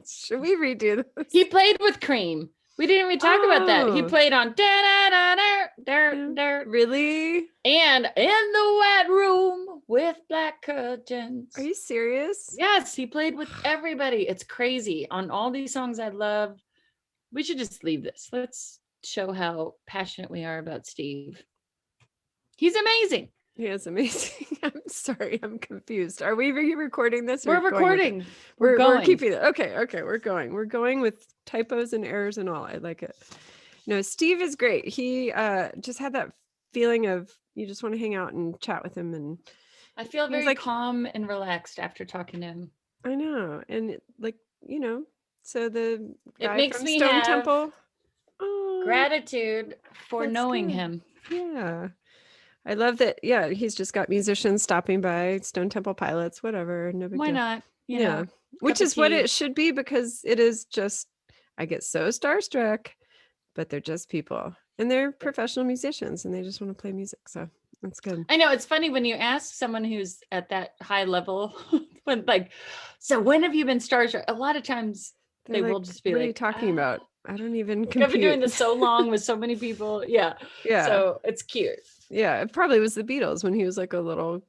S1: Should we redo this?
S2: He played with Cream. We didn't even talk about that. He played on
S1: Really?
S2: And in the white room with black curtains.
S1: Are you serious?
S2: Yes, he played with everybody. It's crazy. On all these songs I love. We should just leave this. Let's show how passionate we are about Steve. He's amazing.
S1: He is amazing. I'm sorry, I'm confused. Are we recording this?
S2: We're recording.
S1: We're keeping it. Okay, we're going. We're going with typos and errors and all. I like it. No, Steve is great. He just had that feeling of you just want to hang out and chat with him, and
S2: I feel
S1: He was
S2: very
S1: like-
S2: calm and relaxed after talking to him.
S1: I know. And like, so the
S2: It
S1: guy
S2: makes
S1: from
S2: me
S1: Stone
S2: have
S1: Temple. Oh,
S2: gratitude for
S1: that's
S2: knowing
S1: good.
S2: him.
S1: Yeah. I love that. Yeah. He's just got musicians stopping by, Stone Temple Pilots, whatever. No big
S2: Why
S1: deal.
S2: not? You
S1: Yeah.
S2: know,
S1: Which
S2: cup of
S1: is what
S2: tea.
S1: it should be, because it is just, I get so starstruck, but they're just people and they're professional musicians and they just want to play music. So that's good.
S2: I know it's funny when you ask someone who's at that high level, when like, so when have you been starstruck? A lot of times
S1: They're
S2: they will
S1: like,
S2: just be
S1: what
S2: like,
S1: are you talking about? I don't even
S2: I've been doing
S1: compute.
S2: this so long with so many people. Yeah.
S1: Yeah.
S2: So it's cute.
S1: Yeah. It probably was the Beatles when he was like a little,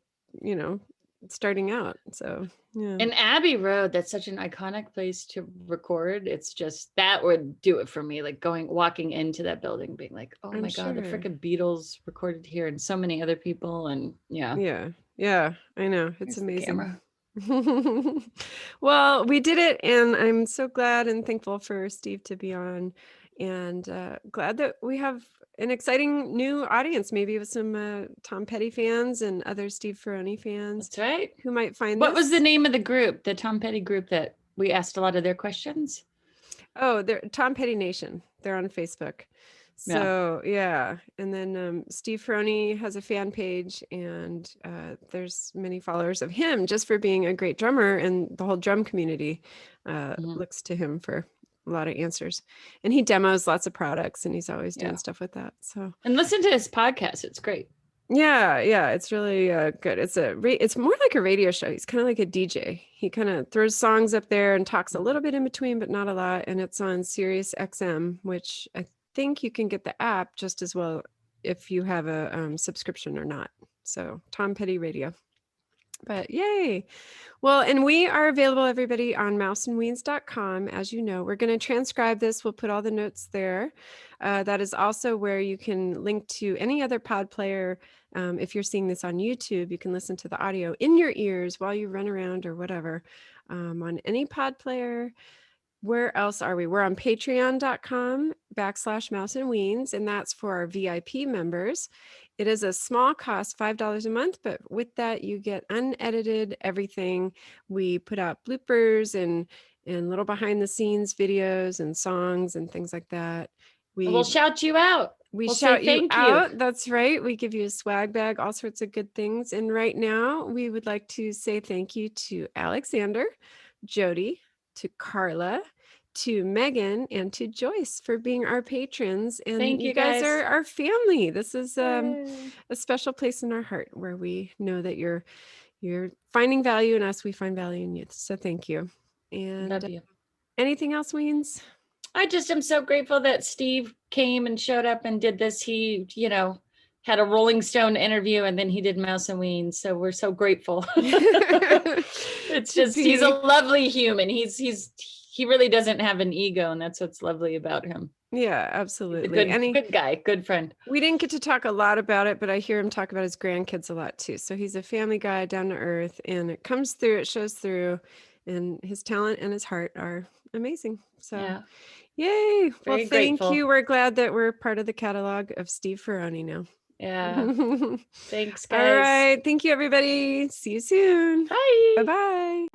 S1: starting out. So yeah.
S2: And Abbey Road, that's such an iconic place to record. It's just, that would do it for me. Like walking into that building, being like, oh
S1: I'm
S2: my God, the
S1: sure.
S2: freaking Beatles recorded here and so many other people. And yeah.
S1: Yeah. I know. It's
S2: Here's the
S1: amazing.
S2: camera.
S1: Well, we did it, and I'm so glad and thankful for Steve to be on, and glad that we have an exciting new audience, maybe with some Tom Petty fans and other Steve Ferrone fans
S2: That's right.
S1: who might find
S2: What was the
S1: this.
S2: name of the group, the Tom Petty group that we asked a lot of their questions?
S1: Oh, they're Tom Petty Nation. They're on Facebook. So yeah. And then Steve Ferrone has a fan page, and there's many followers of him just for being a great drummer, and the whole drum community looks to him for a lot of answers. And he demos lots of products, and he's always doing stuff with that. So
S2: And listen to his podcast. It's great.
S1: yeah, it's really good. It's more like a radio show. He's kind of like a DJ. He kind of throws songs up there and talks a little bit in between, but not a lot. And it's on Sirius XM, which I think you can get the app just as well if you have a subscription or not. So Tom Petty Radio. But yay. Well, and we are available, everybody, on mouseandweens.com. As you know, we're going to transcribe this. We'll put all the notes there. That is also where you can link to any other pod player. If you're seeing this on YouTube, you can listen to the audio in your ears while you run around or whatever, on any pod player. Where else are we? We're on patreon.com/mouseandweens, and that's for our VIP members. It is a small cost, $5 a month, but with that, you get unedited everything. We put out bloopers and little behind the scenes videos and songs and things like that.
S2: We'll shout you out.
S1: We'll
S2: say
S1: shout you
S2: thank
S1: out. That's right. We give you a swag bag, all sorts of good things. And right now, we would like to say thank you to Alexander, Jody, to Carla, to Megan, and to Joyce for being our patrons. And
S2: Thank
S1: you
S2: you,
S1: guys
S2: guys.
S1: are our family. This is
S2: Yay.
S1: a special place in our heart where we know that you're finding value in us. We find value in you. So thank you. And
S2: Love you.
S1: anything else, Weens?
S2: I just am so grateful that Steve came and showed up and did this. He, had a Rolling Stone interview, and then he did Mouse and Weens. So we're so grateful. It's just, he's a lovely human. He really doesn't have an ego, and that's what's lovely about him.
S1: Yeah,
S2: He's a
S1: absolutely.
S2: good guy, good friend.
S1: We didn't get to talk a lot about it, but I hear him talk about his grandkids a lot too. So he's a family guy, down to earth, and it comes through, it shows through, and his talent and his heart are amazing. So
S2: Yeah.
S1: yay. Well,
S2: Very
S1: thank
S2: grateful.
S1: you. We're glad that we're part of the catalog of Steve Ferrone now.
S2: Yeah. Thanks, guys.
S1: All right. Thank you, everybody. See you soon.
S2: Bye.
S1: Bye-bye.